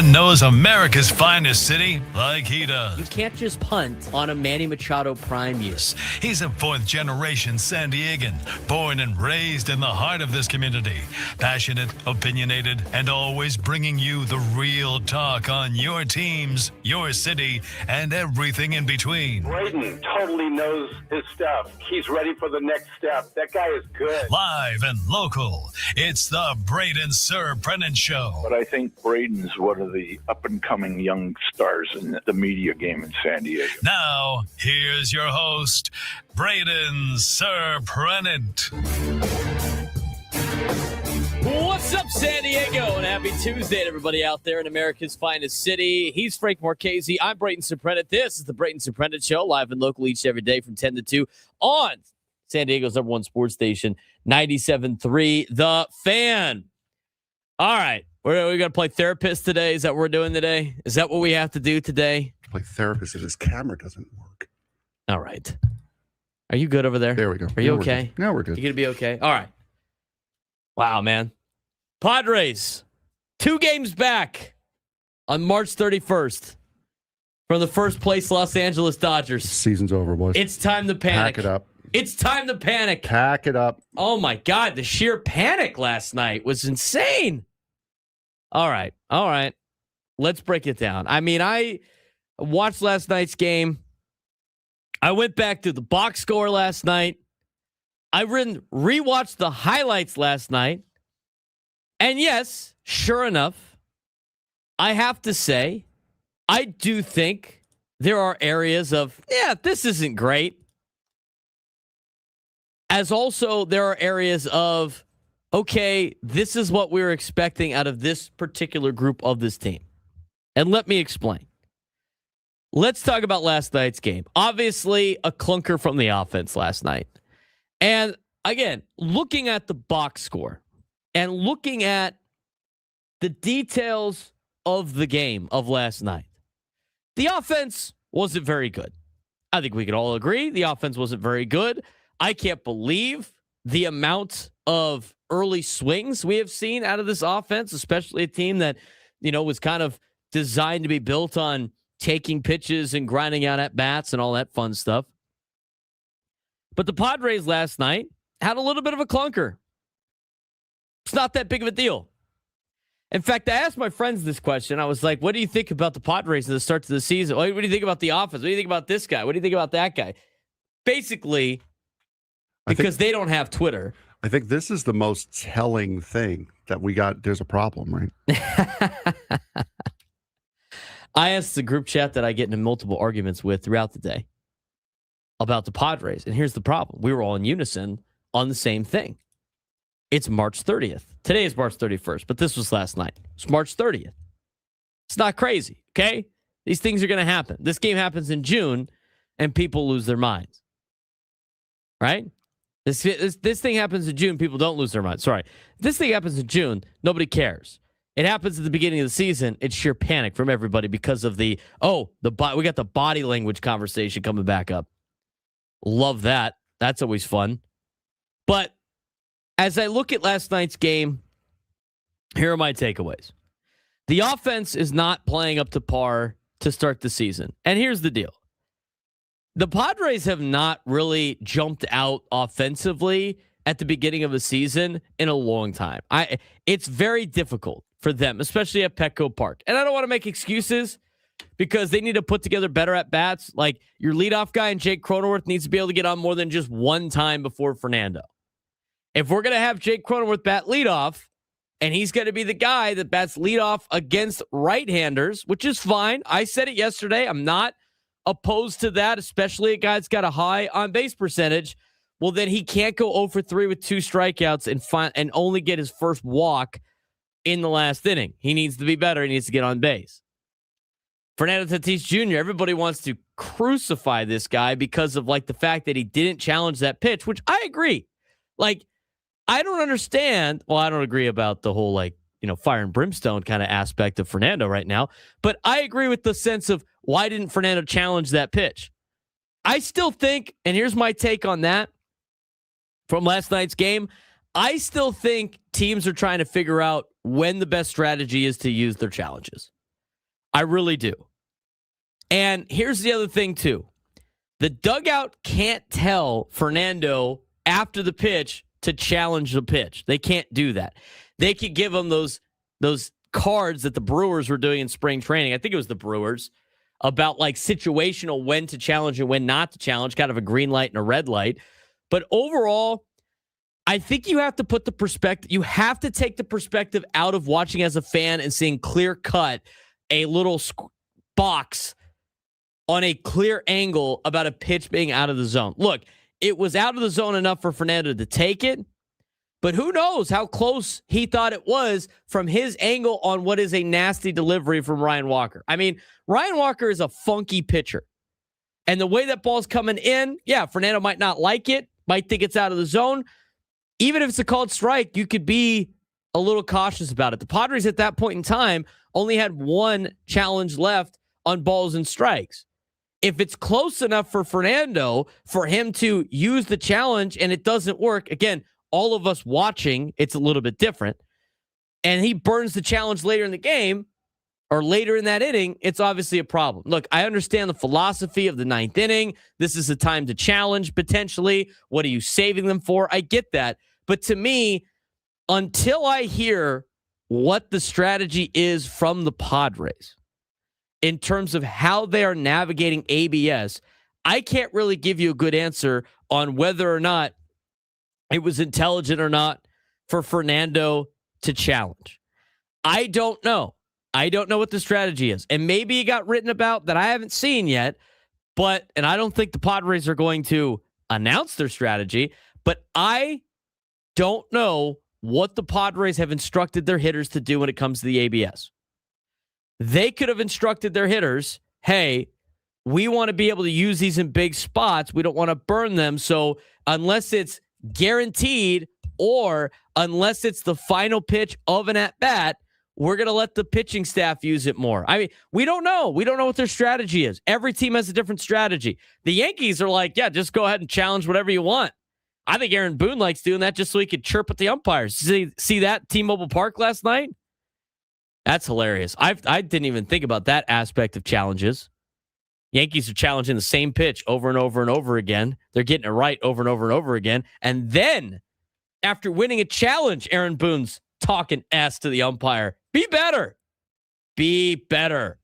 one knows America's finest city like he does. You can't just punt on a Manny Machado prime year. He's a fourth-generation San Diegan, born and raised in the heart of this community. Passionate, opinionated, and always bringing you the real talk on your teams, your city, and everything in between. Braden totally knows his stuff. He's ready for the next step. That guy is good. Live and local, it's the Braden Surprenant Show. But I think Braden's one of the up-and-coming young stars in the media game in San Diego. Now, here's your host, Braden Surprenant. What's up, San Diego? And happy Tuesday to everybody out there in America's finest city. He's Frank Marchese. I'm Braden Surprenant. This is the Braden Surprenant Show, live and local each and every day from 10 to 2 on San Diego's number one sports station, 97.3 The Fan. All right. We got to play therapist today. Is that what we're doing today? Is that what we have to do today? Play therapist if his camera doesn't work. All right. Are you good over there? There we go. Are you okay? Now we're good. You going to be okay? All right. Wow, man. Padres, 2 games back on March 31st from the first place Los Angeles Dodgers. Season's over, boys. It's time to panic. Pack it up. It's time to panic. Pack it up. Oh, my God. The sheer panic last night was insane. All right. Let's break it down. I mean, I watched last night's game. I went back to the box score last night. I rewatched the highlights last night. And yes, sure enough, I have to say, I do think there are areas of, this isn't great. As also, there are areas of, okay, this is what we were expecting out of this particular group of this team. And let me explain. Let's talk about last night's game. Obviously, a clunker from the offense last night. And again, looking at the box score and looking at the details of the game of last night, the offense wasn't very good. I think we could all agree the offense wasn't very good. I can't believe the amount of early swings we have seen out of this offense, especially a team that, was kind of designed to be built on taking pitches and grinding out at bats and all that fun stuff. But the Padres last night had a little bit of a clunker. It's not that big of a deal. In fact, I asked my friends this question. I was like, what do you think about the Padres at the start of the season? What do you think about the offense? What do you think about this guy? What do you think about that guy? Basically, because they don't have Twitter. I think this is the most telling thing that we got. There's a problem, right? I asked the group chat that I get into multiple arguments with throughout the day about the Padres. And here's the problem. We were all in unison on the same thing. It's March 30th. Today is March 31st, but this was last night. It's March 30th. It's not crazy, okay? These things are going to happen. This game happens in June, and people lose their minds. Right? This thing happens in June, people don't lose their minds. Sorry. This thing happens in June, nobody cares. It happens at the beginning of the season. It's sheer panic from everybody because of we got the body language conversation coming back up. Love that. That's always fun. But as I look at last night's game, here are my takeaways. The offense is not playing up to par to start the season. And here's the deal. The Padres have not really jumped out offensively at the beginning of a season in a long time. It's very difficult for them, especially at Petco Park. And I don't want to make excuses because they need to put together better at-bats. Like your leadoff guy and Jake Cronenworth needs to be able to get on more than just one time before Fernando. If we're going to have Jake Cronenworth bat leadoff, and he's going to be the guy that bats leadoff against right-handers, which is fine. I said it yesterday. I'm not opposed to that, especially a guy that's got a high on-base percentage. Well, then he can't go 0 for 3 with 2 strikeouts and only get his first walk in the last inning. He needs to be better. He needs to get on base. Fernando Tatis Jr., everybody wants to crucify this guy because of the fact that he didn't challenge that pitch, which I agree. I don't understand. Well, I don't agree about the whole fire and brimstone kind of aspect of Fernando right now, but I agree with the sense of why didn't Fernando challenge that pitch? I still think, and here's my take on that from last night's game, I still think teams are trying to figure out when the best strategy is to use their challenges. I really do. And here's the other thing, too. The dugout can't tell Fernando after the pitch to challenge the pitch. They can't do that. They could give him those cards that the Brewers were doing in spring training. I think it was the Brewers, about like situational when to challenge and when not to challenge, kind of a green light and a red light. But overall, I think you have to put the perspective, you have to take the perspective out of watching as a fan and seeing clear cut, a little box on a clear angle about a pitch being out of the zone. Look, it was out of the zone enough for Fernando to take it, but who knows how close he thought it was from his angle on what is a nasty delivery from Ryan Walker. I mean, Ryan Walker is a funky pitcher. And the way that ball's coming in, yeah, Fernando might not like it, might think it's out of the zone. Even if it's a called strike, you could be a little cautious about it. The Padres at that point in time only had one challenge left on balls and strikes. If it's close enough for Fernando, for him to use the challenge and it doesn't work, again, all of us watching, it's a little bit different, and he burns the challenge later in the game or later in that inning, it's obviously a problem. Look, I understand the philosophy of the ninth inning. This is the time to challenge potentially. What are you saving them for? I get that. But to me, until I hear what the strategy is from the Padres in terms of how they are navigating ABS, I can't really give you a good answer on whether or not it was intelligent or not for Fernando to challenge. I don't know. I don't know what the strategy is. And maybe it got written about that I haven't seen yet, and I don't think the Padres are going to announce their strategy, but I don't know what the Padres have instructed their hitters to do when it comes to the ABS. They could have instructed their hitters, hey, we want to be able to use these in big spots. We don't want to burn them. So unless it's guaranteed or unless it's the final pitch of an at-bat, we're going to let the pitching staff use it more. I mean, we don't know. We don't know what their strategy is. Every team has a different strategy. The Yankees are like, yeah, just go ahead and challenge whatever you want. I think Aaron Boone likes doing that just so he could chirp at the umpires. See that T-Mobile Park last night? That's hilarious. I didn't even think about that aspect of challenges. Yankees are challenging the same pitch over and over and over again. They're getting it right over and over and over again. And then, after winning a challenge, Aaron Boone's talking ass to the umpire. Be better. Be better.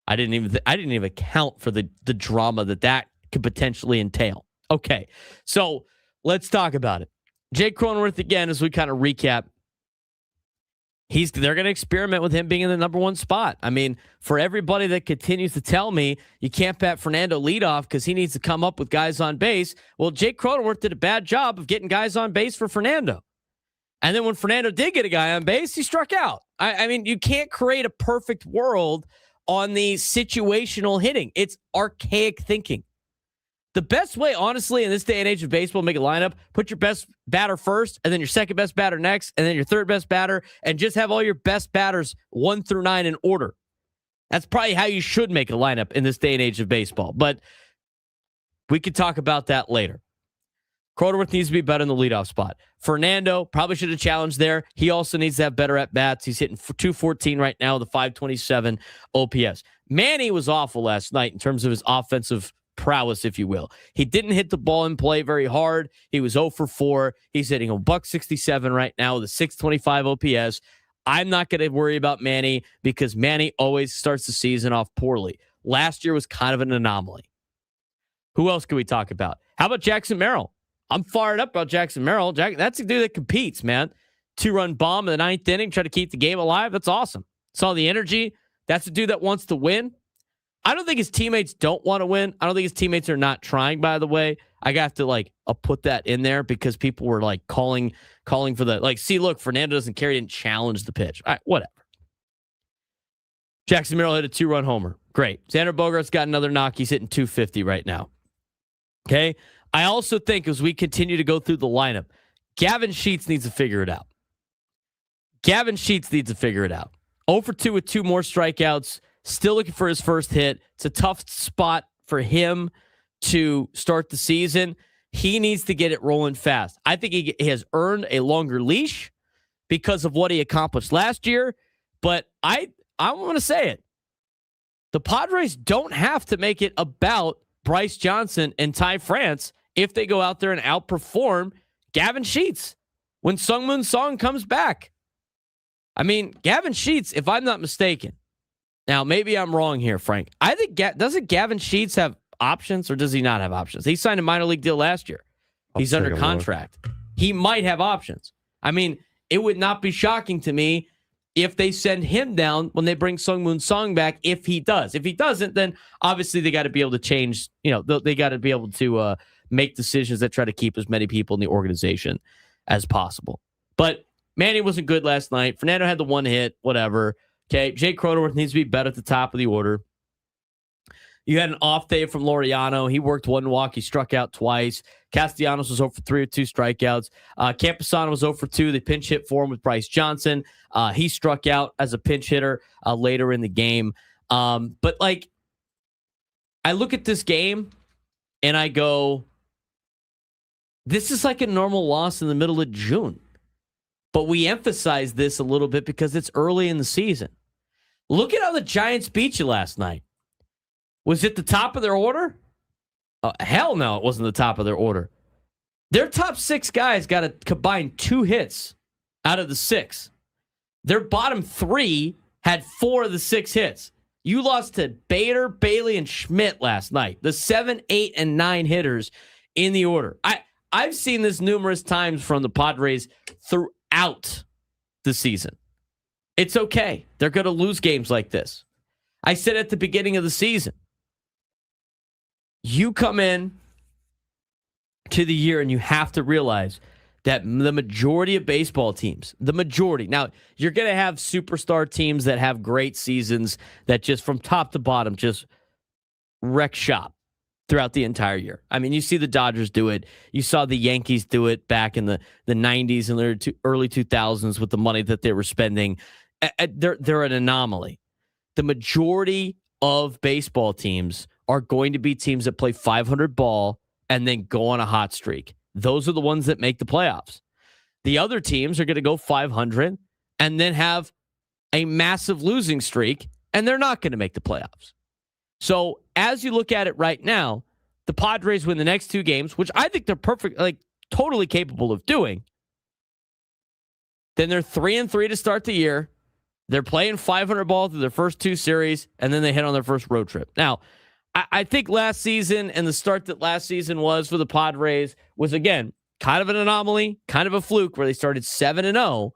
I didn't even account for the drama that could potentially entail. Okay, so let's talk about it. Jake Cronenworth, again, as we kind of recap, they're going to experiment with him being in the number one spot. I mean, for everybody that continues to tell me you can't bat Fernando leadoff because he needs to come up with guys on base, well, Jake Cronenworth did a bad job of getting guys on base for Fernando. And then when Fernando did get a guy on base, he struck out. I mean, you can't create a perfect world on the situational hitting. It's archaic thinking. The best way, honestly, in this day and age of baseball, make a lineup, put your best batter first, and then your second best batter next, and then your third best batter, and just have all your best batters 1 through 9 in order. That's probably how you should make a lineup in this day and age of baseball. But we could talk about that later. Cronenworth needs to be better in the leadoff spot. Fernando probably should have challenged there. He also needs to have better at-bats. He's hitting 214 right now with a 527 OPS. Manny was awful last night in terms of his offensive prowess, if you will. He didn't hit the ball in play very hard. He was 0 for 4. He's hitting a $167 right now with a 625 OPS. I'm not going to worry about Manny because Manny always starts the season off poorly. Last year was kind of an anomaly. Who else can we talk about? How about Jackson Merrill? I'm fired up about Jackson Merrill. That's a dude that competes, man. 2-run bomb in the 9th inning, try to keep the game alive. That's awesome. Saw the energy. That's a dude that wants to win. I don't think his teammates don't want to win. I don't think his teammates are not trying, by the way. I got to put that in there because people were calling for the see, look, Fernando doesn't care. He didn't challenge the pitch. All right, whatever. Jackson Merrill hit a 2-run homer. Great. Xander Bogaerts got another knock. He's hitting 250 right now. Okay. I also think as we continue to go through the lineup, Gavin Sheets needs to figure it out. 0 for 2 with 2 more strikeouts. Still looking for his first hit. It's a tough spot for him to start the season. He needs to get it rolling fast. I think he has earned a longer leash because of what he accomplished last year. But I want to say it. The Padres don't have to make it about Bryce Johnson and Ty France if they go out there and outperform Gavin Sheets when Sungmoon Song comes back. I mean, Gavin Sheets, if I'm not mistaken, now maybe I'm wrong here, Frank. I think doesn't Gavin Sheets have options or does he not have options? He signed a minor league deal last year. He's under contract. He might have options. I mean, it would not be shocking to me if they send him down when they bring Sungmoon Song back, if he does. If he doesn't, then obviously they got to be able to change, they got to be able to make decisions that try to keep as many people in the organization as possible. But Manny wasn't good last night. Fernando had the one hit, whatever. Okay, Jake Cronenworth needs to be better at the top of the order. You had an off day from Laureano. He worked one walk. He struck out twice. Castellanos was 0 for 3 with 2 strikeouts. Camposano was 0 for 2. They pinch hit for him with Bryce Johnson. He struck out as a pinch hitter later in the game. But I look at this game and I go, this is like a normal loss in the middle of June. But we emphasize this a little bit because it's early in the season. Look at how the Giants beat you last night. Was it the top of their order? Hell no, it wasn't the top of their order. Their top 6 guys got a combined 2 hits out of the 6. Their bottom 3 had 4 of the 6 hits. You lost to Bader, Bailey, and Schmidt last night. The 7, 8, and 9 hitters in the order. I've seen this numerous times from the Padres throughout the season. It's okay. They're going to lose games like this. I said at the beginning of the season, you come in to the year and you have to realize that the majority of baseball teams, now you're going to have superstar teams that have great seasons that just from top to bottom just wreck shop throughout the entire year. I mean, you see the Dodgers do it. You saw the Yankees do it back in the 90s and the early 2000s with the money that they were spending. They're an anomaly. The majority of baseball teams are going to be teams that play 500 ball and then go on a hot streak. Those are the ones that make the playoffs. The other teams are going to go 500 and then have a massive losing streak, and they're not going to make the playoffs. So as you look at it right now, the Padres win the next 2 games, which I think they're totally capable of doing. Then they're 3-3 to start the year. They're playing 500 ball through their first 2 series, and then they hit on their first road trip. Now, I think last season and the start that last season was for the Padres was, again, kind of an anomaly, kind of a fluke where they started 7-0.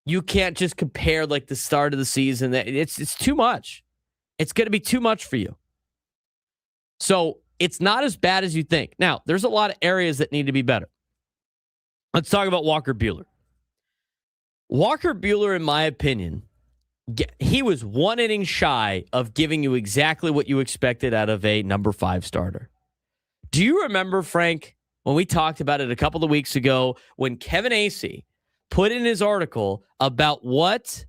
You can't just compare the start of the season. It's too much. It's going to be too much for you. So it's not as bad as you think. Now, there's a lot of areas that need to be better. Let's talk about Walker Buehler. Walker Buehler, in my opinion, he was 1 inning shy of giving you exactly what you expected out of a number 5 starter. Do you remember, Frank, when we talked about it a couple of weeks ago, when Kevin Acee put in his article about what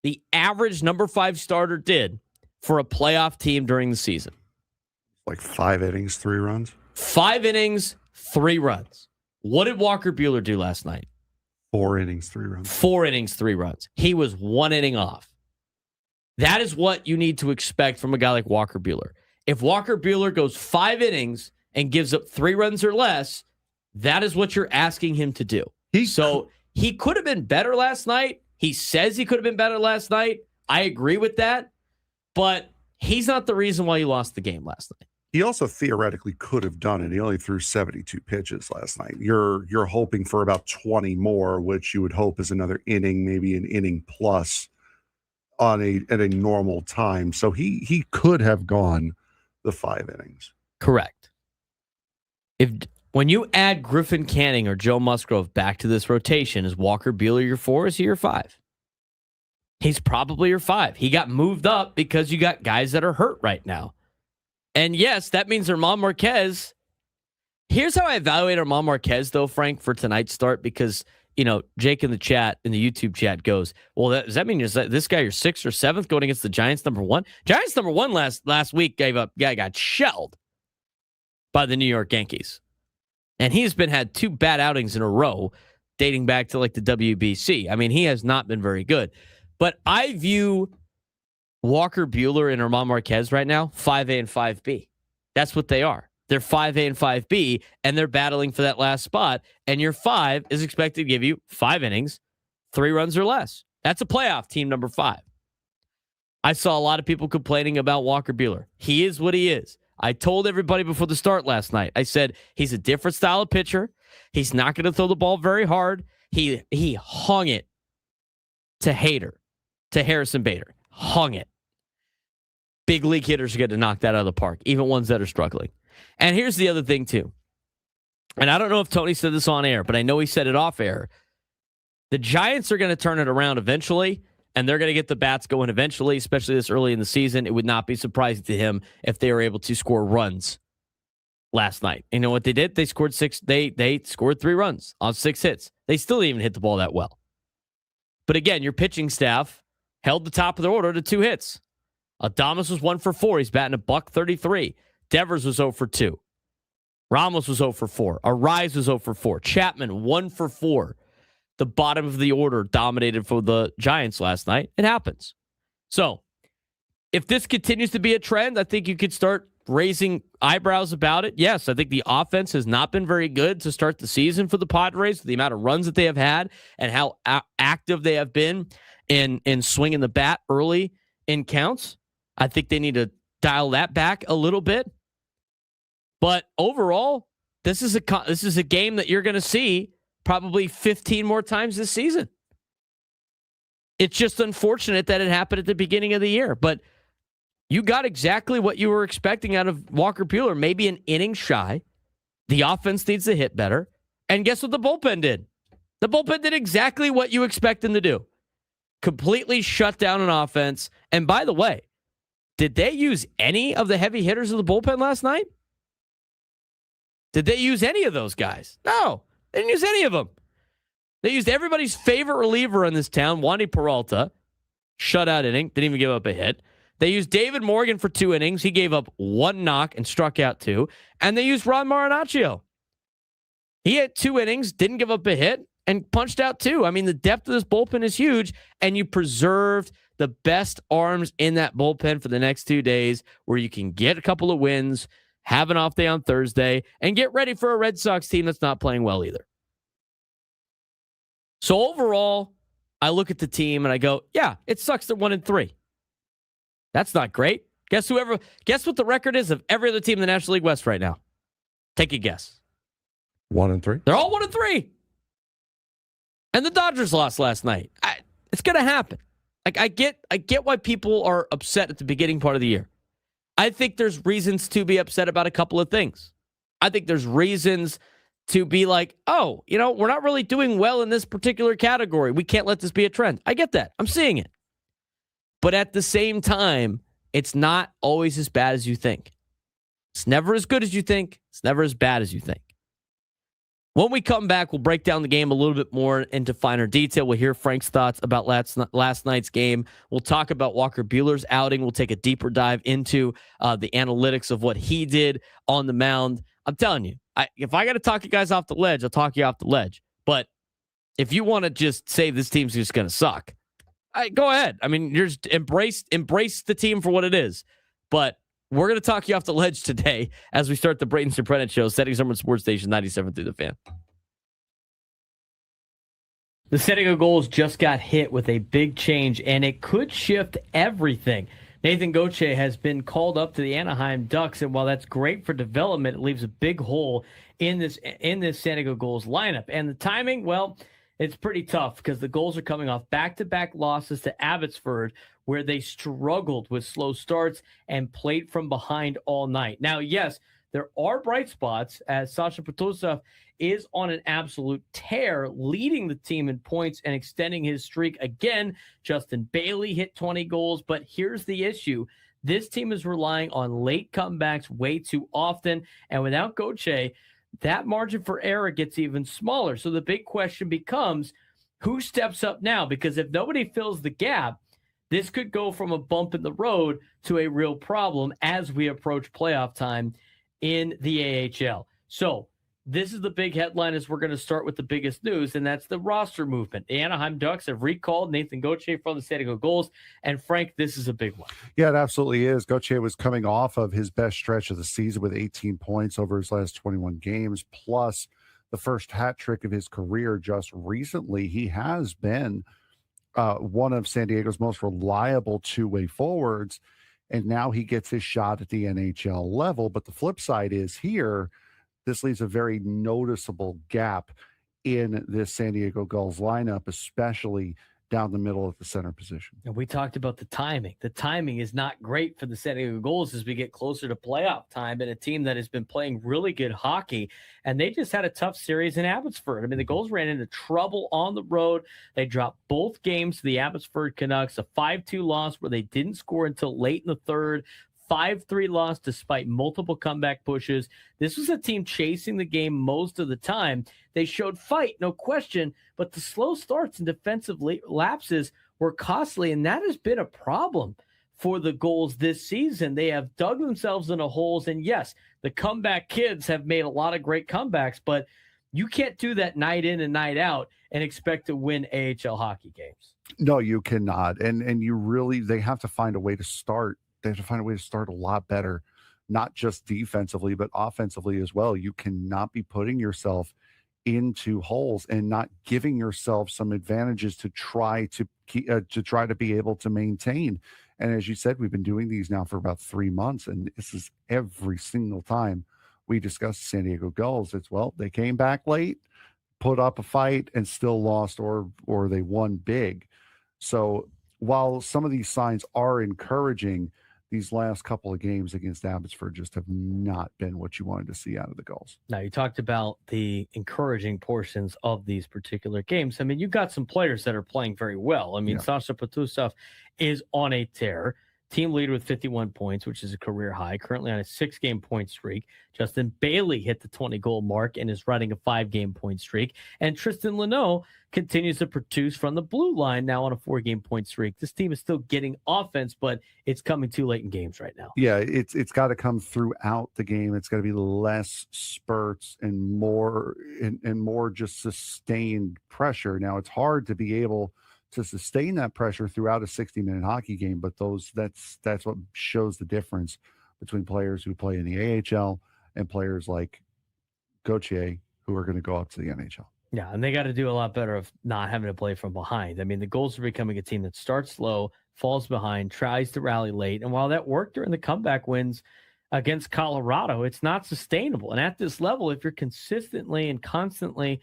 the average number 5 starter did for a playoff team during the season? 5 innings, 3 runs? 5 innings, 3 runs. What did Walker Buehler do last night? 4 innings, 3 runs. 4 innings, 3 runs. He was 1 inning off. That is what you need to expect from a guy like Walker Buehler. If Walker Buehler goes 5 innings and gives up 3 runs or less, that is what you're asking him to do. He could have been better last night. He says he could have been better last night. I agree with that. But he's not the reason why you lost the game last night. He also theoretically could have done it. He only threw 72 pitches last night. You're hoping for about 20 more, which you would hope is another inning, maybe an inning plus at a normal time. So he could have gone the 5 innings. Correct. When you add Griffin Canning or Joe Musgrove back to this rotation, is Walker Buehler your 4? Is he your 5? He's probably your 5. He got moved up because you got guys that are hurt right now. And yes, that means Germán Marquez. Here's how I evaluate Germán Marquez, though, Frank, for tonight's start, because, Jake in the YouTube chat goes, well, does that mean this guy your 6th or 7th going against the Giants number 1? Giants number 1 last week got shelled by the New York Yankees. And he's had 2 bad outings in a row dating back to the WBC. I mean, he has not been very good. But I view Walker Buehler and German Marquez right now, 5A and 5B. That's what they are. They're 5A and 5B, and they're battling for that last spot. And your 5 is expected to give you 5 innings, 3 runs or less. That's a playoff team, number 5. I saw a lot of people complaining about Walker Buehler. He is what he is. I told everybody before the start last night, I said, he's a different style of pitcher. He's not going to throw the ball very hard. He hung it to Harrison Bader. Hung it. Big league hitters are going to knock that out of the park, even ones that are struggling. And here's the other thing, too. And I don't know if Tony said this on air, but I know he said it off air. The Giants are going to turn it around eventually, and they're going to get the bats going eventually, especially this early in the season. It would not be surprising to him if they were able to score runs last night. You know what they did? They scored 6. They scored 3 runs on 6 hits. They still didn't even hit the ball that well. But again, your pitching staff held the top of the order to 2 hits. Adames was 1 for 4. He's batting $133. Devers was 0 for 2. Ramos was 0 for 4. Arise was 0 for 4. Chapman 1 for 4. The bottom of the order dominated for the Giants last night. It happens. So, if this continues to be a trend, I think you could start raising eyebrows about it. Yes, I think the offense has not been very good to start the season for the Padres, the amount of runs that they have had and how active they have been in swinging the bat early in counts. I think they need to dial that back a little bit. But overall, this is a game that you're going to see probably 15 more times this season. It's just unfortunate that it happened at the beginning of the year. But you got exactly what you were expecting out of Walker Buehler, maybe an inning shy. The offense needs to hit better. And guess what the bullpen did? The bullpen did exactly what you expect them to do. Completely shut down an offense. And by the way, did they use any of the heavy hitters of the bullpen last night? Did they use any of those guys? No, they didn't use any of them. They used everybody's favorite reliever in this town, Wandy Peralta. Shutout inning, didn't even give up a hit. They used David Morgan for 2 innings. He gave up 1 knock and struck out 2. And they used Ron Marinaccio. He had 2 innings, didn't give up a hit, and punched out 2. I mean, the depth of this bullpen is huge, and you preserved the best arms in that bullpen for the next 2 days where you can get a couple of wins, have an off day on Thursday, and get ready for a Red Sox team that's not playing well either. So overall, I look at the team and I go, yeah, it sucks they're 1-3. That's not great. Guess what the record is of every other team in the National League West right now? Take a guess. 1-3. They're all 1-3. And the Dodgers lost last night. It's going to happen. Like I get why people are upset at the beginning part of the year. I think there's reasons to be upset about a couple of things. I think there's reasons to be like, oh, we're not really doing well in this particular category. We can't let this be a trend. I get that. I'm seeing it. But at the same time, it's not always as bad as you think. It's never as good as you think. It's never as bad as you think. When we come back, we'll break down the game a little bit more into finer detail. We'll hear Frank's thoughts about last night's game. We'll talk about Walker Buehler's outing. We'll take a deeper dive into the analytics of what he did on the mound. I'm telling you, if I got to talk you guys off the ledge, I'll talk you off the ledge. But if you want to just say this team's just going to suck, go ahead. I mean, you're just embrace the team for what it is. But we're going to talk you off the ledge today as we start the Braden Surprenant show, setting Summer Sports Station 97 through the Fan. The San Diego Gulls just got hit with a big change, and it could shift everything. Nathan Gauthier has been called up to the Anaheim Ducks, and while that's great for development, it leaves a big hole in this San Diego Gulls lineup. And the timing, well, it's pretty tough because the Gulls are coming off back-to-back losses to Abbotsford, where they struggled with slow starts and played from behind all night. Now, yes, there are bright spots as Sasha Petrosov is on an absolute tear, leading the team in points and extending his streak. Again, Justin Bailey hit 20 goals, but here's the issue. This team is relying on late comebacks way too often, and without Gauthier, that margin for error gets even smaller. So the big question becomes, who steps up now? Because if nobody fills the gap, this could go from a bump in the road to a real problem as we approach playoff time in the AHL. So this is the big headline as we're going to start with the biggest news, and that's the roster movement. The Anaheim Ducks have recalled Nathan Gauthier from the Diego Gulls, and Frank, this is a big one. Yeah, it absolutely is. Gauthier was coming off of his best stretch of the season with 18 points over his last 21 games, plus the first hat trick of his career just recently. He has been one of San Diego's most reliable two-way forwards, and now he gets his shot at the NHL level. But the flip side is here, this leaves a very noticeable gap in this San Diego Gulls lineup, especially down the middle of the center position. And we talked about the timing. The timing is not great for the San Diego Gulls as we get closer to playoff time, and a team that has been playing really good hockey. And they just had a tough series in Abbotsford. I mean, the Gulls ran into trouble on the road. They dropped both games to the Abbotsford Canucks, a 5-2 loss where they didn't score until late in the third. 5-3 loss despite multiple comeback pushes. This was a team chasing the game most of the time. They showed fight, no question, but the slow starts and defensive lapses were costly, and that has been a problem for the Gulls this season. They have dug themselves into holes, and yes, the comeback kids have made a lot of great comebacks, but you can't do that night in and night out and expect to win AHL hockey games. No, you cannot. And you really, they have to find a way to start. They have to find a way to start a lot better, not just defensively, but offensively as well. You cannot be putting yourself into holes and not giving yourself some advantages to try to be able to maintain. And as you said, we've been doing these now for about 3 months, and this is every single time we discuss the San Diego Gulls. It's, well, they came back late, put up a fight, and still lost, or they won big. So while some of these signs are encouraging, these last couple of games against Abbotsford just have not been what you wanted to see out of the Gulls. Now, you talked about the encouraging portions of these particular games. I mean, you've got some players that are playing very well. I mean, yeah. Sasha Petusov is on a tear. Team leader with 51 points, which is a career high, currently on a 6-game point streak. Justin Bailey hit the 20-goal mark and is riding a 5-game point streak. And Tristan Leno continues to produce from the blue line, now on a 4-game point streak. This team is still getting offense, but it's coming too late in games right now. Yeah, it's got to come throughout the game. It's got to be less spurts and more just sustained pressure. Now, it's hard to be able to sustain that pressure throughout a 60-minute hockey game, but that's what shows the difference between players who play in the AHL and players like Gauthier who are going to go up to the NHL. Yeah, and they got to do a lot better of not having to play from behind. I mean, the Gulls are becoming a team that starts slow, falls behind, tries to rally late, and while that worked during the comeback wins against Colorado, it's not sustainable. And at this level, if you're consistently and constantly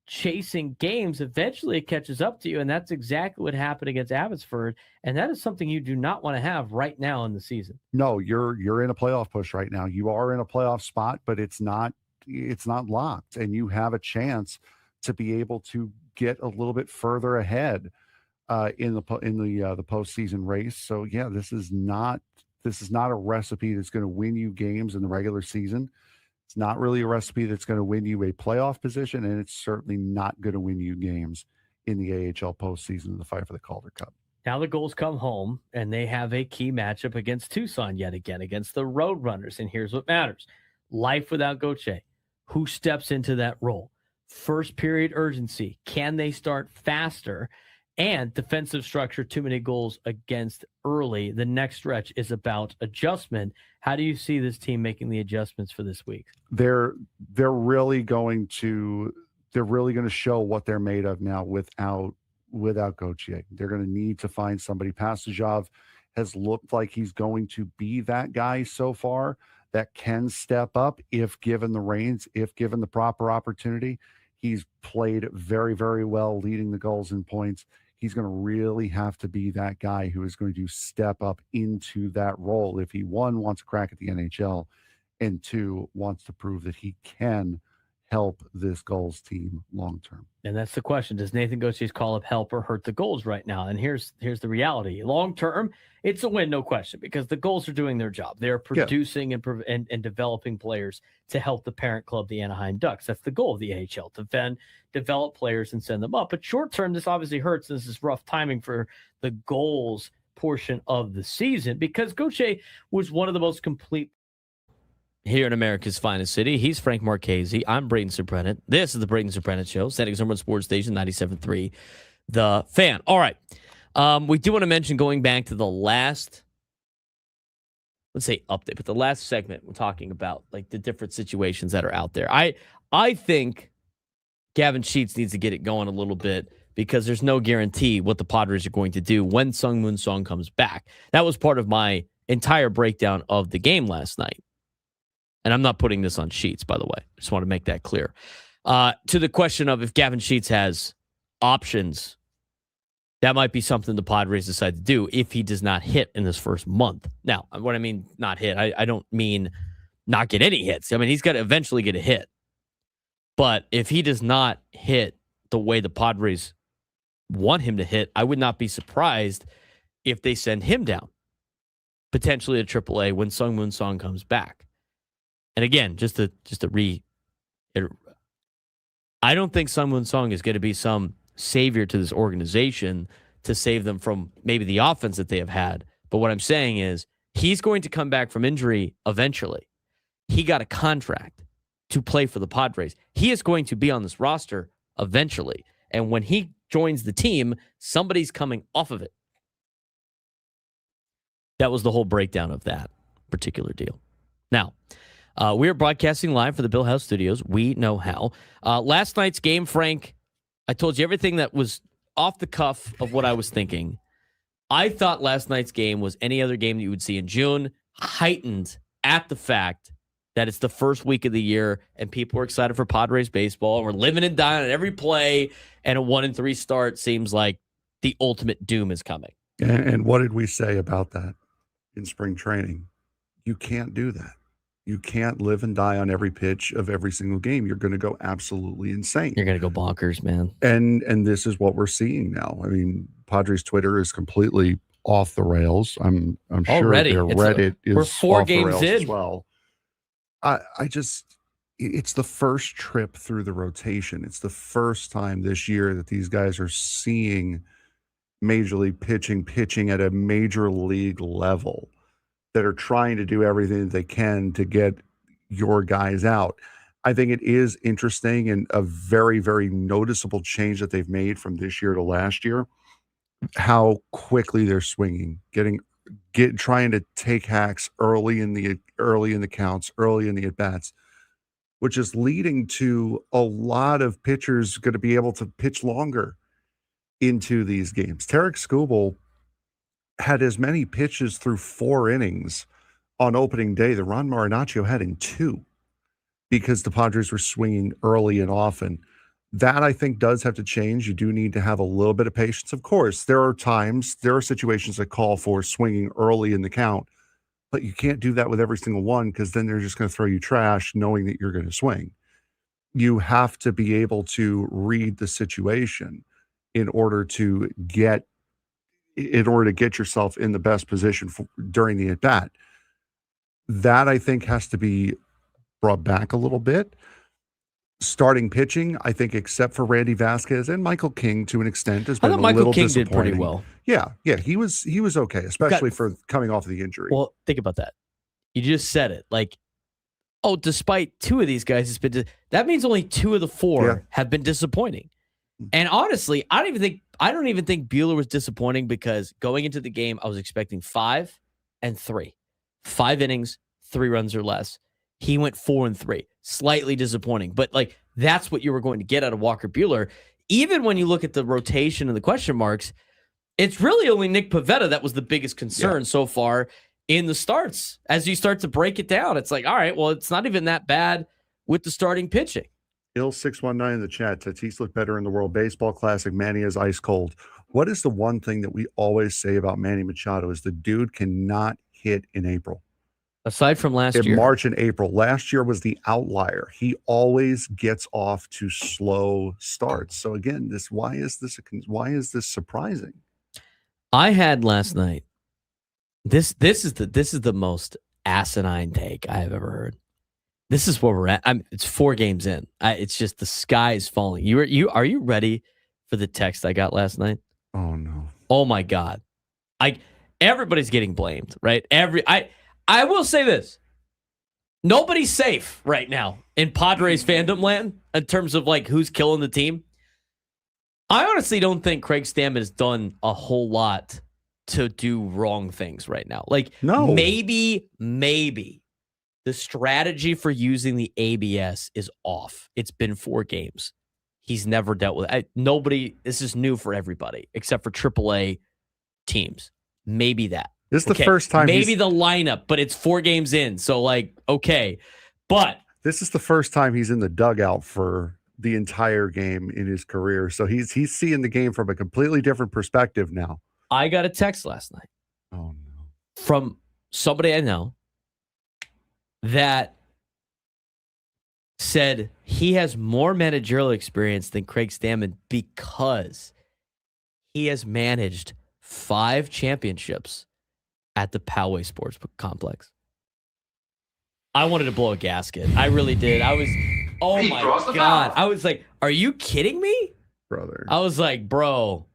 chasing games, eventually it catches up to you, and that's exactly what happened against Abbotsford, and that is something you do not want to have right now in the season. No, you're in a playoff push right now. You are in a playoff spot, but it's not locked, and you have a chance to be able to get a little bit further ahead in the postseason race. So yeah, this is not a recipe that's going to win you games in the regular season. It's not really a recipe that's going to win you a playoff position, and it's certainly not going to win you games in the AHL postseason in the fight for the Calder Cup. Now the Gulls come home, and they have a key matchup against Tucson yet again, against the Roadrunners, and here's what matters. Life without Gauthier. Who steps into that role? First period urgency. Can they start faster? And defensive structure, too many goals against early. The next stretch is about adjustment. How do you see this team making the adjustments for this week? They're really going to show what they're made of now without Gauthier. They're going to need to find somebody. Pastajov has looked like he's going to be that guy so far that can step up if given the reins, if given the proper opportunity. He's played very, very well, leading the Gulls in points. He's going to really have to be that guy who is going to step up into that role if he, one, wants a crack at the NHL, and two, wants to prove that he can help this Gulls team long term. And that's the question. Does Nathan Gauthier's call up help or hurt the Gulls right now? And here's the reality. Long term, it's a win, no question, because the Gulls are doing their job. They're producing and developing players to help the parent club, the Anaheim Ducks. That's the goal of the AHL, to then develop players and send them up. But short term, this obviously hurts. This is rough timing for the Gulls portion of the season because Gauthier was one of the most complete here in America's finest city. He's Frank Marchese. I'm Braden Surprenant. This is the Braden Surprenant Show, San Diego's number one sports station, 97.3 The Fan. All right. We do want to mention, going back to the last, let's say update, but the last segment, we're talking about like the different situations that are out there. I think Gavin Sheets needs to get it going a little bit, because there's no guarantee what the Padres are going to do when Sung-Moon Song comes back. That was part of my entire breakdown of the game last night. And I'm not putting this on Sheets, by the way. I just want to make that clear. To the question of if Gavin Sheets has options, that might be something the Padres decide to do if he does not hit in this first month. Now, what I mean not hit, I don't mean not get any hits. I mean, he's got to eventually get a hit. But if he does not hit the way the Padres want him to hit, I would not be surprised if they send him down, potentially to AAA when Sung-Moon Song comes back. And again, just to I don't think Sung-Moon Song is going to be some savior to this organization to save them from maybe the offense that they have had. But what I'm saying is he's going to come back from injury eventually. He got a contract to play for the Padres. He is going to be on this roster eventually. And when he joins the team, somebody's coming off of it. That was the whole breakdown of that particular deal. Now, we are broadcasting live for the Bill House Studios. We know how. Last night's game, Frank, I told you everything that was off the cuff of what I was thinking. I thought last night's game was any other game that you would see in June, heightened at the fact that it's the first week of the year and people are excited for Padres baseball, and we're living and dying at every play, and a 1-3 start seems like the ultimate doom is coming. And what did we say about that in spring training? You can't do that. You can't live and die on every pitch of every single game. You're going to go absolutely insane. You're going to go bonkers, man. And this is what we're seeing now. I mean, Padres Twitter is completely off the rails. I'm sure already their Reddit is we're 4 off games the rails in as well. It's the first trip through the rotation. It's the first time this year that these guys are seeing major league pitching at a major league level, that are trying to do everything that they can to get your guys out. I think it is interesting and a very, very noticeable change that they've made from this year to last year, how quickly they're swinging, trying to take hacks early in the counts, early in the at-bats, which is leading to a lot of pitchers going to be able to pitch longer into these games. Tarek Skubal had as many pitches through 4 innings on opening day that Ron Marinaccio had in 2, because the Padres were swinging early and often. That, I think, does have to change. You do need to have a little bit of patience. Of course, there are situations that call for swinging early in the count, but you can't do that with every single one, because then they're just going to throw you trash knowing that you're going to swing. You have to be able to read the situation in order to get yourself in the best position during the at-bat. That, I think, has to be brought back a little bit. Starting pitching, I think, except for Randy Vasquez and Michael King to an extent, has been a little disappointing. King did pretty well. Yeah, he was okay, especially for coming off of the injury. Well, think about that. You just said it. Like, despite 2 of these guys, that means only 2 of the 4 have been disappointing. And honestly, I don't even think Buehler was disappointing, because going into the game, I was expecting 5 and 3. 5 innings, 3 runs or less. He went 4 and 3. Slightly disappointing. But that's what you were going to get out of Walker Buehler. Even when you look at the rotation and the question marks, it's really only Nick Pivetta that was the biggest concern so far in the starts. As you start to break it down, it's like, all right, well, it's not even that bad with the starting pitching. Hill619 in the chat. Tatis looked better in the World Baseball Classic. Manny is ice cold. What is the one thing that we always say about Manny Machado is the dude cannot hit in April. Aside from last year. In March and April. Last year was the outlier. He always gets off to slow starts. So again, why is this surprising? I had last night. This is the most asinine take I have ever heard. This is where we're at. It's 4 games in. It's just the sky is falling. Are you ready for the text I got last night? Oh no. Oh my God. Everybody's getting blamed, right? I will say this. Nobody's safe right now in Padres fandom land in terms of like who's killing the team. I honestly don't think Craig Stammen has done a whole lot to do wrong things right now. Like, No. maybe the strategy for using the ABS is off. It's been 4 games. He's never dealt with it. This is new for everybody except for AAA teams. Maybe that. This is the first time. Maybe the lineup, but it's 4 games in. So, like, okay. But this is the first time he's in the dugout for the entire game in his career. So he's seeing the game from a completely different perspective now. I got a text last night. Oh, no. From somebody I know that said he has more managerial experience than Craig Stammen because he has managed 5 championships at the Poway Sportsbook Complex. I wanted to blow a gasket. I really did. I was, oh my God. I was like, are you kidding me? Brother. I was like, bro,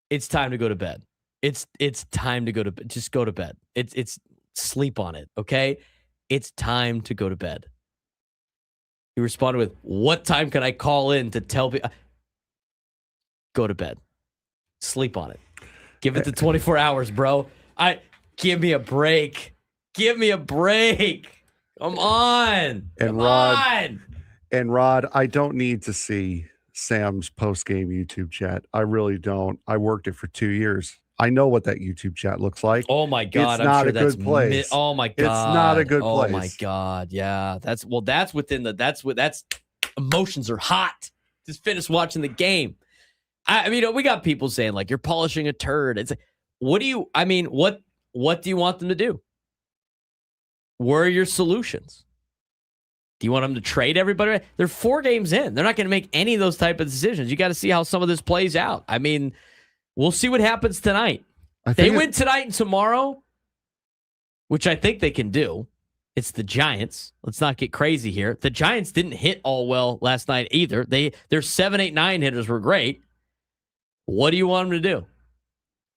it's time to go to bed. It's time to go to bed. Just go to bed. It's sleep on it, okay? It's time to go to bed. He responded with, what time can I call in to tell people? Go to bed. Sleep on it. Give it the 24 hours, bro. Give me a break. Give me a break. Come on. Come on. And Rod, I don't need to see Sam's post-game YouTube chat. I really don't. I worked it for 2 years. I know what that YouTube chat looks like. Oh my God. It's not a good place. Oh my God. It's not a good place. Oh my God. Yeah. That's within that's emotions are hot. Just finished watching the game. I mean, we got people saying like, you're polishing a turd. It's like, what do you want them to do? Where are your solutions? Do you want them to trade everybody? They're 4 games in. They're not going to make any of those type of decisions. You got to see how some of this plays out. I mean, we'll see what happens tonight. They win tonight and tomorrow, which I think they can do. It's the Giants. Let's not get crazy here. The Giants didn't hit all well last night either. Their 7, 8, 9 hitters were great. What do you want them to do?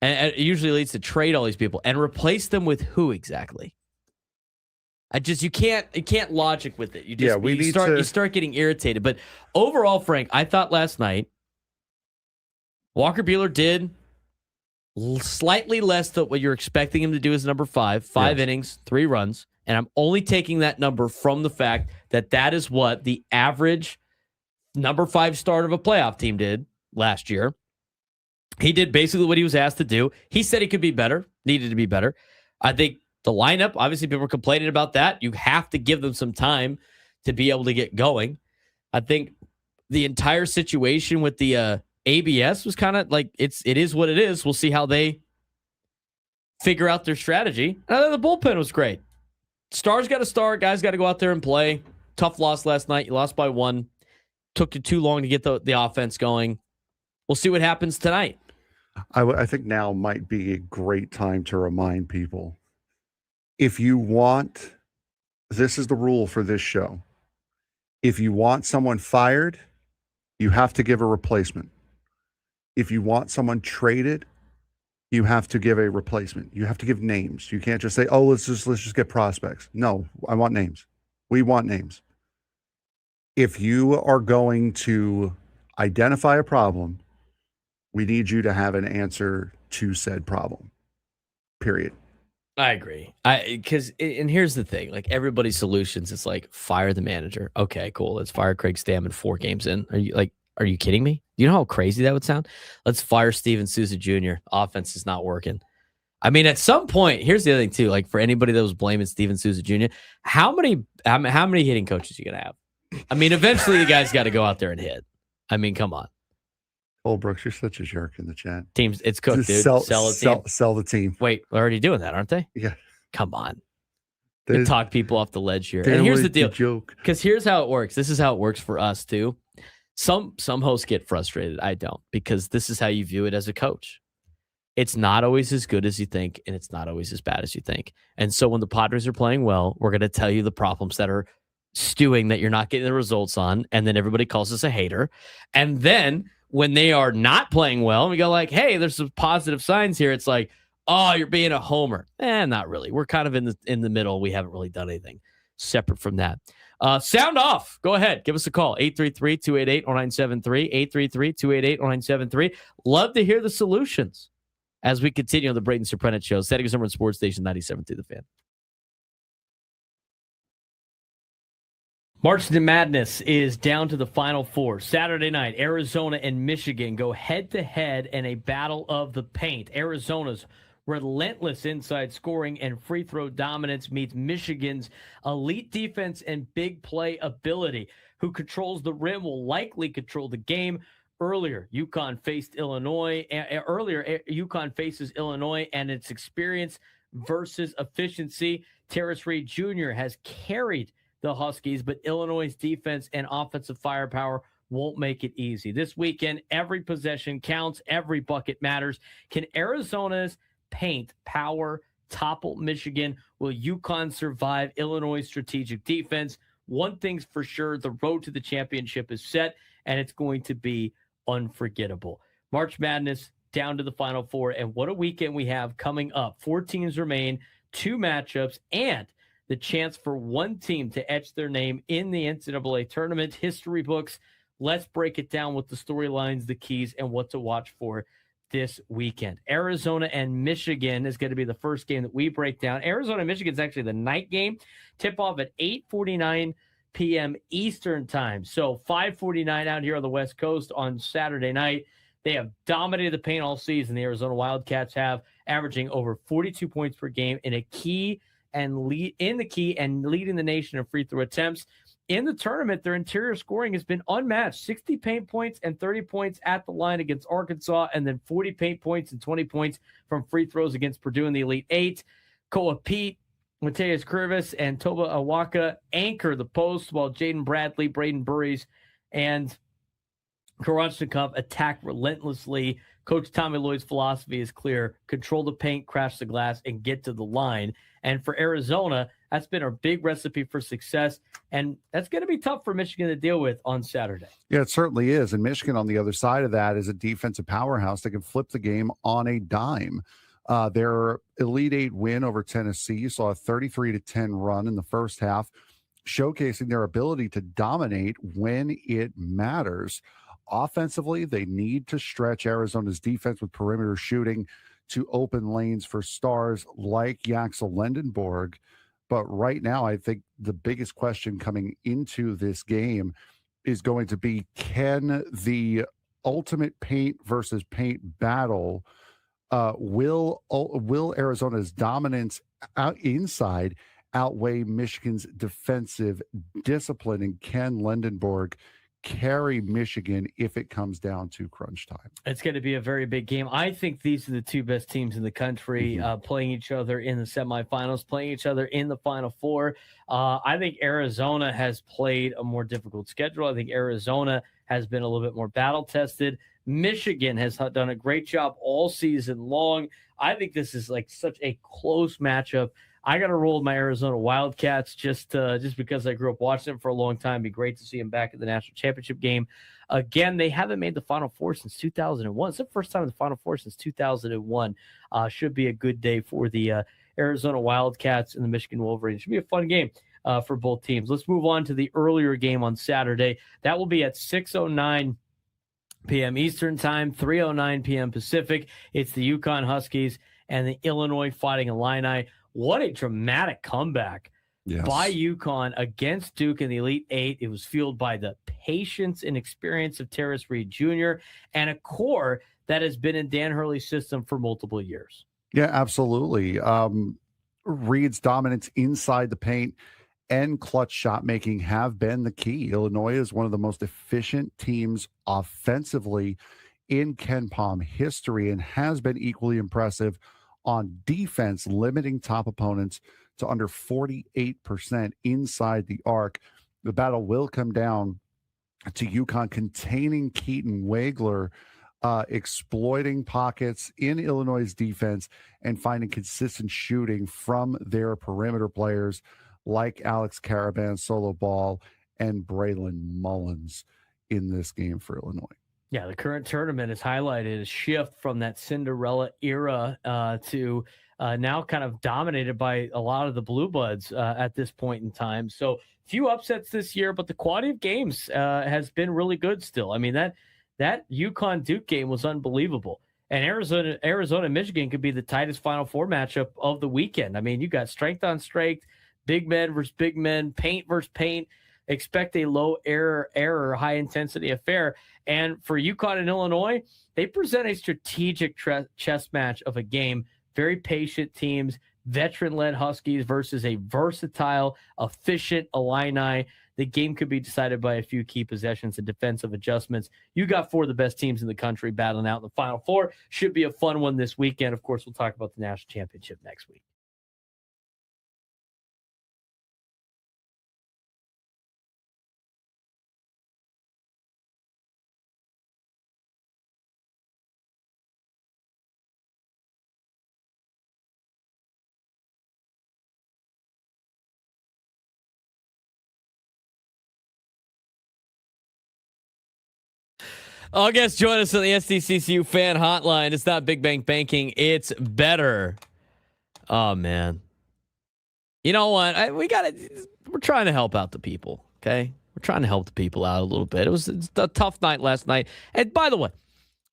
And it usually leads to trade all these people and replace them with who exactly? You can't logic with it. You start getting irritated. But overall, Frank, I thought last night Walker Buehler did slightly less than what you're expecting him to do as number 5 innings, 3 runs. And I'm only taking that number from the fact that is what the average number 5 starter of a playoff team did last year. He did basically what he was asked to do. He said he could be better, needed to be better. I think the lineup, obviously people were complaining about that. You have to give them some time to be able to get going. I think the entire situation with the ABS was kind of like, it is what it is. We'll see how they figure out their strategy. And I thought the bullpen was great. Stars got to start. Guys got to go out there and play. Tough loss last night. You lost by 1. Took you too long to get the offense going. We'll see what happens tonight. I think now might be a great time to remind people. If you want, this is the rule for this show. If you want someone fired, you have to give a replacement. If you want someone traded, you have to give a replacement. You have to give names. You can't just say, "Oh, let's just get prospects." No, I want names. We want names. If you are going to identify a problem, we need you to have an answer to said problem. Period. I agree. And here's the thing, like everybody's solutions, it's like fire the manager. Okay, cool. Let's fire Craig Stammen 4 games in. Are you kidding me? Do you know how crazy that would sound? Let's fire Steven Souza Jr. Offense is not working. I mean, at some point, here's the other thing too. Like for anybody that was blaming Steven Souza Jr., how many hitting coaches are you gonna have? I mean, eventually the guy's got to go out there and hit. I mean, come on. Oh, Brooks, you're such a jerk in the chat. Teams, it's cooked, dude. Sell the team. Wait, they're already doing that, aren't they? Yeah. Come on. They talk people off the ledge here. And here's the deal. Because here's how it works. This is how it works for us too. Some hosts get frustrated. I don't, because this is how you view it as a coach. It's not always as good as you think, and it's not always as bad as you think. And so when the Padres are playing well, we're going to tell you the problems that are stewing that you're not getting the results on, and then everybody calls us a hater. And then when they are not playing well, we go like, hey, there's some positive signs here. It's like, oh, you're being a homer. Not really. We're kind of in the middle. We haven't really done anything. separate from that. Sound off. Go ahead. Give us a call. 833-288-0973. 833-288-0973. Love to hear the solutions as we continue on the Braden Surprenant Show. Setting Summer Sports Station 97.3 The Fan. March to Madness is down to the Final Four. Saturday night, Arizona and Michigan go head-to-head in a battle of the paint. Arizona's relentless inside scoring and free throw dominance meets Michigan's elite defense and big play ability. Who controls the rim will likely control the game. UConn faces Illinois, and its experience versus efficiency. Terrace Reed Jr. has carried the Huskies, but Illinois' defense and offensive firepower won't make it easy. This weekend, every possession counts. Every bucket matters. Can Arizona's paint power topple Michigan? Will UConn survive Illinois' strategic defense? One thing's for sure, the road to the championship is set, and it's going to be unforgettable. March Madness down to the Final Four, and what a weekend we have coming up. 4 teams remain, 2 matchups, and the chance for one team to etch their name in the NCAA tournament history books. Let's break it down with the storylines, the keys, and what to watch for this weekend. Arizona and Michigan is going to be the first game that we break down. Arizona and Michigan is actually the night game. Tip-off at 8:49 p.m. Eastern time. So 5:49 out here on the West Coast on Saturday night. They have dominated the paint all season. The Arizona Wildcats have, averaging over 42 points per game in leading the nation in free throw attempts. In the tournament, their interior scoring has been unmatched. 60 paint points and 30 points at the line against Arkansas, and then 40 paint points and 20 points from free throws against Purdue in the Elite Eight. Koa Pete, Mateus Curvis, and Toba Awaka anchor the post, while Jaden Bradley, Braden Burries, and Karachnikov attack relentlessly. Coach Tommy Lloyd's philosophy is clear: control the paint, crash the glass, and get to the line. And for Arizona, that's been a big recipe for success, and that's going to be tough for Michigan to deal with on Saturday. Yeah, it certainly is. And Michigan, on the other side of that, is a defensive powerhouse that can flip the game on a dime. Their Elite Eight win over Tennessee saw a 33-10 run in the first half, showcasing their ability to dominate when it matters. Offensively, they need to stretch Arizona's defense with perimeter shooting to open lanes for stars like Yaxel Lendenborg. But right now, I think the biggest question coming into this game is going to be, can the ultimate paint versus paint battle, will Arizona's dominance inside outweigh Michigan's defensive discipline? And can Lendenborg carry Michigan if it comes down to crunch time? It's going to be a very big game. I think these are the 2 best teams in the country, playing each other in the semifinals, playing each other in the Final Four. I think Arizona has played a more difficult schedule. I think Arizona has been a little bit more battle-tested. Michigan has done a great job all season long. I think this is like such a close matchup. I got to roll with my Arizona Wildcats just because I grew up watching them for a long time. It'd be great to see them back at the national championship game. Again, they haven't made the Final Four since 2001. It's the first time in the Final Four since 2001. Should be a good day for the Arizona Wildcats and the Michigan Wolverines. Should be a fun game for both teams. Let's move on to the earlier game on Saturday. That will be at 6:09 p.m. Eastern time, 3:09 p.m. Pacific. It's the UConn Huskies and the Illinois Fighting Illini. What a dramatic comeback by UConn against Duke in the Elite Eight. It was fueled by the patience and experience of Terrace Reed Jr. and a core that has been in Dan Hurley's system for multiple years. Yeah, absolutely. Reed's dominance inside the paint and clutch shot making have been the key. Illinois is one of the most efficient teams offensively in KenPom history and has been equally impressive on defense, limiting top opponents to under 48% inside the arc. The battle will come down to UConn containing Keaton Wagler, exploiting pockets in Illinois' defense and finding consistent shooting from their perimeter players like Alex Caravan, Solo Ball, and Braylon Mullins in this game for Illinois. Yeah, the current tournament has highlighted a shift from that Cinderella era to now kind of dominated by a lot of the Blue Bloods at this point in time. So few upsets this year, but the quality of games has been really good still. I mean, that UConn Duke game was unbelievable. And Arizona, Michigan could be the tightest Final Four matchup of the weekend. I mean, you got strength on strength, big men versus big men, paint versus paint. Expect a low error, high intensity affair. And for UConn and Illinois, they present a strategic chess match of a game. Very patient teams, veteran-led Huskies versus a versatile, efficient Illini. The game could be decided by a few key possessions and defensive adjustments. You got four of the best teams in the country battling out in the Final Four. Should be a fun one this weekend. Of course, we'll talk about the national championship next week. Guests, join us on the SDCCU fan hotline. It's not Big Bang Banking. It's better. Oh, man. You know what? We're trying to help out the people, okay? We're trying to help the people out a little bit. It's a tough night last night. And by the way,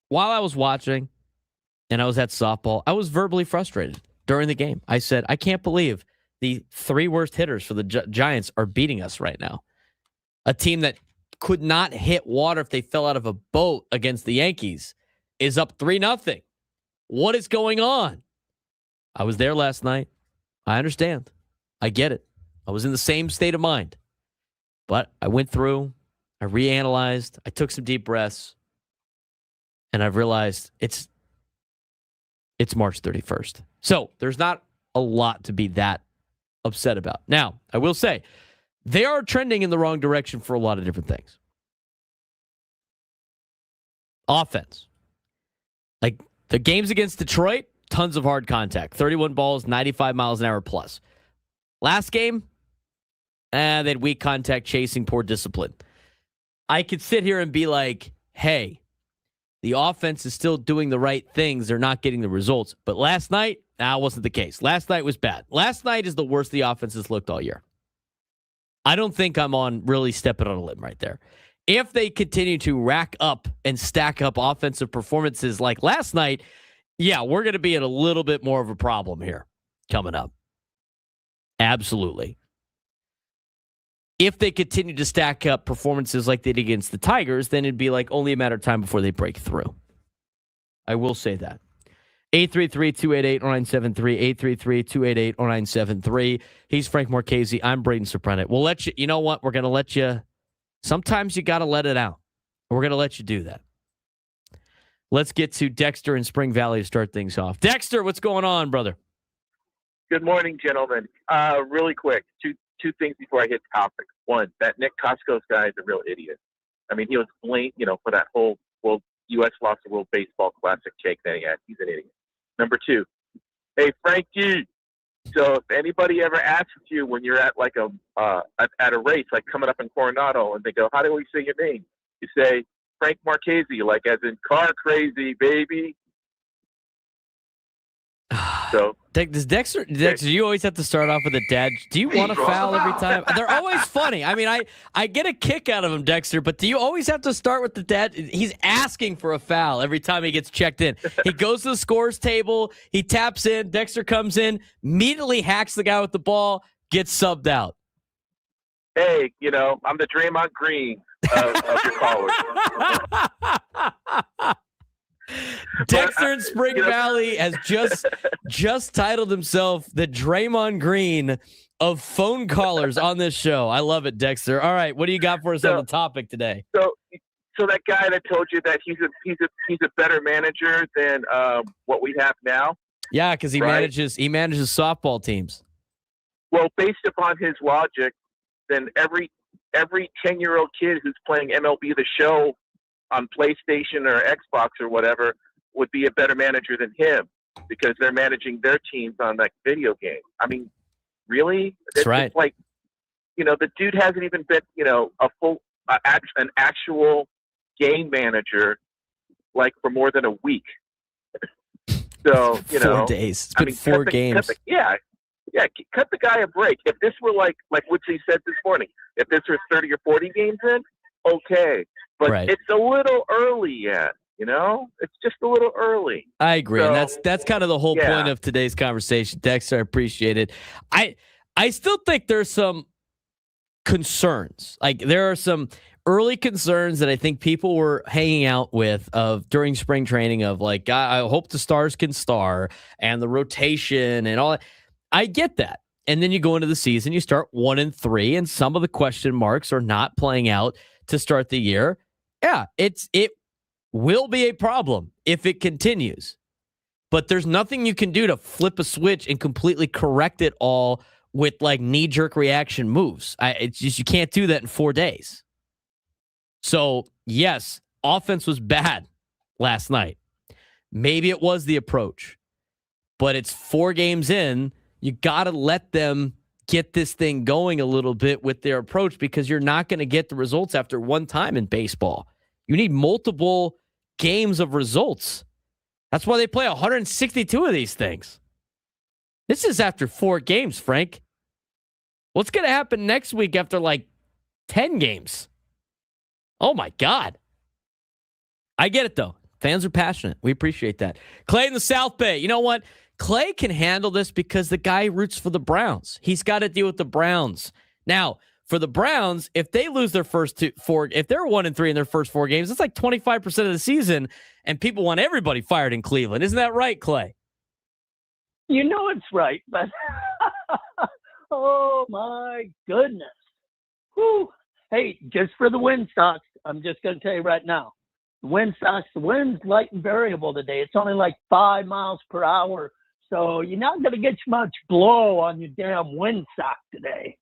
while I was watching and I was at softball, I was verbally frustrated during the game. I said, I can't believe the three worst hitters for the Giants are beating us right now. A team that could not hit water if they fell out of a boat against the Yankees is up 3-0. What is going on? I was there last night. I understand. I get it. I was in the same state of mind. But I went through, I reanalyzed, I took some deep breaths, and I've realized it's March 31st. So there's not a lot to be that upset about. Now, I will say, they are trending in the wrong direction for a lot of different things. Offense. Like the games against Detroit, tons of hard contact. 31 balls, 95 miles an hour plus. Last game, they had weak contact, chasing, poor discipline. I could sit here and be like, hey, the offense is still doing the right things. They're not getting the results. But last night, that wasn't the case. Last night was bad. Last night is the worst the offense has looked all year. I don't think I'm on really stepping on a limb right there. If they continue to rack up and stack up offensive performances like last night, yeah, we're going to be in a little bit more of a problem here coming up. Absolutely. If they continue to stack up performances like they did against the Tigers, then it'd be like only a matter of time before they break through. I will say that. 833-288-0973, 833-288-0973. He's Frank Marchese. I'm Braden Surprenant. We'll let you know what? We're going to let you, sometimes you got to let it out. We're going to let you do that. Let's get to Dexter in Spring Valley to start things off. Dexter, what's going on, brother? Good morning, gentlemen. Really quick, two things before I hit topics. One, that Nick Costco's guy is a real idiot. I mean, he was blamed, for that whole U.S. lost the World Baseball Classic cake that he had. He's an idiot. Number two, hey, Frankie. So if anybody ever asks you when you're at like at a race, like coming up in Coronado, and they go, how do we say your name? You say Frank Marchese, like as in car crazy, baby. So does Dexter, you always have to start off with a dad? Do you want a foul every time? They're always funny. I mean, I get a kick out of him, Dexter, but do you always have to start with the dad? He's asking for a foul every time he gets checked in. He goes to the scores table, he taps in, Dexter comes in, immediately hacks the guy with the ball, gets subbed out. Hey, I'm the Draymond Green of your callers. Dexter in Spring Valley has just titled himself the Draymond Green of phone callers on this show. I love it, Dexter. All right, what do you got for us on the topic today? So that guy that told you that he's a better manager than what we have now. Yeah, because he manages softball teams. Well, based upon his logic, then every 10-year-old kid who's playing MLB The Show on PlayStation or Xbox or whatever would be a better manager than him because they're managing their teams on that video game. I mean, really? That's right. It's like, the dude hasn't even been, an actual game manager like for more than a week. So, 4 days. It's been 4 games. Cut the guy a break. If this were like Woodsy said this morning, if this were 30 or 40 games in, okay. But Right. It's a little early yet, It's just a little early. I agree. So, and that's kind of the whole point of today's conversation. Dexter, I appreciate it. I still think there's some concerns. Like, there are some early concerns that I think people were hanging out with during spring training of like, I hope the stars can star and the rotation and all that. I get that. And then you go into the season, you start 1-3, and some of the question marks are not playing out to start the year. Yeah, it will be a problem if it continues. But there's nothing you can do to flip a switch and completely correct it all with like knee-jerk reaction moves. It's just, you can't do that in 4 days. So, yes, offense was bad last night. Maybe it was the approach. But it's 4 games in. You got to let them get this thing going a little bit with their approach, because you're not going to get the results after one time in baseball. You need multiple games of results. That's why they play 162 of these things. This is after 4 games, Frank. What's going to happen next week after like 10 games? Oh, my God. I get it, though. Fans are passionate. We appreciate that. Clay in the South Bay. You know what? Clay can handle this because the guy roots for the Browns. He's got to deal with the Browns. Now, for the Browns, if they lose their first 4, if they're 1-3 in their first 4 games, it's like 25% of the season, and people want everybody fired in Cleveland. Isn't that right, Clay? You know it's right, but oh my goodness. Whew. Hey, just for the wind Sox, I'm just going to tell you right now, the wind Sox, the wind's light and variable today. It's only like 5 miles per hour. So you're not going to get much blow on your damn wind sock today.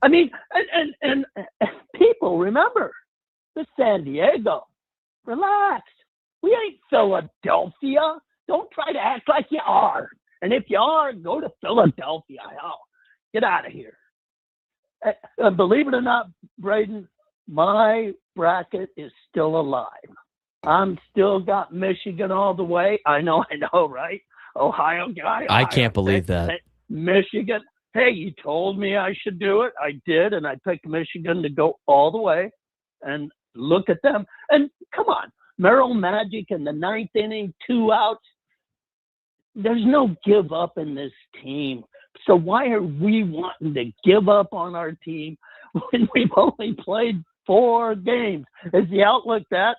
I mean, and people, remember, it's San Diego. Relax. We ain't Philadelphia. Don't try to act like you are. And if you are, go to Philadelphia. Hell, get out of here. Believe it or not, Braden, my bracket is still alive. I'm still got Michigan all the way. I know, right? Ohio guy. I can't believe that. Michigan. Hey, you told me I should do it. I did, and I picked Michigan to go all the way. And look at them. And come on, Merrill Magic in the 9th inning, 2 outs. There's no give up in this team. So why are we wanting to give up on our team when we've only played 4 games? Is the outlook that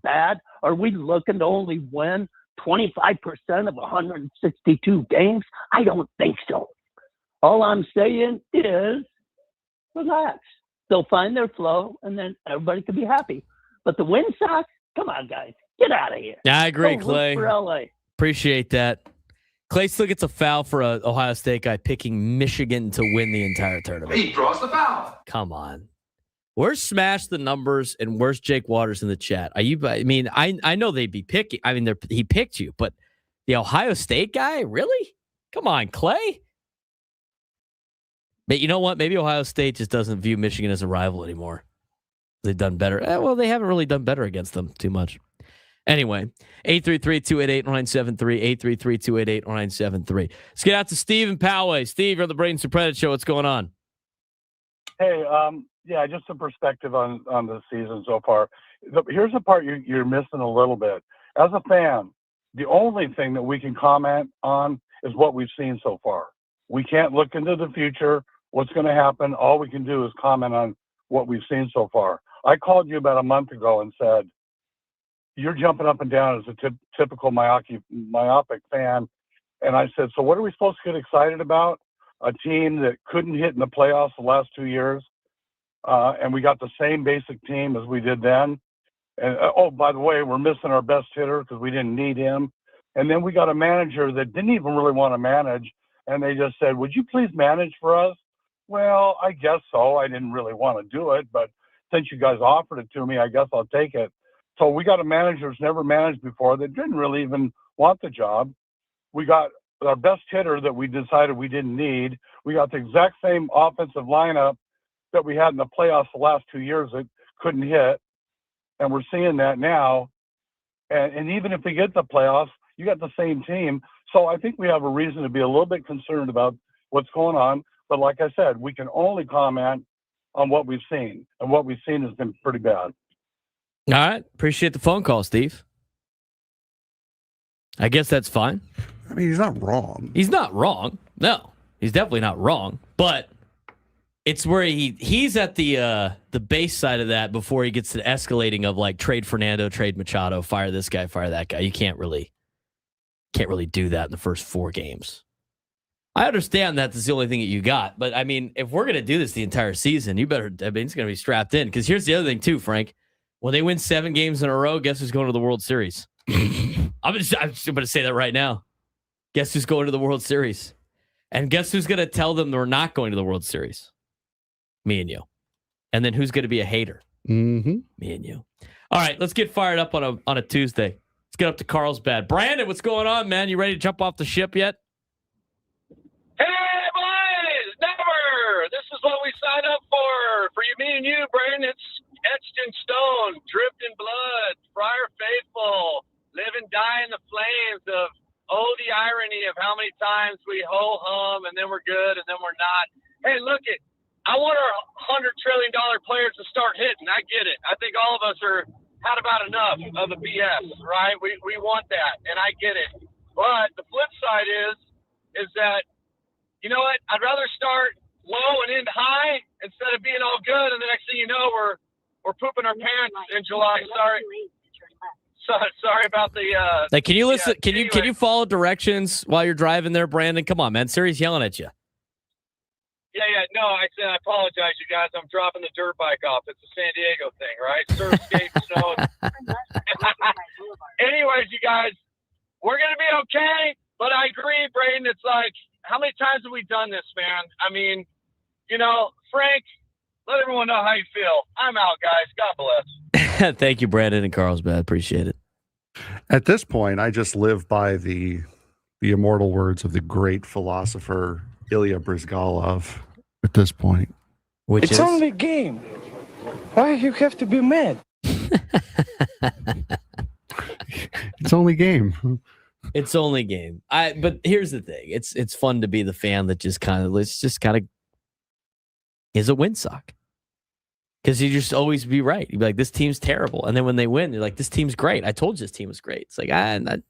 bad? Are we looking to only win 25% of 162 games? I don't think so. All I'm saying is relax. They'll find their flow, and then everybody can be happy. But the Wind Sox, come on, guys. Get out of here. Yeah, I agree, Go Clay. root for LA. Appreciate that. Clay still gets a foul for an Ohio State guy picking Michigan to win the entire tournament. He draws the foul. Come on. Where's Smash the Numbers and where's Jake Waters in the chat? I know they'd be picking. I mean, he picked you, but the Ohio State guy? Really? Come on, Clay. But you know what? Maybe Ohio State just doesn't view Michigan as a rival anymore. They've done better. Well, they haven't really done better against them too much. Anyway, 833-288-0973, 833-288-0973. Let's get out to Steve in Poway. Steve, you're on the Braden Surprenant Show. What's going on? Hey, just some perspective on the season so far. Here's the part you're missing a little bit. As a fan, the only thing that we can comment on is what we've seen so far. We can't look into the future, what's going to happen. All we can do is comment on what we've seen so far. I called you about a month ago and said, you're jumping up and down as a typical myopic fan. And I said, so what are we supposed to get excited about? A team that couldn't hit in the playoffs the last 2 years. And we got the same basic team as we did then. And by the way, we're missing our best hitter because we didn't need him. And then we got a manager that didn't even really want to manage. And they just said, would you please manage for us? Well, I guess so. I didn't really want to do it, but since you guys offered it to me, I guess I'll take it. So we got a manager who's never managed before that didn't really even want the job. We got our best hitter that we decided we didn't need. We got the exact same offensive lineup that we had in the playoffs the last 2 years that couldn't hit. And we're seeing that now. And even if we get the playoffs, you got the same team. So I think we have a reason to be a little bit concerned about what's going on. But like I said, we can only comment on what we've seen. And what we've seen has been pretty bad. All right. Appreciate the phone call, Steve. I guess that's fine. I mean, he's not wrong. He's not wrong. No, he's definitely not wrong. But it's where he's at the base side of that before he gets to the escalating of like trade Fernando, trade Machado, fire this guy, fire that guy. You can't really do that in the first 4 games. I understand that's the only thing that you got, but I mean, if we're gonna do this the entire season, you better. I mean, it's gonna be strapped in. Because here's the other thing too, Frank. When they win 7 games in a row, guess who's going to the World Series? I'm just gonna say that right now. Guess who's going to the World Series? And guess who's gonna tell them they're not going to the World Series? Me and you. And then who's gonna be a hater? Mm-hmm. Me and you. All right, let's get fired up on a Tuesday. Let's get up to Carlsbad. Brandon, what's going on, man? You ready to jump off the ship yet? Hey, boys! Never! This is what we signed up for. For you, me and you, Braden, it's etched in stone, dripped in blood, friar faithful, live and die in the flames of, the irony of how many times we ho-hum and then we're good and then we're not. Hey, look it. I want our $100 trillion players to start hitting. I get it. I think all of us had about enough of the BS, right? We want that, and I get it. But the flip side is that, you know what? I'd rather start low and end high instead of being all good, and the next thing you know, we're pooping our pants in July. Sorry about the. Like, can you listen? Yeah, Can you follow directions while you're driving there, Brandon? Come on, man. Siri's yelling at you. Yeah. No, I said I apologize, you guys. I'm dropping the dirt bike off. It's a San Diego thing, right? Surf, skate, snow. Anyways, you guys, we're gonna be okay. But I agree, Braden. It's like, how many times have we done this, man? I mean, Frank, let everyone know how you feel. I'm out, guys. God bless. Thank you, Brandon and Carlsbad. Appreciate it. At this point, I just live by the immortal words of the great philosopher Ilya Brizgalov. At this point, it's only a game. Why you have to be mad? It's only game. It's only game. But here's the thing. It's fun to be the fan that just kind of is a windsock. Because you just always be right. You'd be like, this team's terrible. And then when they win, you're like, this team's great. I told you this team was great. It's like, I don't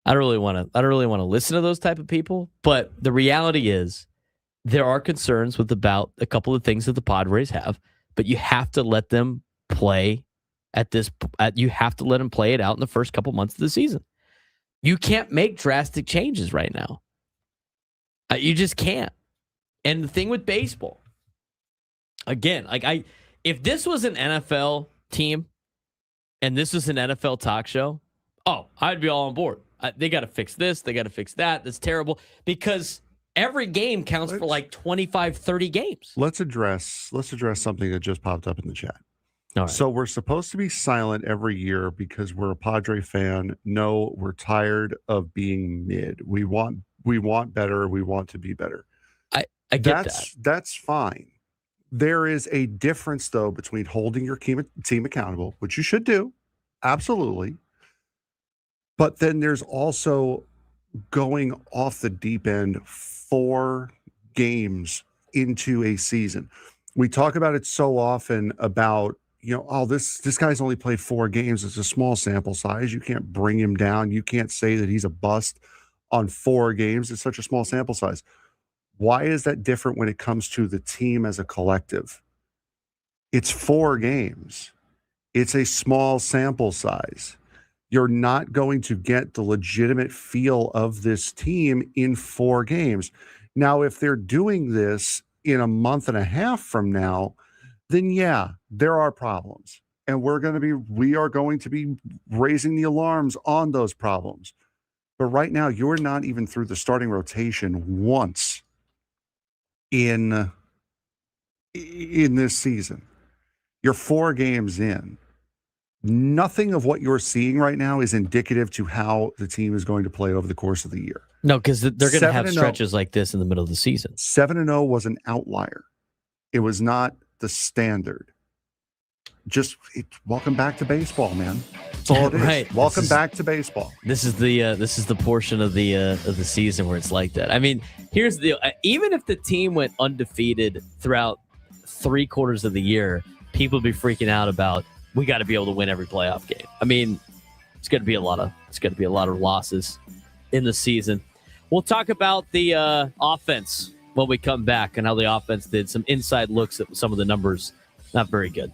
really want to listen to those type of people. But the reality is there are concerns about a couple of things that the Padres have, but you have to let them play you have to let them play it out in the first couple months of the season. You can't make drastic changes right now. You just can't. And the thing with baseball, again, if this was an NFL team and this was an NFL talk show, I'd be all on board. They got to fix this. They got to fix that. That's terrible because every game counts for like 25, 30 games. Let's address something that just popped up in the chat. All right. So we're supposed to be silent every year because we're a Padre fan. No, we're tired of being mid. We want better. We want to be better. I get that. That's fine. There is a difference, though, between holding your team accountable, which you should do, absolutely. But then there's also going off the deep end 4 games into a season. We talk about it so often about, this guy's only played 4 games. It's a small sample size. You can't bring him down. You can't say that he's a bust on 4 games. It's such a small sample size. Why is that different when it comes to the team as a collective? It's 4 games. It's a small sample size. You're not going to get the legitimate feel of this team in 4 games. Now, if they're doing this in a month and a half from now, then yeah, there are problems. And we are going to be raising the alarms on those problems. But right now, you're not even through the starting rotation once in this season. You're 4 games in. Nothing of what you're seeing right now is indicative to how the team is going to play over the course of the year. No, because they're going to have stretches like this in the middle of the season. 7-0 was an outlier. It was not the standard. Welcome back to baseball, man. That's all it is. Right. Welcome back to baseball. This is the portion of the season where it's like that. I mean, here's the deal. Even if the team went undefeated throughout 3/4 of the year, people would be freaking out about we got to be able to win every playoff game. I mean, it's going to be a lot of losses in the season. We'll talk about the offense when we come back and how the offense did. Some inside looks at some of the numbers. Not very good.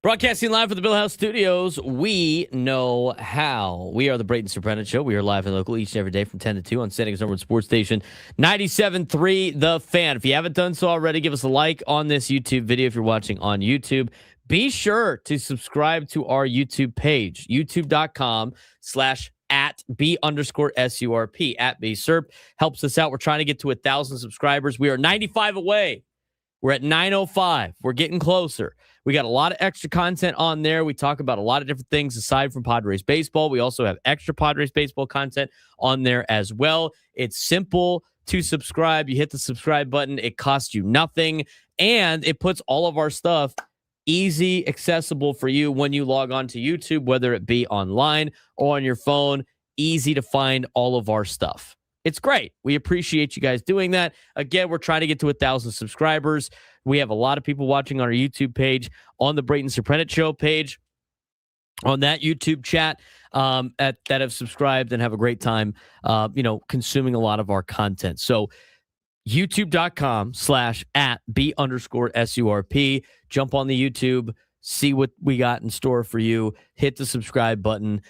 Broadcasting live from the Bill House Studios, we know how. We are the Braden Surprenant Show. We are live and local each and every day from 10 to 2 on San Diego's number one sports station, 97.3 The Fan. If you haven't done so already, give us a like on this YouTube video if you're watching on YouTube. Be sure to subscribe to our YouTube page, youtube.com/@B_SURP, @BSURP. Helps us out. We're trying to get to 1,000 subscribers. We are 95 away. We're at 905. We're getting closer. We got a lot of extra content on there. We talk about a lot of different things aside from Padres baseball. We also have extra Padres baseball content on there as well. It's simple to subscribe. You hit the subscribe button. It costs you nothing. And it puts all of our stuff easy, accessible for you when you log on to YouTube, whether it be online or on your phone. Easy to find all of our stuff. It's great. We appreciate you guys doing that. Again, we're trying to get to 1,000 subscribers. We have a lot of people watching on our YouTube page, on the Braden Surprenant Show page, on that YouTube chat that have subscribed and have a great time, consuming a lot of our content. So youtube.com/@B_SURP. Jump on the YouTube, see what we got in store for you. Hit the subscribe button.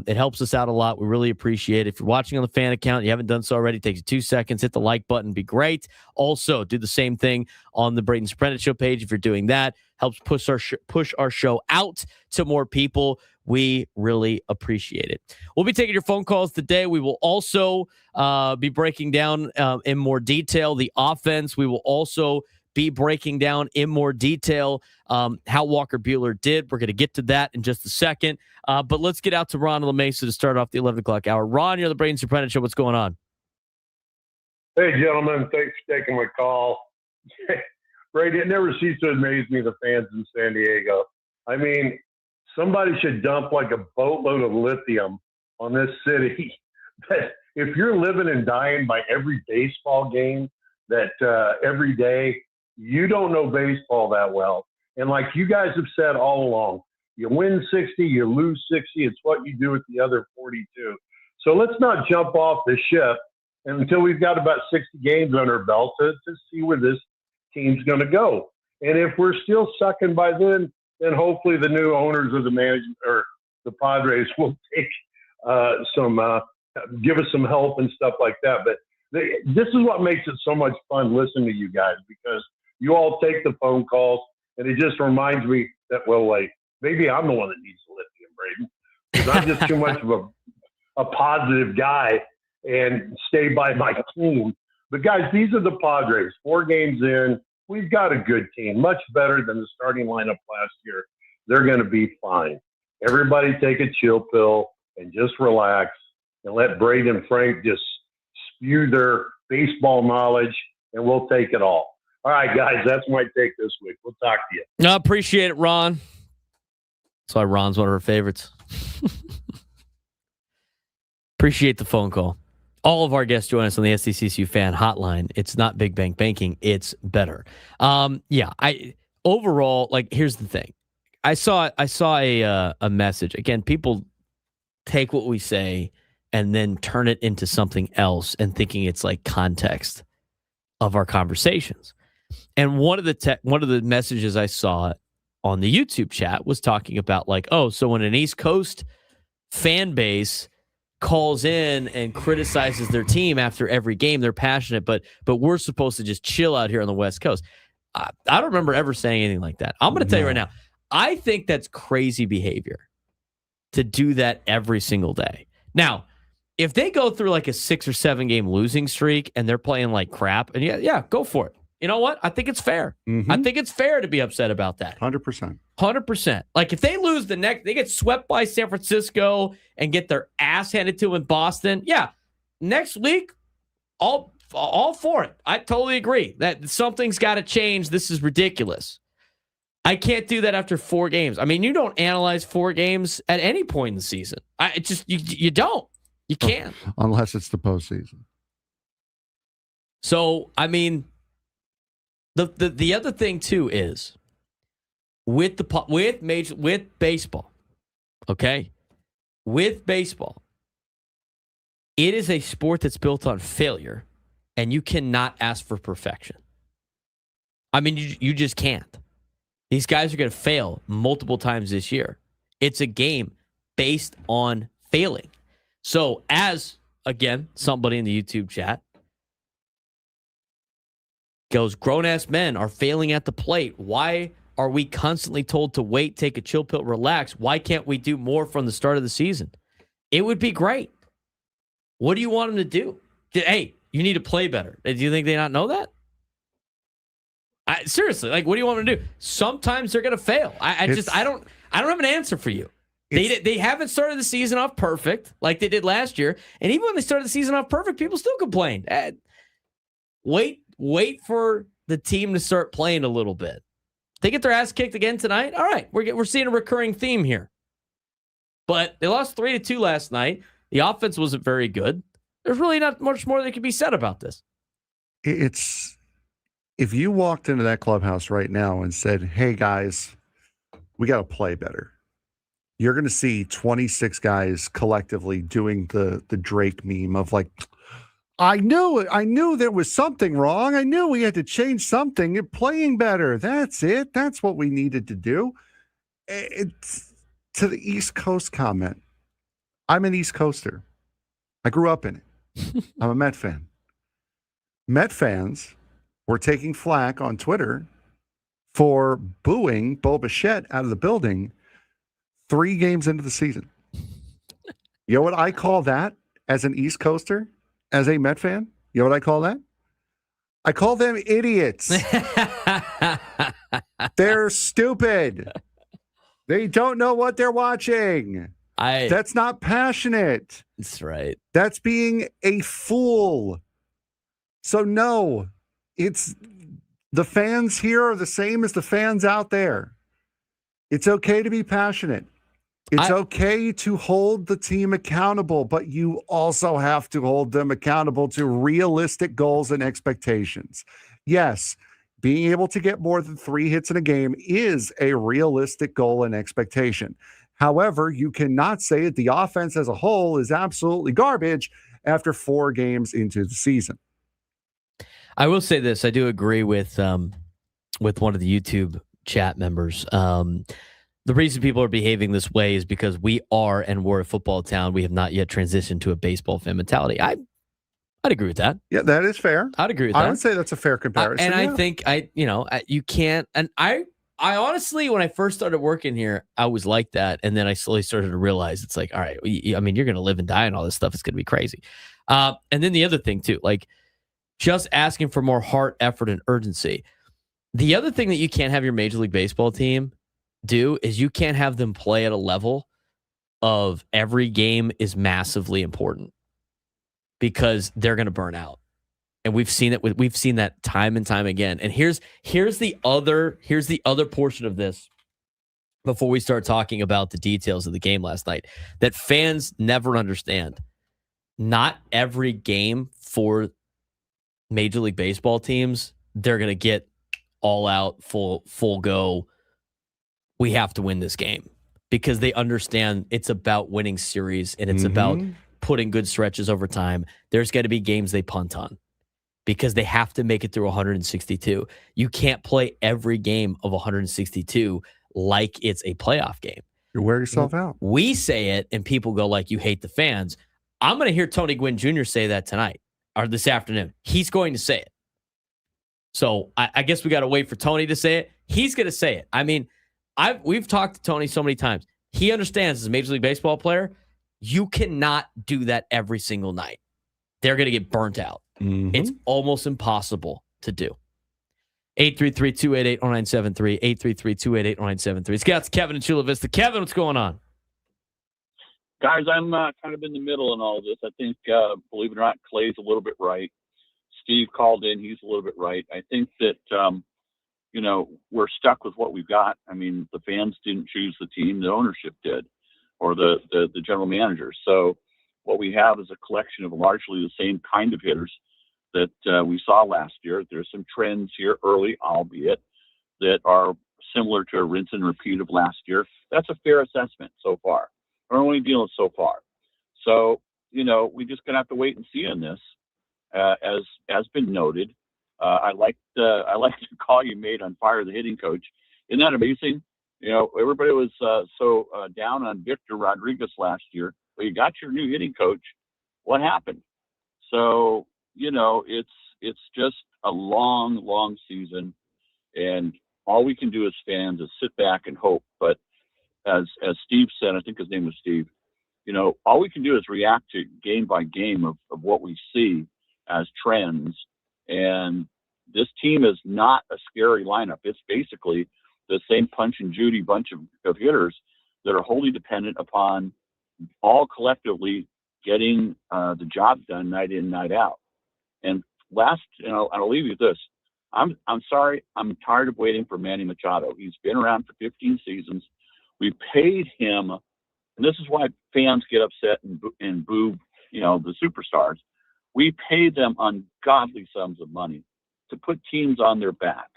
It helps us out a lot. We really appreciate it. If you're watching on the fan account, you haven't done so already, it takes you 2 seconds. Hit the like button. Be great. Also, do the same thing on the Braden Surprenant Show page. If you're doing that, helps push our show out to more people. We really appreciate it. We'll be taking your phone calls today. We will also be breaking down in more detail the offense. We will also be breaking down in more detail how Walker Buehler did. We're going to get to that in just a second. But let's get out to Ron La Mesa to start off the 11 o'clock hour. Ron, you're the Braden Surprenant Show. What's going on? Hey, gentlemen. Thanks for taking my call. Brady, it never ceases to amaze me, the fans in San Diego. I mean, somebody should dump like a boatload of lithium on this city. If you're living and dying by every baseball game, that every day, you don't know baseball that well. And like you guys have said all along, you win 60, you lose 60. It's what you do with the other 42. So let's not jump off the ship until we've got about 60 games under our belt to see where this team's going to go. And if we're still sucking by then hopefully the new owners of the management or the Padres will take give us some help and stuff like that. But this is what makes it so much fun listening to you guys, because you all take the phone calls, and it just reminds me that, well, like, maybe I'm the one that needs the lithium, Braden, because I'm just too much of a positive guy and stay by my team. But, guys, these are the Padres. 4 games in, we've got a good team, much better than the starting lineup last year. They're going to be fine. Everybody take a chill pill and just relax and let Braden and Frank just spew their baseball knowledge, and we'll take it all. All right, guys, that's my take this week. We'll talk to you. I appreciate it, Ron. That's why Ron's one of our favorites. Appreciate the phone call. All of our guests join us on the SDCCU fan hotline. It's not Big Bang Banking. It's better. Overall, like, here's the thing. I saw a message. Again, people take what we say and then turn it into something else and thinking it's like context of our conversations. And one of the messages I saw on the YouTube chat was talking about like, oh, so when an East Coast fan base calls in and criticizes their team after every game, they're passionate, but we're supposed to just chill out here on the West Coast. I don't remember ever saying anything like that. I'm going to tell you right now, I think that's crazy behavior to do that every single day. Now, if they go through like a 6 or 7 game losing streak and they're playing like crap, and yeah, go for it. You know what? I think it's fair. Mm-hmm. I think it's fair to be upset about that. 100%. 100%. Like if they lose they get swept by San Francisco and get their ass handed to them in Boston. Yeah, next week, all for it. I totally agree that something's got to change. This is ridiculous. I can't do that after 4 games. I mean, you don't analyze 4 games at any point in the season. You don't. You can't. Unless it's the postseason. So, I mean, the other thing too is with baseball, okay? With baseball, it is a sport that's built on failure, and you cannot ask for perfection. I mean, you just can't. These guys are going to fail multiple times this year. It's a game based on failing. So as, again, somebody in the YouTube chat goes, grown-ass men are failing at the plate. Why are we constantly told to wait, take a chill pill, relax? Why can't we do more from the start of the season? It would be great. What do you want them to do? Hey, you need to play better. Do you think they not know that? Seriously, like, what do you want them to do? Sometimes they're going to fail. I don't have an answer for you. They haven't started the season off perfect like they did last year, and even when they started the season off perfect, people still complained. Wait for the team to start playing a little bit. They get their ass kicked again tonight. All right, we're seeing a recurring theme here. But they lost 3-2 last night. The offense wasn't very good. There's really not much more that can be said about this. If you walked into that clubhouse right now and said, hey, guys, we got to play better, you're going to see 26 guys collectively doing the Drake meme of like, I knew there was something wrong. I knew we had to change something. You're playing better. That's it. That's what we needed to do. It's to the East Coast comment. I'm an East Coaster. I grew up in it. I'm a Met fan. Met fans were taking flack on Twitter for booing Bo Bichette out of the building 3 games into the season. You know what I call that as an East Coaster, as a Met fan? You know what I call that? I call them idiots. They're stupid. They don't know what they're watching. That's not passionate. That's right. That's being a fool. So no, it's the fans here are the same as the fans out there. It's okay to be passionate. It's okay to hold the team accountable, but you also have to hold them accountable to realistic goals and expectations. Yes, being able to get more than 3 hits in a game is a realistic goal and expectation. However, you cannot say that the offense as a whole is absolutely garbage after 4 games into the season. I will say this. I do agree with one of the YouTube chat members. The reason people are behaving this way is because we're a football town. We have not yet transitioned to a baseball fan mentality. I'd agree with that. Yeah, that is fair. I'd agree with that. I would say that's a fair comparison. I think you can't. And I honestly, when I first started working here, I was like that. And then I slowly started to realize it's like, all right, I mean, you're going to live and die and all this stuff. It's going to be crazy. And then the other thing too, like just asking for more heart, effort, and urgency. The other thing that you can't have your Major League Baseball team do is you can't have them play at a level of every game is massively important because they're going to burn out. And we've seen that time and time again. And here's the other portion of this before we start talking about the details of the game last night that fans never understand. Not every game for Major League Baseball teams, they're going to get all out, full go. We have to win this game because they understand it's about winning series and it's about putting good stretches over time. There's got to be games they punt on because they have to make it through 162. You can't play every game of 162 like it's a playoff game. You wear yourself out. We say it and people go like, you hate the fans. I'm going to hear Tony Gwynn Jr. say that tonight or this afternoon. He's going to say it. So I guess we got to wait for Tony to say it. He's going to say it. I mean, we've talked to Tony so many times. He understands as a Major League Baseball player, you cannot do that every single night. They're going to get burnt out. It's almost impossible to do. 833-288-0973, 833-288-0973. It's got Kevin in Chula Vista. Kevin, what's going on? Guys, I'm kind of in the middle in all of this. I think, believe it or not, Clay's a little bit right. Steve called in. He's a little bit right. I think that, we're stuck with what we've got. I mean, the fans didn't choose the team. The ownership did, or the general manager. So what we have is a collection of largely the same kind of hitters that we saw last year. There's some trends here early, albeit, that are similar to a rinse and repeat of last year. That's a fair assessment so far. We're only dealing so far. So, we just going to have to wait and see on this. As has been noted, I like the call you made on fire the hitting coach. Isn't that amazing? You know, everybody was so down on Victor Rodriguez last year. Well, you got your new hitting coach. What happened? So, you know, it's just a long, long season, and all we can do as fans is sit back and hope. But as Steve said, I think his name was Steve, you know, all we can do is react to game by game of what we see as trends. And this team is not a scary lineup. It's basically the same Punch and Judy bunch of hitters that are wholly dependent upon all collectively getting the job done night in, night out. And last, you know, I'll leave you with this. I'm sorry. I'm tired of waiting for Manny Machado. He's been around for 15 seasons. We paid him, and this is why fans get upset and boo, you know, the superstars. We paid them ungodly sums of money to put teams on their back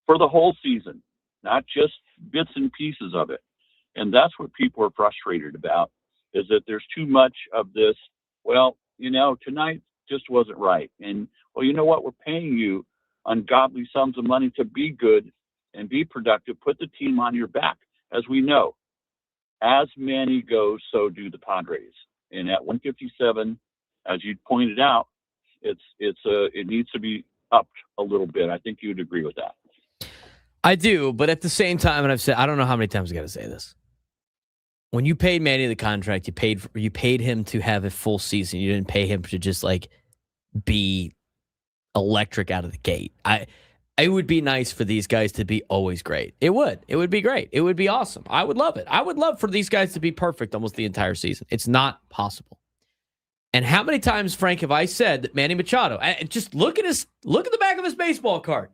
for the whole season, not just bits and pieces of it. And that's what people are frustrated about, is that there's too much of this, well, you know, tonight just wasn't right. And, well, you know what? We're paying you ungodly sums of money to be good and be productive, put the team on your back. As we know, as Manny goes, so do the Padres. And at 157, as you pointed out, it needs to be upped a little bit. I think you'd agree with that. I do, but at the same time, and I've said, I don't know how many times I got to say this. When you paid Manny the contract, you paid him to have a full season. You didn't pay him to just like be electric out of the gate. It would be nice for these guys to be always great. It would. It would be great. It would be awesome. I would love it. I would love for these guys to be perfect almost the entire season. It's not possible. And how many times, Frank, have I said that Manny Machado, just look at the back of his baseball card.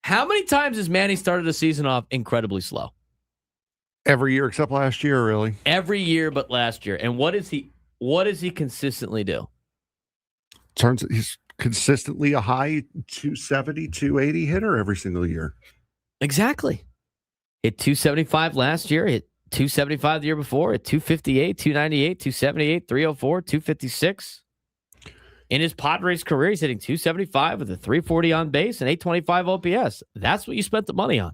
How many times has Manny started the season off incredibly slow? Every year except last year, really. Every year but last year. And what does he consistently do? He's consistently a high 270, 280 hitter every single year. Exactly. Hit 275 last year, hit 275 the year before, hit 258, 298, 278, 304, 256. In his Padres career, he's hitting 275 with a 340 on base and 825 OPS. That's what you spent the money on.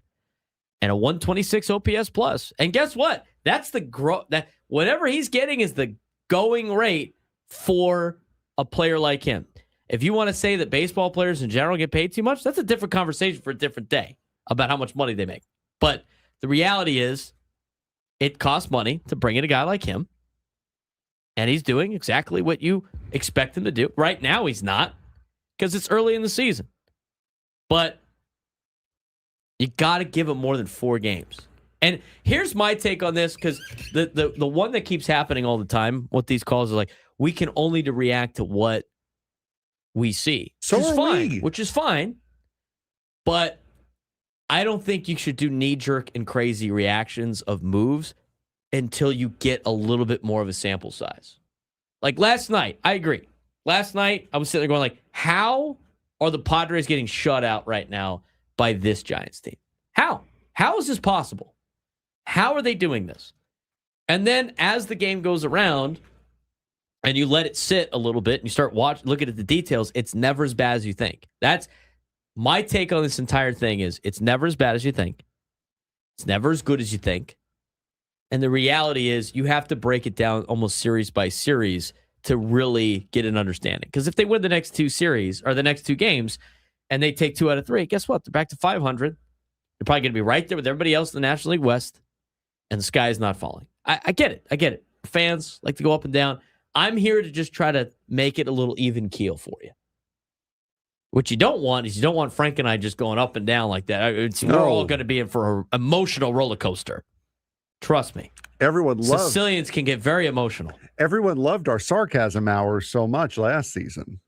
And a 126 OPS plus. And guess what? That's that whatever he's getting is the going rate for a player like him. If you want to say that baseball players in general get paid too much, that's a different conversation for a different day about how much money they make. But the reality is it costs money to bring in a guy like him. And he's doing exactly what you expect him to do. Right now, he's not, because it's early in the season. But you got to give him more than 4 games. And here's my take on this, because the one that keeps happening all the time, what these calls are like, we can only react to what we see. Which is fine. But I don't think you should do knee-jerk and crazy reactions of moves until you get a little bit more of a sample size. Like last night, I agree. Last night, I was sitting there going like, how are the Padres getting shut out right now by this Giants team? How? How is this possible? How are they doing this? And then as the game goes around and you let it sit a little bit and you start looking at the details, it's never as bad as you think. That's my take on this entire thing. Is it's never as bad as you think. It's never as good as you think. And the reality is you have to break it down almost series by series to really get an understanding. Because if they win the next 2 series or the next 2 games and they take 2 out of 3, guess what? They're back to 500. They're probably going to be right there with everybody else in the National League West. And the sky is not falling. I get it. I get it. Fans like to go up and down. I'm here to just try to make it a little even keel for you. What you don't want is you don't want Frank and I just going up and down like that. We're all going to be in for an emotional roller coaster. Trust me. Sicilians can get very emotional. Everyone loved our sarcasm hour so much last season.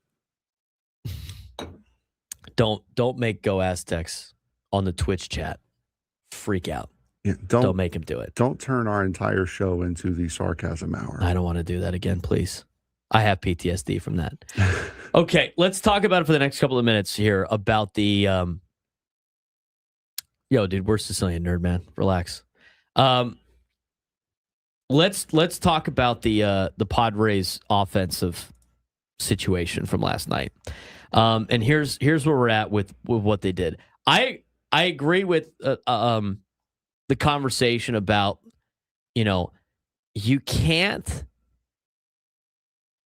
Don't make Go Aztecs on the Twitch chat freak out. Yeah, don't make him do it. Don't turn our entire show into the sarcasm hour. I don't want to do that again, please. I have PTSD from that. Okay, let's talk about it for the next couple of minutes here about the yo, dude, we're Sicilian nerd, man. Relax. Let's talk about the Padres offensive situation from last night. And here's where we're at with what they did. I agree with the conversation about, you can't.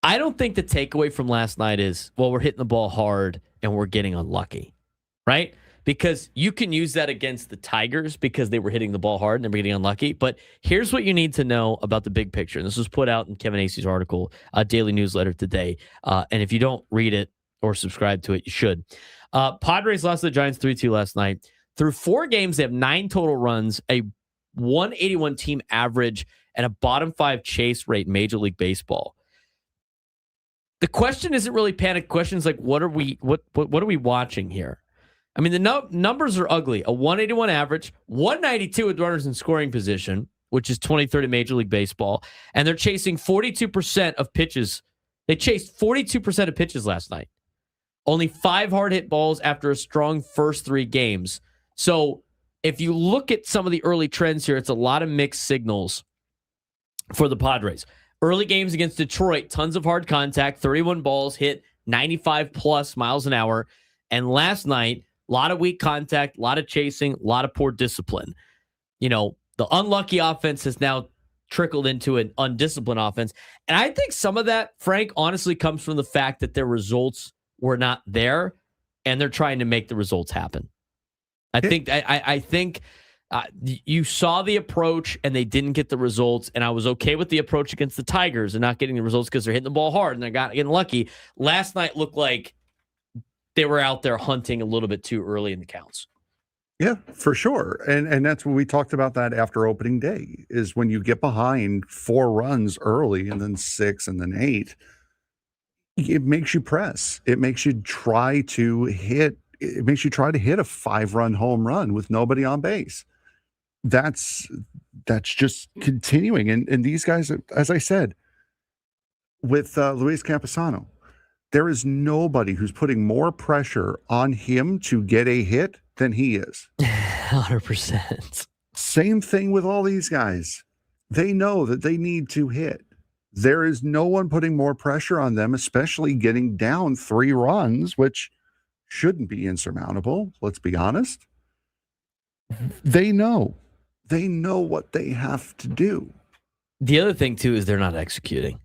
I don't think the takeaway from last night is, well, we're hitting the ball hard and we're getting unlucky, right? Because you can use that against the Tigers because they were hitting the ball hard and they were getting unlucky. But here's what you need to know about the big picture. And this was put out in Kevin Acey's article, daily newsletter today. And if you don't read it or subscribe to it, you should. Padres lost to the Giants 3-2 last night. Through 4 games, they have 9 total runs, a 181 team average, and a bottom 5 chase rate in Major League Baseball. The question isn't really panic. Questions like, what are we watching here? I mean, the numbers are ugly. A 181 average, 192 with runners in scoring position, which is 23rd in Major League Baseball, and they're chasing 42% of pitches. They chased 42% of pitches last night. Only 5 hard hit balls after a strong first 3 games. So if you look at some of the early trends here, it's a lot of mixed signals for the Padres. Early games against Detroit, tons of hard contact, 31 balls hit 95 plus miles an hour. And last night, a lot of weak contact, a lot of chasing, a lot of poor discipline. The unlucky offense has now trickled into an undisciplined offense. And I think some of that, Frank, honestly comes from the fact that their results were not there and they're trying to make the results happen. I think you saw the approach and they didn't get the results. And I was okay with the approach against the Tigers and not getting the results because they're hitting the ball hard and they're getting lucky. Last night looked like they were out there hunting a little bit too early in the counts. Yeah, for sure. And that's what we talked about that after opening day is when you get behind 4 runs early and then 6 and then 8, it makes you press. It makes you try to hit a 5-run home run with nobody on base. That's just continuing. And these guys, as I said, with Luis Camposano, there is nobody who's putting more pressure on him to get a hit than he is. 100%. Same thing with all these guys. They know that they need to hit. There is no one putting more pressure on them, especially getting down 3 runs, which shouldn't be insurmountable. Let's be honest. They know what they have to do. The other thing too is they're not executing.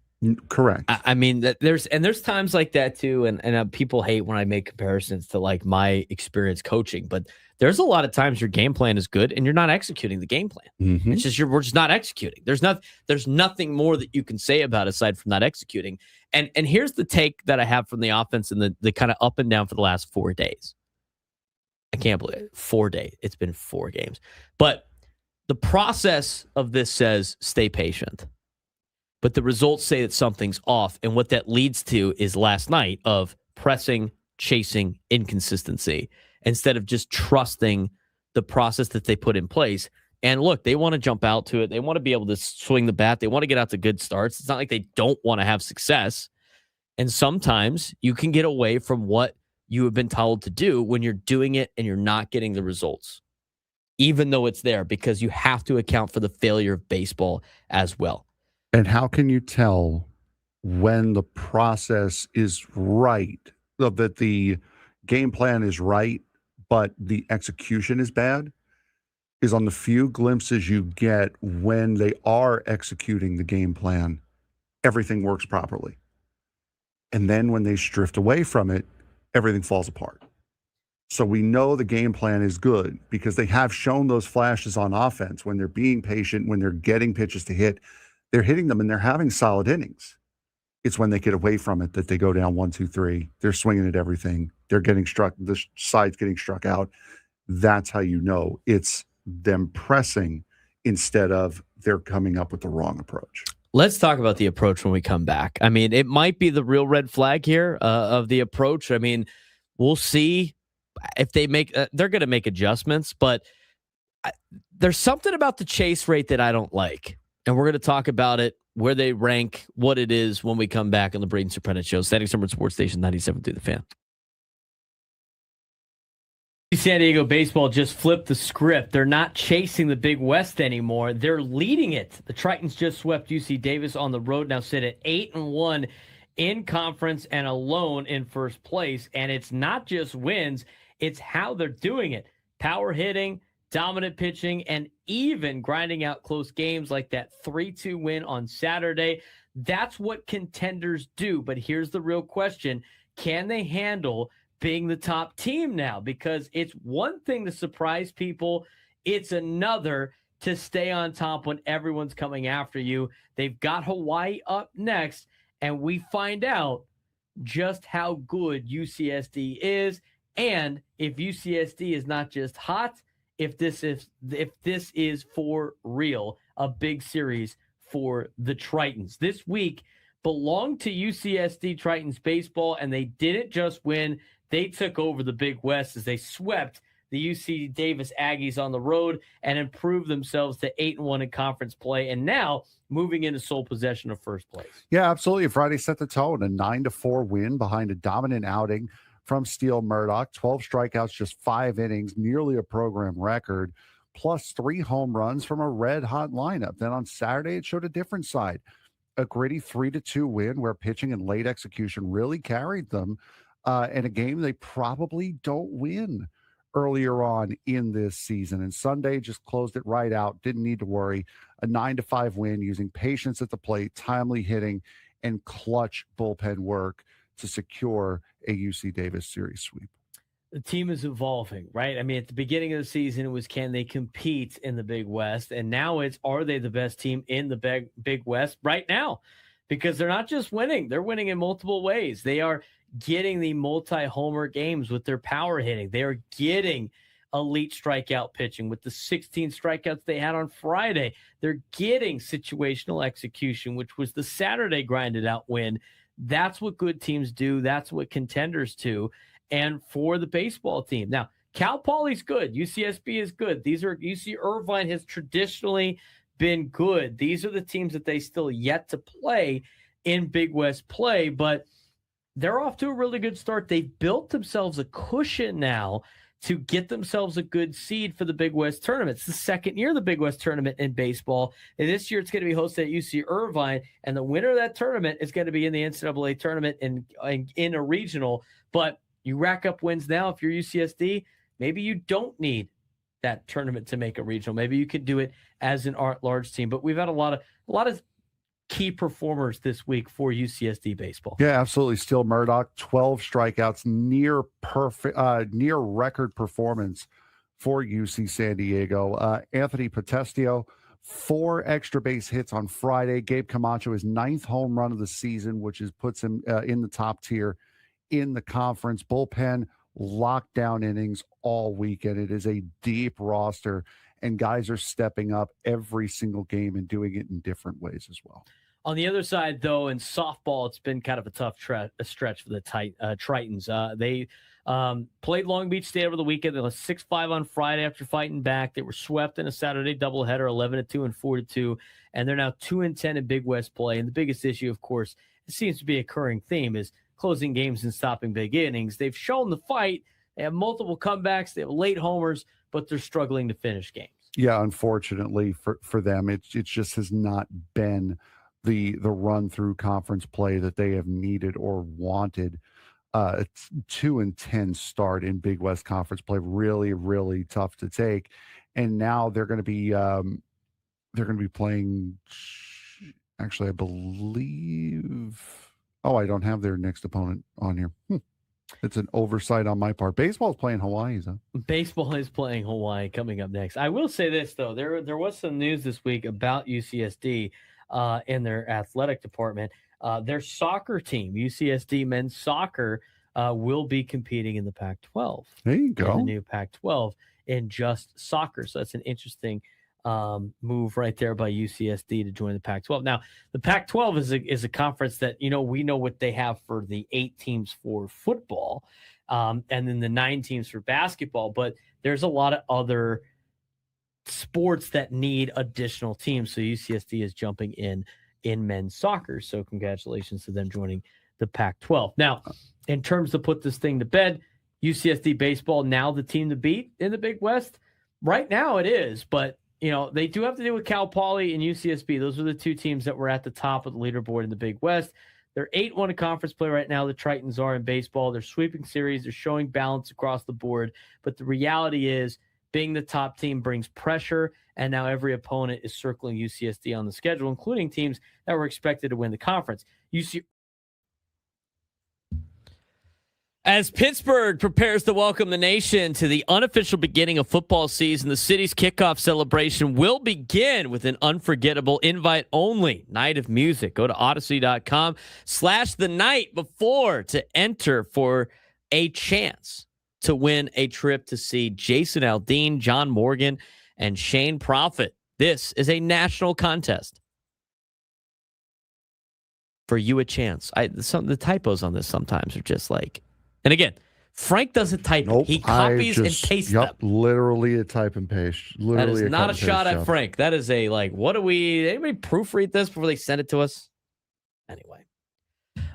Correct. I mean, there's times like that too, and people hate when I make comparisons to like my experience coaching, but there's a lot of times your game plan is good and you're not executing the game plan. Mm-hmm. It's just we're just not executing. There's nothing more that you can say about it aside from not executing. And here's the take that I have from the offense and the kind of up and down for the last 4 days. I can't believe it. 4 days. It's been 4 games, but the process of this says stay patient. But the results say that something's off. And what that leads to is last night of pressing, chasing, inconsistency, instead of just trusting the process that they put in place. And look, they want to jump out to it. They want to be able to swing the bat. They want to get out to good starts. It's not like they don't want to have success. And sometimes you can get away from what you have been told to do when you're doing it and you're not getting the results, even though it's there, because you have to account for the failure of baseball as well. And how can you tell when the process is right, that the game plan is right, but the execution is bad? Is on the few glimpses you get when they are executing the game plan, everything works properly. And then when they drift away from it, everything falls apart. So we know the game plan is good because they have shown those flashes on offense when they're being patient, when they're getting pitches to hit. They're hitting them and they're having solid innings. It's when they get away from it that they go down 1, 2, 3. They're swinging at everything. They're getting struck. The side's getting struck out. That's how you know it's them pressing instead of they're coming up with the wrong approach. Let's talk about the approach when we come back. I mean, it might be the real red flag here of the approach. I mean, we'll see if they make. They're going to make adjustments, but there's something about the chase rate that I don't like. And we're going to talk about it, where they rank, what it is when we come back on the Braden Surprenant Show. Standing Summer Sports Station 97.3 The Fan. San Diego baseball just flipped the script. They're not chasing the Big West anymore. They're leading it. The Tritons just swept UC Davis on the road. Now sit at 8-1 in conference and alone in first place. And it's not just wins, it's how they're doing it. power hitting, dominant pitching, and even grinding out close games like that 3-2 win on Saturday. That's what contenders do. But here's the real question. Can they handle being the top team now? Because it's one thing to surprise people. It's another to stay on top when everyone's coming after you. They've got Hawaii up next, and we find out just how good UCSD is, and if UCSD is not just hot, if this is for real, a big series for the Tritons. This week belonged to UCSD Tritons baseball, and they didn't just win. They took over the Big West as they swept the UC Davis Aggies on the road and improved themselves to 8-1 in conference play, and now moving into sole possession of first place. Yeah, absolutely. Friday set the tone, a 9-4 win behind a dominant outing from Steele Murdoch. 12 strikeouts, just 5 innings, nearly a program record, plus 3 home runs from a red-hot lineup. Then on Saturday, it showed a different side, a gritty 3-2 win where pitching and late execution really carried them in a game they probably don't win earlier on in this season. And Sunday just closed it right out. Didn't need to worry. A 9-5 win using patience at the plate, timely hitting, and clutch bullpen work to secure a UC Davis series sweep. The team is evolving, right? I mean, at the beginning of the season, it was, can they compete in the Big West? And now it's, are they the best team in the Big West right now? Because they're not just winning. They're winning in multiple ways. They are getting the multi-homer games with their power hitting. They are getting elite strikeout pitching with the 16 strikeouts they had on Friday. They're getting situational execution, which was the Saturday grinded out win. That's what good teams do. That's what contenders do. And for the baseball team. Now, Cal Poly's good. UCSB is good. UC Irvine has traditionally been good. These are the teams that they still yet to play in Big West play, but they're off to a really good start. They've built themselves a cushion now to get themselves a good seed for the Big West tournament. It's the second year of the Big West tournament in baseball. And this year it's going to be hosted at UC Irvine, and the winner of that tournament is going to be in the NCAA tournament in a regional. But you rack up wins now. If you're UCSD, maybe you don't need that tournament to make a regional. Maybe you could do it as an large team. But we've had a lot of key performers this week for UCSD baseball. Yeah, absolutely. Steele Murdoch, 12 strikeouts, near record performance for UC San Diego. Anthony Potestio, 4 extra base hits on Friday. Gabe Camacho, his 9th home run of the season, which puts him in the top tier in the conference. Bullpen, lockdown innings all weekend. It is a deep roster, and guys are stepping up every single game and doing it in different ways as well. On the other side, though, in softball, it's been kind of a tough stretch for the Tritons. They played Long Beach State over the weekend. They lost 6-5 on Friday after fighting back. They were swept in a Saturday doubleheader, 11-2 and 4-2, and they're now 2-10 in Big West play. And the biggest issue, of course, it seems to be a recurring theme, is closing games and stopping big innings. They've shown the fight. They have multiple comebacks. They have late homers, but they're struggling to finish games. Yeah, unfortunately for them, it just has not been the run through conference play that they have needed or wanted. It's 2-10 start in Big West Conference play, really, really tough to take. And now they're going to be playing. Actually, I believe. Oh, I don't have their next opponent on here. It's an oversight on my part. Baseball is playing Hawaii, though. Baseball is playing Hawaii coming up next. I will say this, though. There was some news this week about UCSD in their athletic department. Their soccer team, UCSD men's soccer, will be competing in the Pac-12. There you go. In the new Pac-12 in just soccer. So that's an interesting move right there by UCSD to join the Pac-12. Now, the Pac-12 is a conference that, we know what they have for the 8 teams for football, and then the 9 teams for basketball. But there's a lot of other sports that need additional teams. So UCSD is jumping in men's soccer. So congratulations to them joining the Pac-12. Now, in terms to put this thing to bed, UCSD baseball now the team to beat in the Big West. Right now it is, but they do have to deal with Cal Poly and UCSB. Those are the 2 teams that were at the top of the leaderboard in the Big West. They're 8-1 in conference play right now. The Tritons are in baseball. They're sweeping series. They're showing balance across the board. But the reality is Being the top team brings pressure, and now every opponent is circling UCSD on the schedule, including teams that were expected to win the conference. As Pittsburgh prepares to welcome the nation to the unofficial beginning of football season, the city's kickoff celebration will begin with an unforgettable invite-only night of music. Go to Odyssey.com/the night before to enter for a chance to win a trip to see Jason Aldean, John Morgan, and Shane Prophet. This is a national contest. For you a chance. The typos on this sometimes are just like... And again, Frank doesn't type it. He copies and pastes them. Literally a type and paste. That is not a shot at Frank. That is a, like, anybody proofread this before they send it to us? Anyway.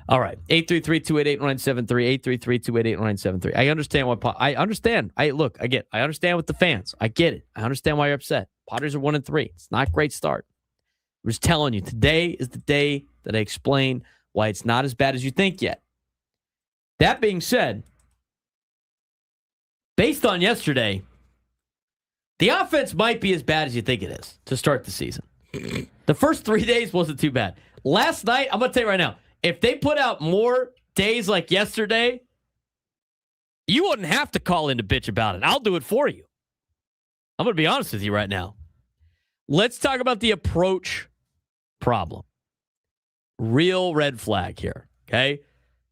All right. 833-288-973. 833-288-973. I understand I understand. I understand with the fans. I get it. I understand why you're upset. Padres are 1-3. It's not a great start. I'm just telling you, today is the day that I explain why it's not as bad as you think yet. That being said, based on yesterday, the offense might be as bad as you think it is to start the season. The first 3 days wasn't too bad. Last night, I'm going to tell you right now, if they put out more days like yesterday, you wouldn't have to call in to bitch about it. I'll do it for you. I'm going to be honest with you right now. Let's talk about the approach problem. Real red flag here, okay?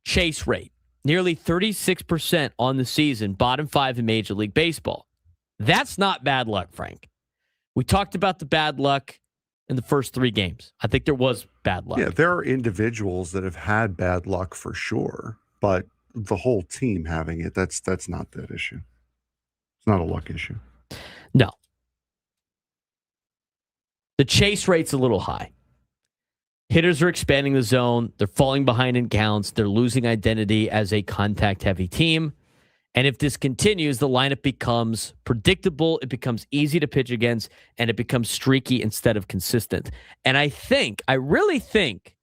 Chase rate. Nearly 36% on the season, bottom 5 in Major League Baseball. That's not bad luck, Frank. We talked about the bad luck in the first 3 games. I think there was bad luck. Yeah, there are individuals that have had bad luck for sure, but the whole team having it, that's not that issue. It's not a luck issue. No. The chase rate's a little high. Hitters are expanding the zone. They're falling behind in counts. They're losing identity as a contact-heavy team. And if this continues, the lineup becomes predictable. It becomes easy to pitch against, and it becomes streaky instead of consistent. And I really think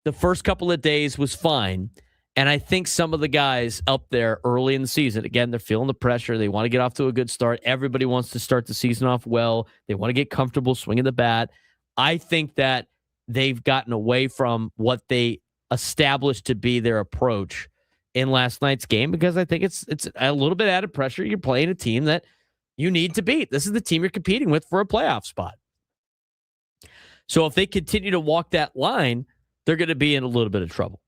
the first couple of days was fine. And I think some of the guys up there early in the season, again, they're feeling the pressure. They want to get off to a good start. Everybody wants to start the season off well. They want to get comfortable swinging the bat. I think that they've gotten away from what they established to be their approach in last night's game because I think it's a little bit added pressure. You're playing a team that you need to beat. This is the team you're competing with for a playoff spot. So if they continue to walk that line, they're going to be in a little bit of trouble.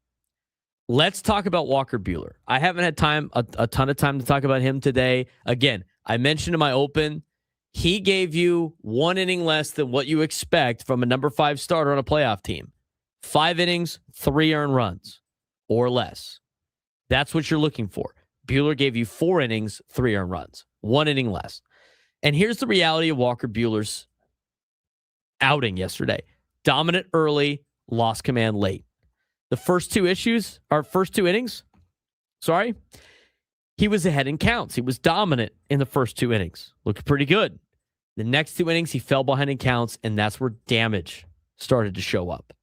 Let's talk about Walker Buehler. I haven't had a ton of time to talk about him today. Again, I mentioned in my open, he gave you 1 inning less than what you expect from a number 5 starter on a playoff team. 5 innings, 3 earned runs or less. That's what you're looking for. Buehler gave you 4 innings, 3 earned runs, 1 inning less. And here's the reality of Walker Buehler's outing yesterday. Dominant early, lost command late. The first 2 innings, he was ahead in counts. He was dominant in the first 2 innings. Looked pretty good. The next 2 innings, he fell behind in counts, and that's where damage started to show up.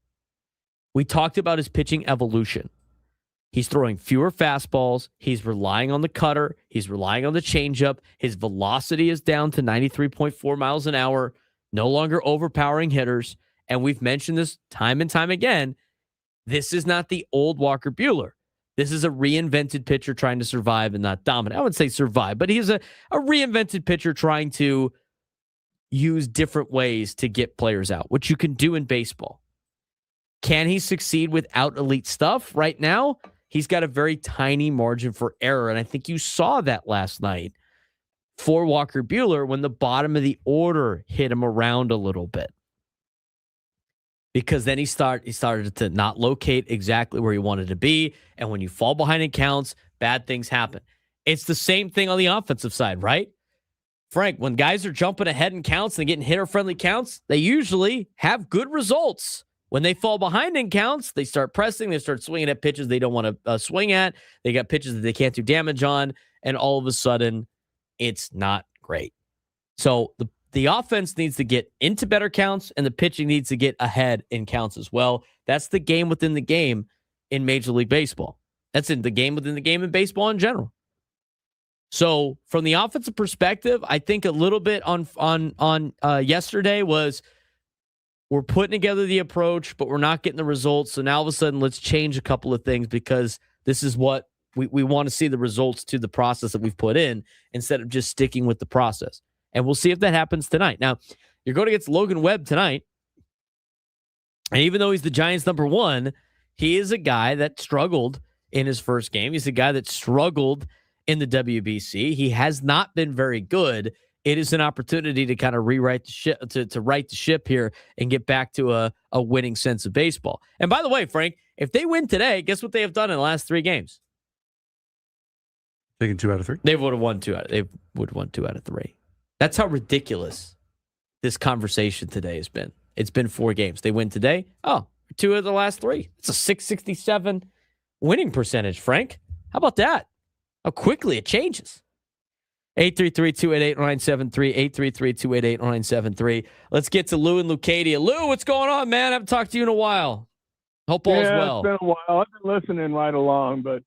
We talked about his pitching evolution. He's throwing fewer fastballs. He's relying on the cutter. He's relying on the changeup. His velocity is down to 93.4 miles an hour, no longer overpowering hitters. And we've mentioned this time and time again. This is not the old Walker Buehler. This is a reinvented pitcher trying to survive and not dominate. I wouldn't say survive, but he's a reinvented pitcher trying to use different ways to get players out, which you can do in baseball. Can he succeed without elite stuff right now? He's got a very tiny margin for error, and I think you saw that last night for Walker Buehler when the bottom of the order hit him around a little bit. Because then he started to not locate exactly where he wanted to be, and when you fall behind in counts, bad things happen. It's the same thing on the offensive side, right? Frank, when guys are jumping ahead in counts and getting hitter-friendly counts, they usually have good results. When they fall behind in counts, they start pressing, they start swinging at pitches they don't want to swing at. They got pitches that they can't do damage on, and all of a sudden, it's not great. So the offense needs to get into better counts, and the pitching needs to get ahead in counts as well. That's the game within the game in Major League Baseball. That's in the game within the game in baseball in general. So from the offensive perspective, I think a little bit on yesterday was we're putting together the approach, but we're not getting the results. So now all of a sudden, let's change a couple of things because this is what we want to see the results to the process that we've put in instead of just sticking with the process. And we'll see if that happens tonight. Now, you're going against Logan Webb tonight. And even though he's the Giants' number one, he is a guy that struggled in his first game. He's a guy that struggled in the WBC. He has not been very good. It is an opportunity to kind of rewrite the ship, to right the ship here and get back to a winning sense of baseball. And by the way, Frank, if they win today, guess what they have done in the last 3 games? Taking 2 out of 3. They would have won 2 out of 3. That's how ridiculous this conversation today has been. It's been 4 games. They win today. Oh, 2 of the last 3. It's a 667 winning percentage, Frank. How about that? How quickly it changes. 833-288-0973, 833-288-0973. Let's get to Lou and Lucadia. Lou, what's going on, man? I haven't talked to you in a while. Hope all's well. It's been a while. I've been listening right along, but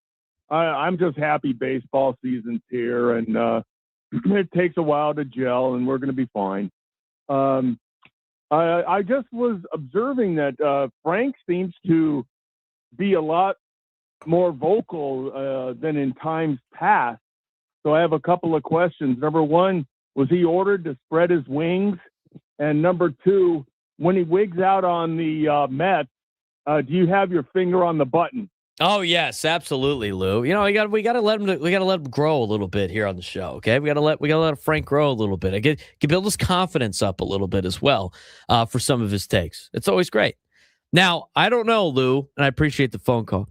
I'm just happy baseball season's here, and it takes a while to gel, and we're going to be fine. I just was observing that Frank seems to be a lot more vocal than in times past. So I have a couple of questions. Number one, was he ordered to spread his wings? And number two, when he wigs out on the Mets, do you have your finger on the button? Oh yes, absolutely, Lou. You know, we got to let him grow a little bit here on the show. Okay, we got to let Frank grow a little bit. I can build his confidence up a little bit as well for some of his takes. It's always great. Now, I don't know, Lou, and I appreciate the phone call.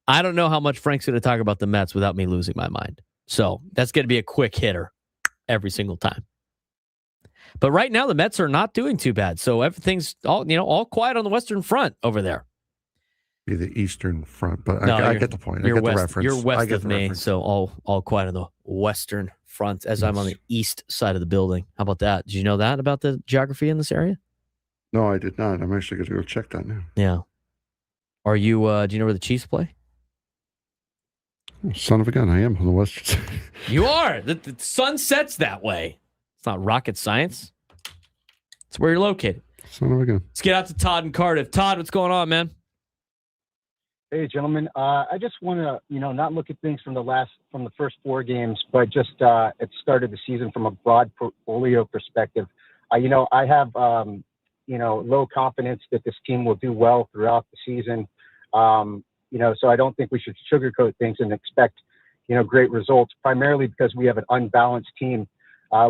I don't know how much Frank's going to talk about the Mets without me losing my mind. So that's going to be a quick hitter every single time. But right now, the Mets are not doing too bad. So everything's all quiet on the Western Front over there. Be the Eastern Front, but I get the point. I get the reference. You're west of me, so all quiet on the Western Front as I'm on the east side of the building. How about that? Did you know that about the geography in this area? No, I did not. I'm actually going to go check that now. Yeah. Are you? Do you know where the Chiefs play? Son of a gun, I am on the western side. You are. The sun sets that way. It's not rocket science. It's where you're located. Son of a gun. Let's get out to Todd in Cardiff. Todd, what's going on, man? Hey, gentlemen. I just want to, not look at things from the first 4 games, but just at the start of the season from a broad portfolio perspective. I have, low confidence that this team will do well throughout the season. So I don't think we should sugarcoat things and expect, great results, primarily because we have an unbalanced team.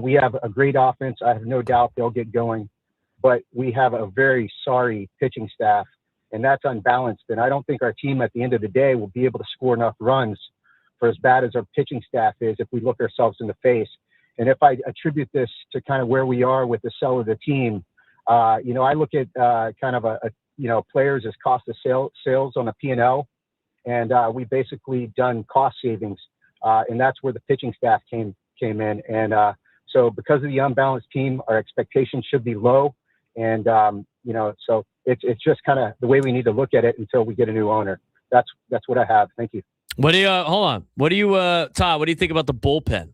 We have a great offense. I have no doubt they'll get going, but we have a very sorry pitching staff, and that's unbalanced. And I don't think our team at the end of the day will be able to score enough runs for as bad as our pitching staff is if we look ourselves in the face. And if I attribute this to kind of where we are with the sell of the team, I look at kind of players as cost of sales on a P&L. And we basically done cost savings, and that's where the pitching staff came in. And so because of the unbalanced team, our expectations should be low. And, so it's just kind of the way we need to look at it until we get a new owner. That's what I have. Thank you. What do you, hold on. What do you, Todd, what do you think about the bullpen?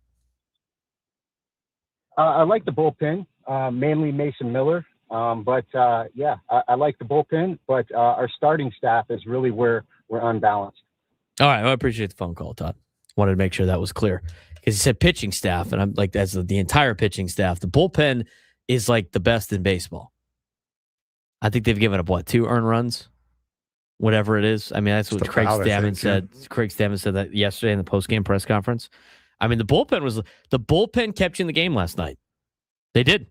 I like the bullpen, mainly Mason Miller. I like the bullpen, but our starting staff is really where we're unbalanced. All right. Well, I appreciate the phone call, Todd. Wanted to make sure that was clear because he said pitching staff, and I'm like, that's the entire pitching staff. The bullpen is like the best in baseball. I think they've given up 2 earned runs, whatever it is. I mean, that's what Craig Stammen said. Yeah. Craig Stammen said that yesterday in the post-game press conference. I mean, the bullpen kept you in the game last night. They did.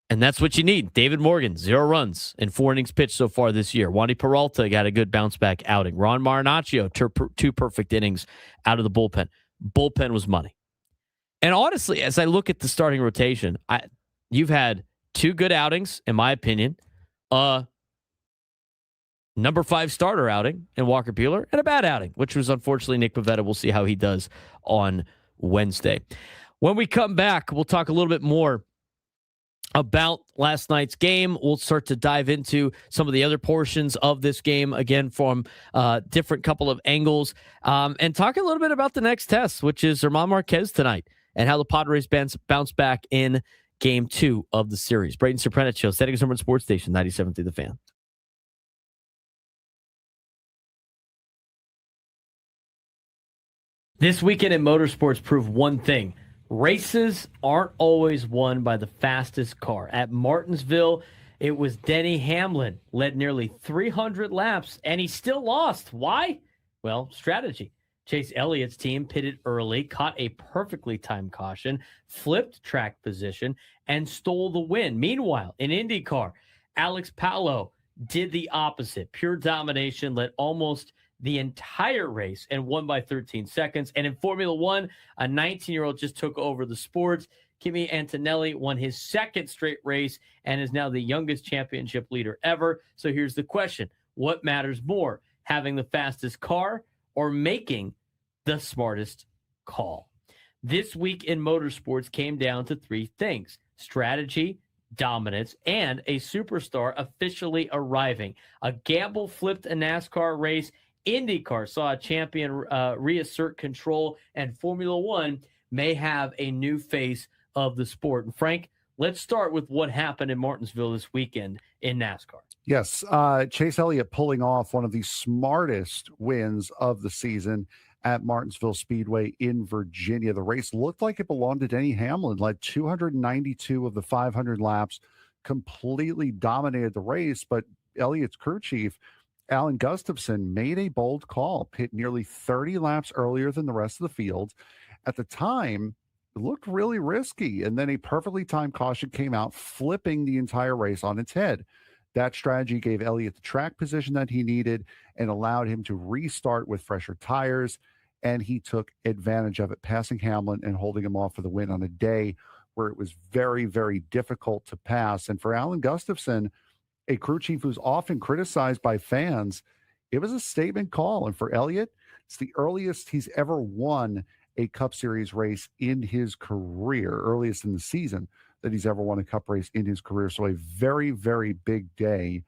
And that's what you need. David Morgan, 0 runs in 4 innings pitched so far this year. Wandy Peralta got a good bounce-back outing. Ron Marinaccio, 2 perfect innings out of the bullpen. Bullpen was money. And honestly, as I look at the starting rotation, you've had 2 good outings, in my opinion. Number 5 starter outing in Walker Buehler, and a bad outing, which was unfortunately Nick Pivetta. We'll see how he does on Wednesday. When we come back, we'll talk a little bit more about last night's game. We'll start to dive into some of the other portions of this game again from different couple of angles, and talk a little bit about the next test, which is German Marquez tonight, and how the Padres bounce back in Game 2 of the series. Braden Surprenant Show, Settings Number Sports Station 97.3 The Fan. This weekend in motorsports proved one thing. Races aren't always won by the fastest car. At Martinsville, it was Denny Hamlin, led nearly 300 laps, and he still lost. Why? Well, strategy. Chase Elliott's team pitted early, caught a perfectly timed caution, flipped track position, and stole the win. Meanwhile, in IndyCar, Alex Palou did the opposite. Pure domination, led almost the entire race and won by 13 seconds. And in Formula One, a 19-year-old just took over the sport. Kimi Antonelli won his second straight race and is now the youngest championship leader ever. So here's the question. What matters more, having the fastest car or making the smartest call? This week in motorsports came down to three things: strategy, dominance, and a superstar officially arriving. A gamble flipped a NASCAR race. IndyCar saw a champion reassert control, and Formula One may have a new face of the sport. And Frank, let's start with what happened in Martinsville this weekend in NASCAR. Yes, Chase Elliott pulling off one of the smartest wins of the season at Martinsville Speedway in Virginia. The race looked like it belonged to Denny Hamlin, led 292 of the 500 laps, completely dominated the race, but Elliott's crew chief, Alan Gustafson, made a bold call, pit nearly 30 laps earlier than the rest of the field. At the time, it looked really risky, and then a perfectly timed caution came out, flipping the entire race on its head. That strategy gave Elliott the track position that he needed and allowed him to restart with fresher tires, and he took advantage of it, passing Hamlin and holding him off for the win on a day where it was very, very difficult to pass. And for Alan Gustafson, a crew chief who's often criticized by fans, it was a statement call. And for Elliott, it's the earliest he's ever won a Cup Series race in his career, earliest in the season that he's ever won a Cup race in his career. So a very, very big day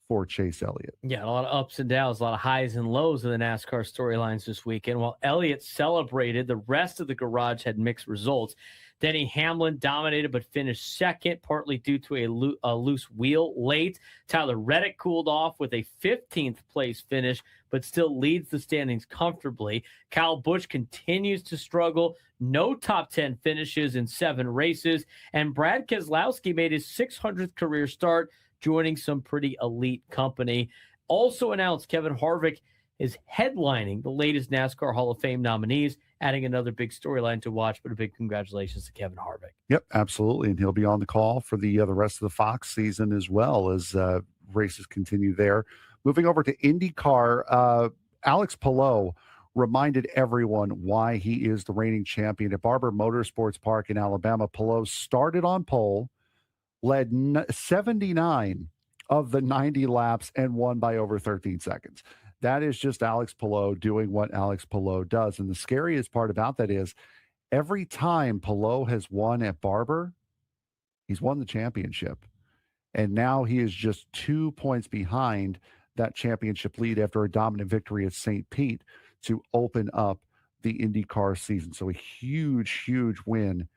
for Chase Elliott. Yeah, a lot of ups and downs, a lot of highs and lows in the NASCAR storylines this weekend. While Elliott celebrated, the rest of the garage had mixed results. Denny Hamlin dominated but finished second, partly due to a loose wheel late. Tyler Reddick cooled off with a 15th place finish, but still leads the standings comfortably. Kyle Busch continues to struggle. No top 10 finishes in 7 races. And Brad Keselowski made his 600th career start, joining some pretty elite company. Also announced Kevin Harvick is headlining the latest NASCAR Hall of Fame nominees, adding another big storyline to watch, but a big congratulations to Kevin Harvick. Yep, absolutely. And he'll be on the call for the rest of the Fox season as well as races continue there. Moving over to IndyCar, Alex Palou reminded everyone why he is the reigning champion at Barber Motorsports Park in Alabama. Palou started on pole, led 79 of the 90 laps, and won by over 13 seconds. That is just Alex Palou doing what Alex Palou does. And the scariest part about that is every time Palou has won at Barber, he's won the championship. And now he is just 2 points behind that championship lead after a dominant victory at St. Pete to open up the IndyCar season. So a huge, huge win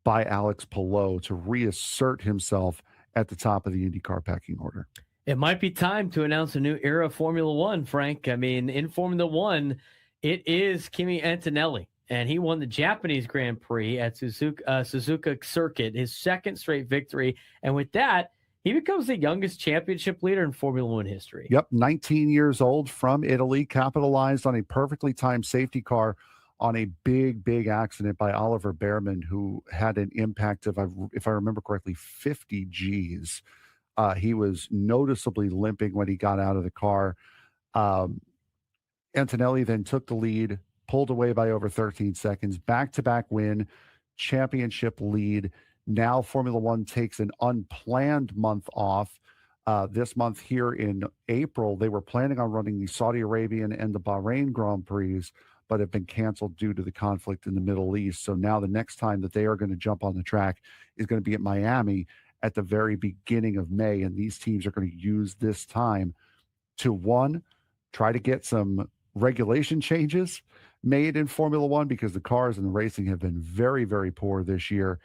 by Alex Palou to reassert himself at the top of the IndyCar pecking order. It might be time to announce a new era of Formula One, Frank. I mean, in Formula One, it is Kimi Antonelli, and he won the Japanese Grand Prix at Suzuka Circuit, his second straight victory. And with that, he becomes the youngest championship leader in Formula One history. Yep, 19 years old, from Italy, capitalized on a perfectly timed safety car on a big, big accident by Oliver Behrman, who had an impact of, if I remember correctly, 50 Gs. He was noticeably limping when he got out of the car. Antonelli then took the lead, pulled away by over 13 seconds, back-to-back win, championship lead. Now Formula One takes an unplanned month off. This month here in April, they were planning on running the Saudi Arabian and the Bahrain Grand Prix, but have been canceled due to the conflict in the Middle East. So now the next time that they are going to jump on the track is going to be at Miami at the very beginning of May. And these teams are going to use this time to, one, try to get some regulation changes made in Formula One, because the cars and the racing have been very, very poor this year.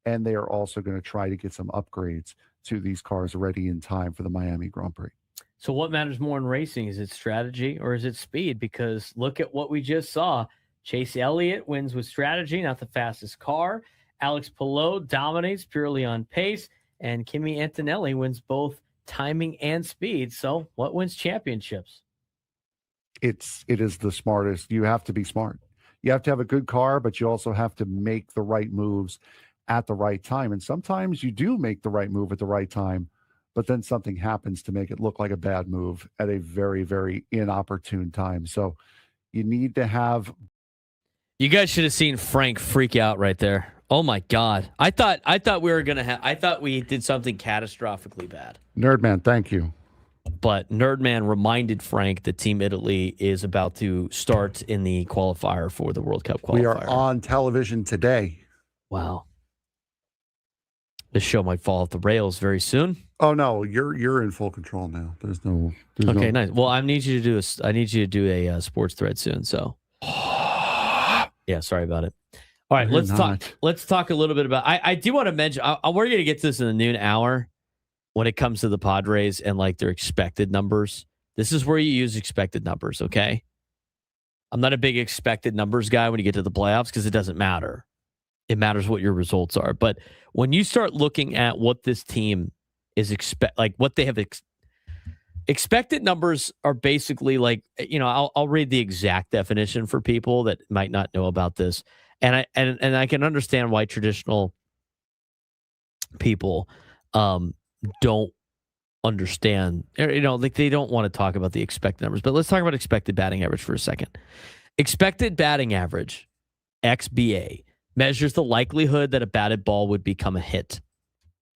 And they are also going to try to get some upgrades to these cars ready in time for the Miami Grand Prix. So what matters more in racing? Is it strategy or is it speed? Because look at what we just saw. Chase Elliott wins with strategy, not the fastest car. Alex Palou dominates purely on pace. And Kimi Antonelli wins both timing and speed. So what wins championships? It is the smartest. You have to be smart. You have to have a good car, but you also have to make the right moves at the right time. And sometimes you do make the right move at the right time, but then something happens to make it look like a bad move at a very, very inopportune time. So you need to have. You guys should have seen Frank freak out right there. Oh my God. I thought we were going to have, I thought we did something catastrophically bad. Nerdman, thank you. But Nerdman reminded Frank that Team Italy is about to start in the qualifier for the World Cup qualifier. We are on television today. Wow. This show might fall off the rails very soon. Oh no, you're in full control now. There's no. Okay, nice. Well, I need you to do a sports thread soon. So, yeah, sorry about it. All right, let's talk a little bit about. I do want to mention. We're going to get to this in the noon hour when it comes to the Padres and like their expected numbers. This is where you use expected numbers. Okay, I'm not a big expected numbers guy when you get to the playoffs because it doesn't matter. It matters what your results are. But when you start looking at what this team is what they have expected numbers are basically like, I'll read the exact definition for people that might not know about this. And I can understand why traditional people don't understand, like they don't want to talk about the expected numbers. But let's talk about expected batting average for a second. Expected batting average, XBA, measures the likelihood that a batted ball would become a hit.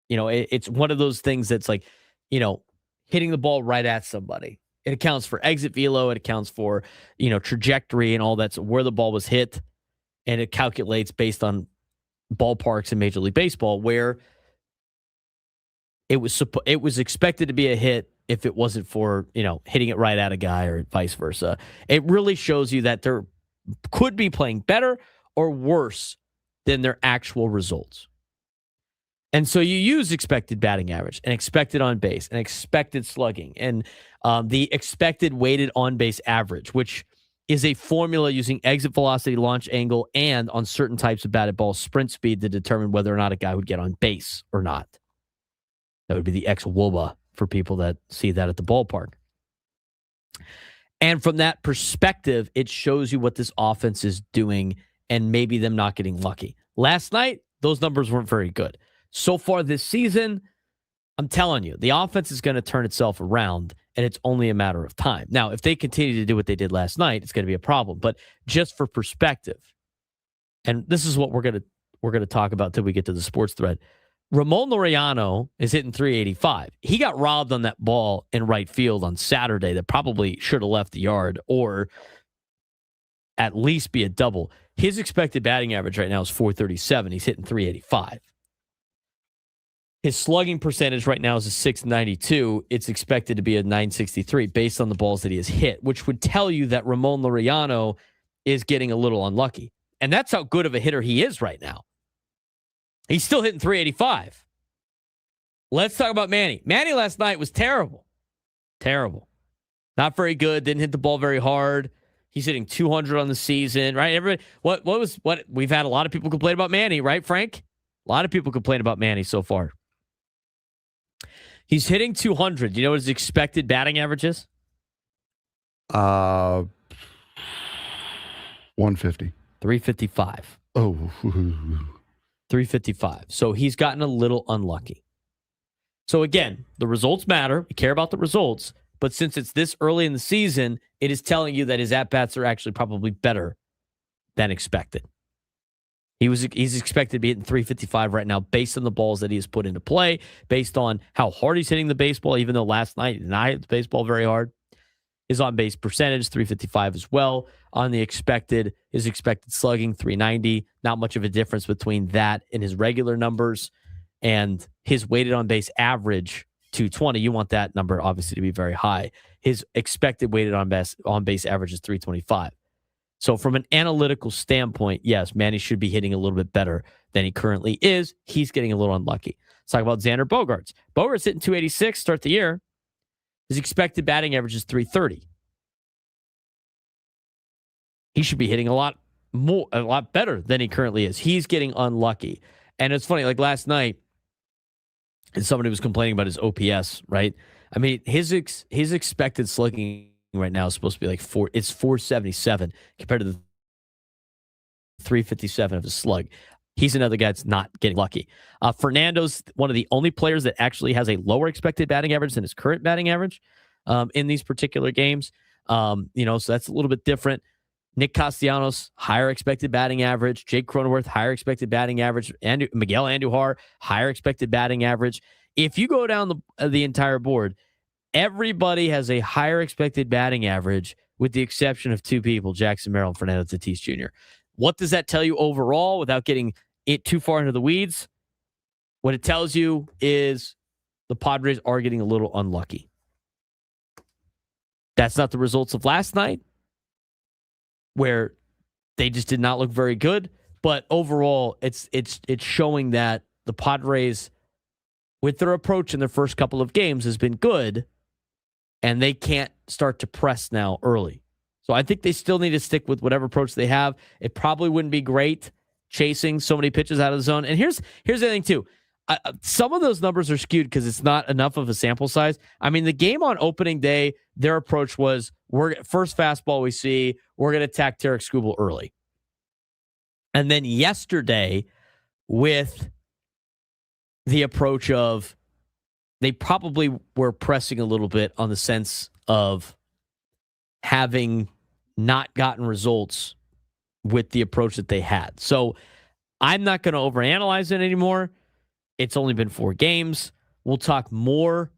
It's one of those things that's like, hitting the ball right at somebody. It accounts for exit velo. It accounts for, trajectory and all that. So where the ball was hit, and it calculates based on ballparks in Major League Baseball where it was expected to be a hit if it wasn't for, hitting it right at a guy or vice versa. It really shows you that they're could be playing better or worse than their actual results. And so you use expected batting average and expected on base and expected slugging and the expected weighted on base average, which is a formula using exit velocity, launch angle, and on certain types of batted ball sprint speed to determine whether or not a guy would get on base or not. That would be the xWOBA for people that see that at the ballpark. And from that perspective, it shows you what this offense is doing and maybe them not getting lucky. Last night, those numbers weren't very good. So far this season, I'm telling you, the offense is going to turn itself around, and it's only a matter of time. Now, if they continue to do what they did last night, it's going to be a problem. But just for perspective, and this is what we're going to talk about till we get to the sports thread. Ramon Laureano is hitting 385. He got robbed on that ball in right field on Saturday that probably should have left the yard or at least be a double. His expected batting average right now is 437. He's hitting 385. His slugging percentage right now is a 692. It's expected to be a 963 based on the balls that he has hit, which would tell you that Ramon Laureano is getting a little unlucky. And that's how good of a hitter he is right now. He's still hitting 385. Let's talk about Manny. Manny last night was terrible. Terrible. Not very good. Didn't hit the ball very hard. He's hitting 200 on the season, right? Everybody, what we've had a lot of people complain about Manny, right, Frank? A lot of people complain about Manny so far. He's hitting 200. You know what his expected batting average is? 150. 355. Oh. 355. So he's gotten a little unlucky. So again, the results matter. We care about the results. But since it's this early in the season, it is telling you that his at-bats are actually probably better than expected. He's expected to be hitting 355 right now based on the balls that he has put into play, based on how hard he's hitting the baseball, even though last night he did not hit the baseball very hard. His on-base percentage, 355 as well. On the his expected slugging, 390. Not much of a difference between that and his regular numbers. and his weighted on base average 220. You want that number obviously to be very high. His expected weighted on base average is 325. So from an analytical standpoint, yes, Manny should be hitting a little bit better than he currently is. He's getting a little unlucky. Let's talk about Xander Bogaerts. Bogaerts hitting 286 start the year. His expected batting average is 330. He should be hitting a lot better than he currently is. He's getting unlucky. And it's funny, like last night, and somebody was complaining about his OPS, right? I mean, his expected slugging right now is supposed to be like 477 compared to the 357 of his slug. He's another guy that's not getting lucky. Fernando's one of the only players that actually has a lower expected batting average than his current batting average in these particular games. So that's a little bit different. Nick Castellanos, higher expected batting average. Jake Cronenworth, higher expected batting average. Miguel Andujar, higher expected batting average. If you go down the entire board, everybody has a higher expected batting average with the exception of two people, Jackson Merrill and Fernando Tatis Jr. What does that tell you overall without getting it too far into the weeds? What it tells you is the Padres are getting a little unlucky. That's not the results of last night, where they just did not look very good. But overall, it's showing that the Padres, with their approach in their first couple of games, has been good, and they can't start to press now early. So I think they still need to stick with whatever approach they have. It probably wouldn't be great chasing so many pitches out of the zone. And here's the thing, too. Some of those numbers are skewed because it's not enough of a sample size. I mean, the game on opening day, their approach was, first fastball we see, we're going to attack Tarek Skubal early. And then yesterday, with the approach of, they probably were pressing a little bit on the sense of having not gotten results with the approach that they had. So I'm not going to overanalyze it anymore. It's only been 4 games. We'll talk more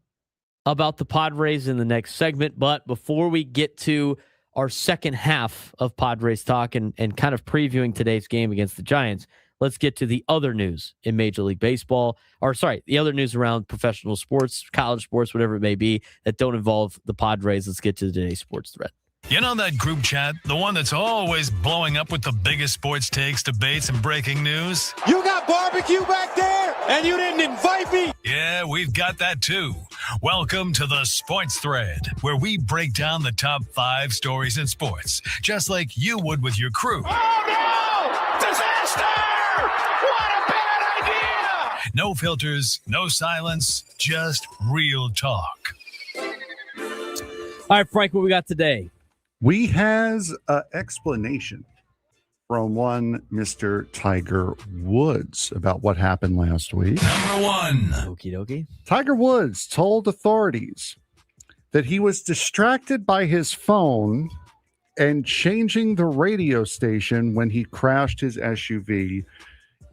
about the Padres in the next segment. But before we get to our second half of Padres talk and kind of previewing today's game against the Giants, let's get to the other news in Major League Baseball. The other news around professional sports, college sports, whatever it may be, that don't involve the Padres. Let's get to today's sports thread. You know that group chat? The one that's always blowing up with the biggest sports takes, debates, and breaking news? You got barbecue back there, and you didn't invite me? Yeah, we've got that too. Welcome to the Sports Thread, where we break down the top 5 stories in sports, just like you would with your crew. Oh, no! Disaster! What a bad idea! No filters, no silence, just real talk. All right, Frank, what we got today? We has an explanation from one Mr. Tiger Woods about what happened last week. Number 1. Okie dokie. Tiger Woods told authorities that he was distracted by his phone and changing the radio station when he crashed his SUV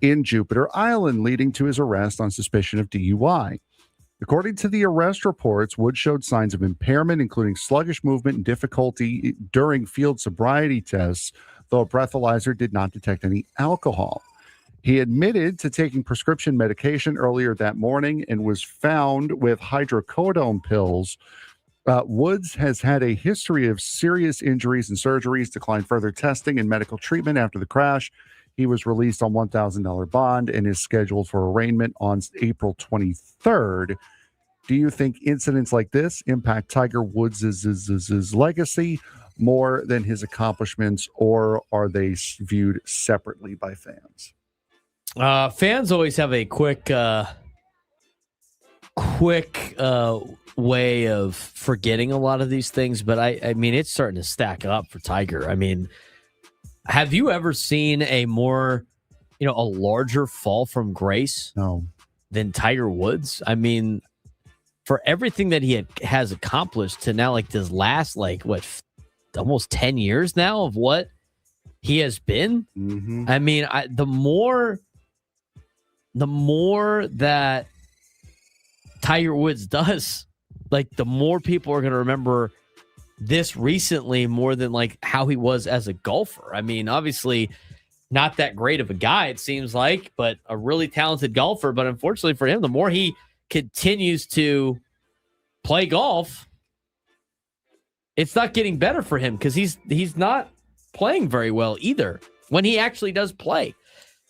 in Jupiter Island, leading to his arrest on suspicion of DUI. According to the arrest reports, Wood showed signs of impairment, including sluggish movement and difficulty during field sobriety tests, though a breathalyzer did not detect any alcohol. He admitted to taking prescription medication earlier that morning and was found with hydrocodone pills. Woods has had a history of serious injuries and surgeries, declined further testing and medical treatment after the crash. He was released on $1,000 bond and is scheduled for arraignment on April 23rd. Do you think incidents like this impact Tiger Woods' legacy more than his accomplishments, or are they viewed separately by fans? Fans always have a quick way of forgetting a lot of these things, but I mean, it's starting to stack up for Tiger. I mean, have you ever seen a larger fall from grace than Tiger Woods? I mean, for everything that he has accomplished to now, like this last, almost 10 years now of what he has been. Mm-hmm. I mean, the more that Tiger Woods does, the more people are going to remember this recently more than how he was as a golfer. I mean, obviously not that great of a guy, it seems like, but a really talented golfer. But unfortunately for him, the more he continues to play golf, it's not getting better for him because he's not playing very well either when he actually does play.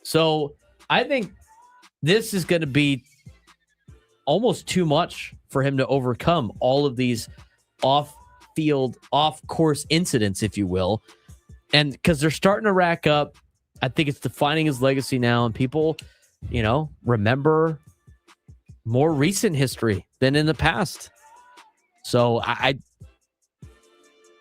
So I think this is going to be almost too much for him to overcome all of these off-field, off-course incidents, if you will. And because they're starting to rack up, I think it's defining his legacy now, and people, remember more recent history than in the past. So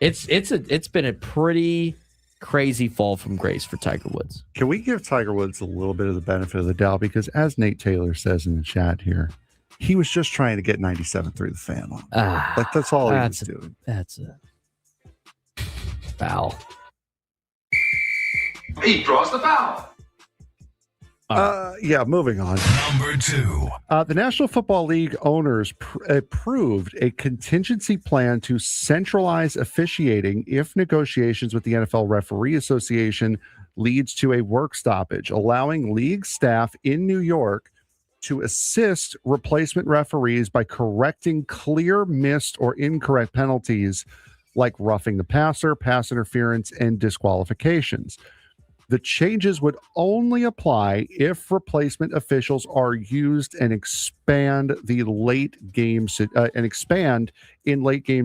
it's been a pretty crazy fall from grace for Tiger Woods. Can we give Tiger Woods a little bit of the benefit of the doubt? Because as Nate Taylor says in the chat here, he was just trying to get 97 through the fan line. That's all he was doing. That's a foul. He draws the foul. Moving on. Number 2. The National Football League owners approved a contingency plan to centralize officiating if negotiations with the NFL Referee Association leads to a work stoppage, allowing league staff in New York to assist replacement referees by correcting clear missed or incorrect penalties like roughing the passer, pass interference, and disqualifications. The changes would only apply if replacement officials are used and expand in late game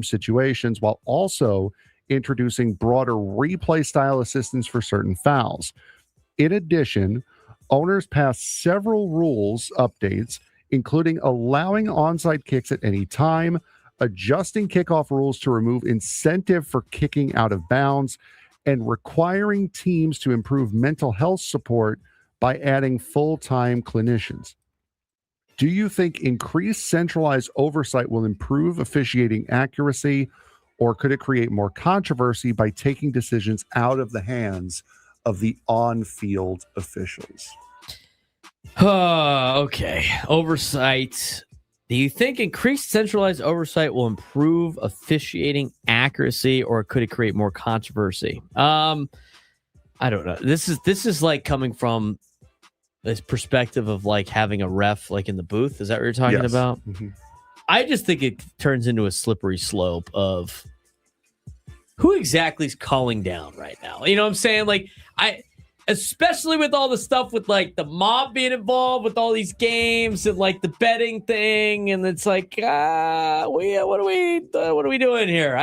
situations, while also introducing broader replay style assistance for certain fouls. In addition, owners passed several rules updates, including allowing onside kicks at any time, adjusting kickoff rules to remove incentive for kicking out of bounds, and requiring teams to improve mental health support by adding full-time clinicians. Do you think increased centralized oversight will improve officiating accuracy, or could it create more controversy by taking decisions out of the hands of the on-field officials? Okay. Oversight. Do you think increased centralized oversight will improve officiating accuracy, or could it create more controversy? I don't know. This is like coming from this perspective of like having a ref like in the booth. Is that what you're talking about? Mm-hmm. I just think it turns into a slippery slope of who exactly is calling down right now. You know what I'm saying? Like especially with all the stuff with like the mob being involved with all these games and like the betting thing, and it's like, what are we doing here?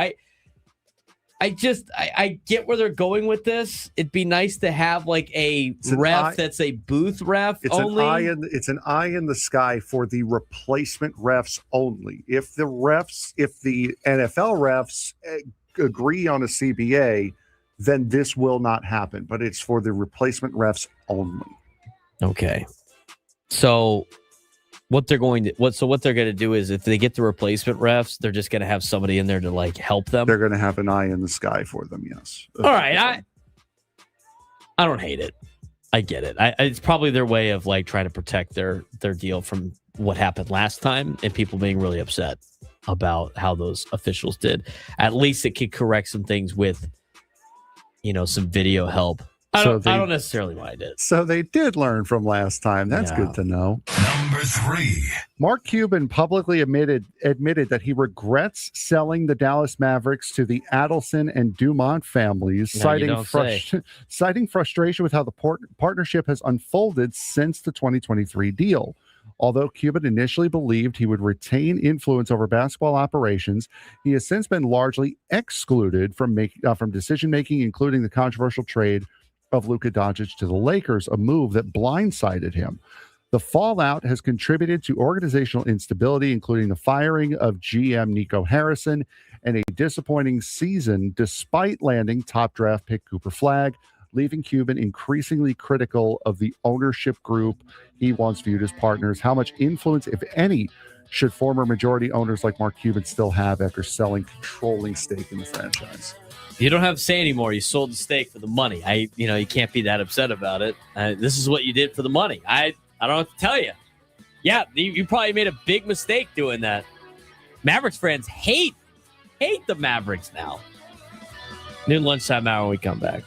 I get where they're going with this. It'd be nice to have like that's a booth ref only. It's an eye in the sky for the replacement refs only. If the NFL refs agree on a CBA, then this will not happen, but it's for the replacement refs only. Okay. So what they're going to do is if they get the replacement refs, they're just going to have somebody in there to like help them. They're going to have an eye in the sky for them. Yes. All right. I don't hate it. I get it. It's probably their way of like trying to protect their deal from what happened last time and people being really upset about how those officials did. At least it could correct some things with, some video help. I don't necessarily mind it. So they did learn from last time. That's good to know. Number 3. Mark Cuban publicly admitted that he regrets selling the Dallas Mavericks to the Adelson and Dumont families, citing frustration with how the partnership has unfolded since the 2023 deal. Although Cuban initially believed he would retain influence over basketball operations, he has since been largely excluded from decision-making, including the controversial trade of Luka Doncic to the Lakers, a move that blindsided him. The fallout has contributed to organizational instability, including the firing of GM Nico Harrison and a disappointing season despite landing top draft pick Cooper Flagg, leaving Cuban increasingly critical of the ownership group he once viewed as partners. How much influence, if any, should former majority owners like Mark Cuban still have after selling controlling stake in the franchise? You don't have to say anymore. You sold the stake for the money. You can't be that upset about it. This is what you did for the money. I don't know what to tell you. Yeah, you probably made a big mistake doing that. Mavericks fans hate the Mavericks now. Noon lunchtime hour when we come back.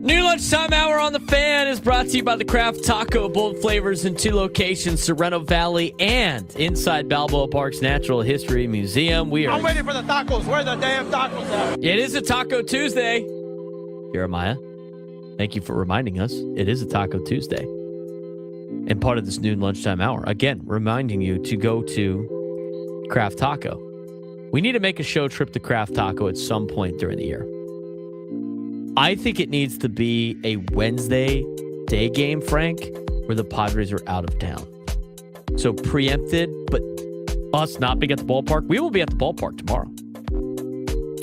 New lunchtime hour on the Fan is brought to you by the Craft Taco, bold flavors in 2 locations, Sorrento Valley and inside Balboa Park's Natural History Museum. I'm waiting for the tacos. Where are the damn tacos at? It is a Taco Tuesday. Jeremiah, thank you for reminding us. It is a Taco Tuesday. And part of this noon lunchtime hour, again, reminding you to go to Craft Taco. We need to make a show trip to Craft Taco at some point during the year. I think it needs to be a Wednesday day game, Frank, where the Padres are out of town. So preempted, but us not being at the ballpark, we will be at the ballpark tomorrow.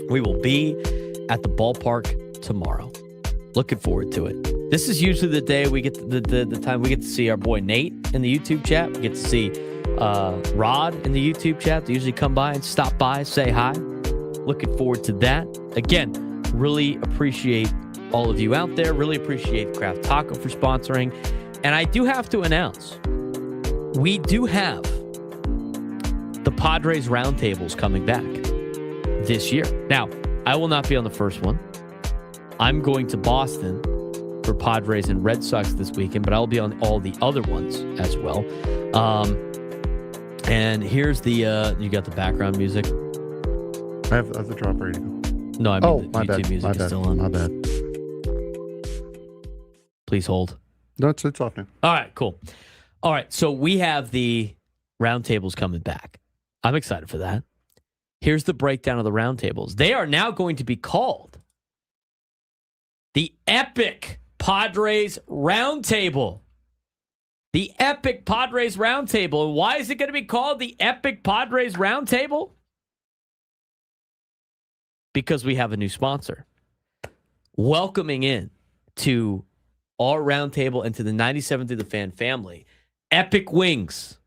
We will be at the ballpark tomorrow. Looking forward to it. This is usually the day we get the time we get to see our boy Nate in the YouTube chat. We get to see Rod in the YouTube chat. They usually come by and stop by, say hi. Looking forward to that. Again, really appreciate all of you out there. Really appreciate Craft Taco for sponsoring. And I do have to announce, we do have the Padres roundtables coming back this year. Now, I will not be on the first one. I'm going to Boston for Padres and Red Sox this weekend, but I'll be on all the other ones as well. And here's the, you got the background music? I have the drop ready to go. No, I mean the YouTube music is still on. My bad. Please hold. No, it's off now. All right, cool. All right, so we have the roundtables coming back. I'm excited for that. Here's the breakdown of the roundtables. They are now going to be called the Epic Padres Roundtable. The Epic Padres Roundtable. And why is it going to be called the Epic Padres Roundtable? Because we have a new sponsor. Welcoming in to our roundtable and to the 97 through the Fan family, Epic Wings.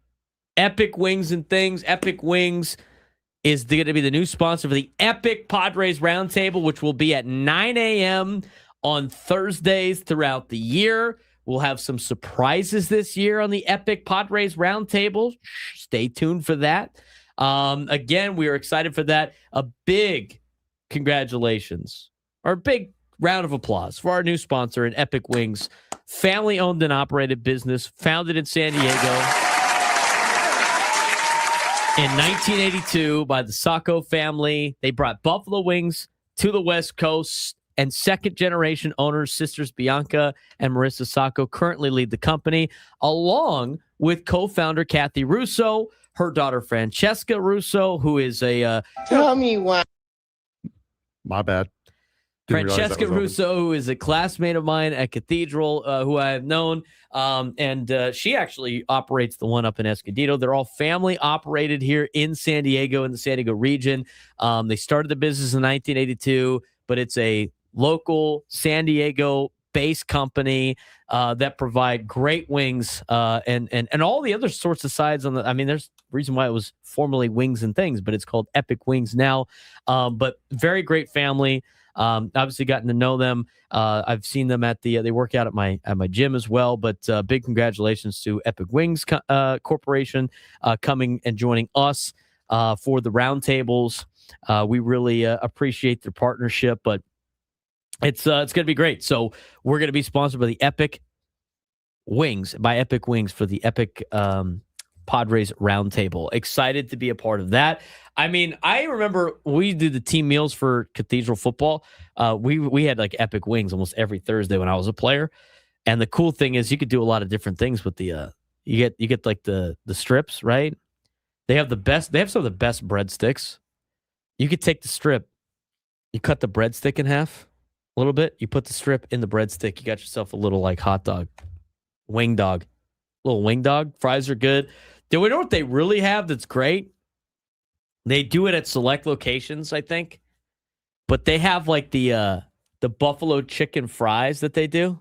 Epic Wings and Things. Epic Wings is going to be the new sponsor for the Epic Padres Roundtable, which will be at 9 a.m. on Thursdays throughout the year. We'll have some surprises this year on the Epic Padres Roundtable. Stay tuned for that. Again, we are excited for that. A big congratulations, or a big round of applause for our new sponsor in Epic Wings, family-owned and operated business, founded in San Diego in 1982 by the Sacco family. They brought buffalo wings to the West Coast, and second-generation owners, sisters Bianca and Marissa Sacco, currently lead the company, along with co-founder Kathy Russo, her daughter Francesca Russo, who is a... Tell me why. My bad. Francesca Russo, who is a classmate of mine at Cathedral, who I have known, and she actually operates the one up in Escondido. They're all family operated here in San Diego, in the San Diego region. They started the business in 1982, but it's a local San Diego-based company that provide great wings and all the other sorts of sides on the. I mean, there's a reason why it was formerly Wings and Things, but it's called Epic Wings now. But very great family. Obviously gotten to know them. I've seen them at they work out at my gym as well, but big congratulations to Epic Wings Corporation coming and joining us for the roundtables. We really appreciate their partnership, but it's going to be great. So we're going to be sponsored by the Epic Wings, for the Epic Padres Roundtable. Excited to be a part of that. I mean, I remember we did the team meals for Cathedral football. We had like Epic Wings almost every Thursday when I was a player. And the cool thing is you could do a lot of different things with the you get like the strips, right? They have some of the best breadsticks. You could take the strip, you cut the breadstick in half a little bit, you put the strip in the breadstick, you got yourself a little like hot dog, wing dog. Little wing dog. Fries are good. Do we know what they really have that's great? They do it at select locations, I think. But they have like the buffalo chicken fries that they do.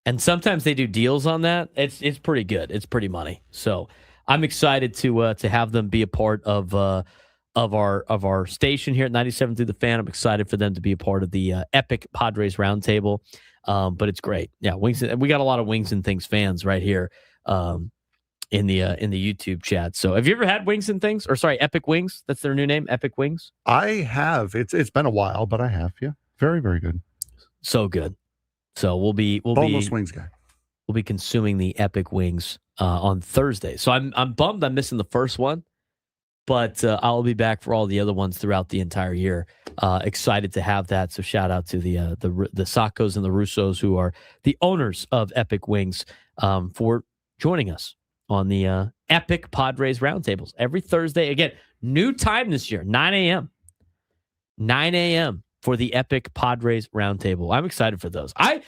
And sometimes they do deals on that. It's pretty good. It's pretty money. So I'm excited to have them be a part of our station here at 97 through the Fan. I'm excited for them to be a part of the Epic Padres Roundtable. But it's great. Yeah, wings. We got a lot of Wings and Things fans right here in the YouTube chat. So have you ever had Wings and Things? Or sorry, Epic Wings? That's their new name, Epic Wings? I have. It's been a while, but I have, yeah. Very, very good. So good. So we'll be boneless wings guy. We'll be consuming the epic wings on Thursday. So I'm bummed I'm missing the first one, but I'll be back for all the other ones throughout the entire year. Excited to have that. So shout out to the Saccos and the Russos, who are the owners of Epic Wings, for joining us on the Epic Padres Roundtables every Thursday. Again, new time this year, 9 a.m. 9 a.m. for the Epic Padres Roundtable. I'm excited for those. I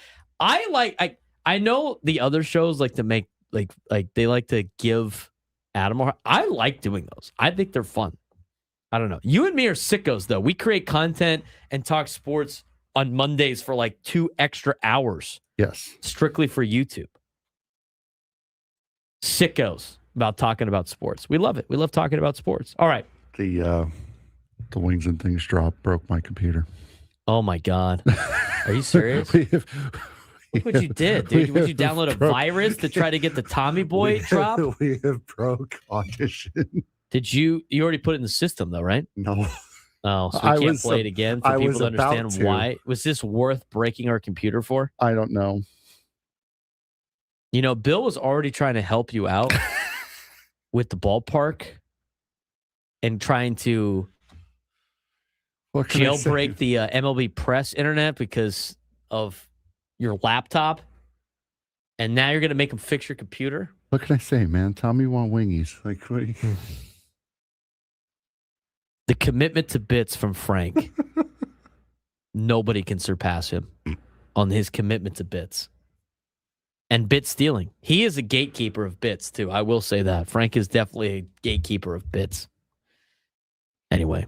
know the other shows like to make like they like to give Adam a hard. I like doing those. I think they're fun. I don't know. You and me are sickos though. We create content and talk sports on Mondays for like 2 extra hours. Yes. Strictly for YouTube. Sickos about talking about sports. We love it. We love talking about sports. All right. The wings and things drop broke my computer. Oh my God. Are you serious? Look what you did, dude. Would you download a virus to try to get the Tommy Boy drop? We have broke audition. Did you already put it in the system though, right? No. Oh, so we can't play it again for people to understand why. Was this worth breaking our computer for? I don't know. You know, Bill was already trying to help you out with the ballpark and trying to jailbreak the MLB Press internet because of your laptop, and now you're going to make him fix your computer? What can I say, man? Tommy want wingies. Like, what The commitment to bits from Frank. Nobody can surpass him on his commitment to bits. And bit stealing. He is a gatekeeper of bits, too. I will say that. Frank is definitely a gatekeeper of bits. Anyway.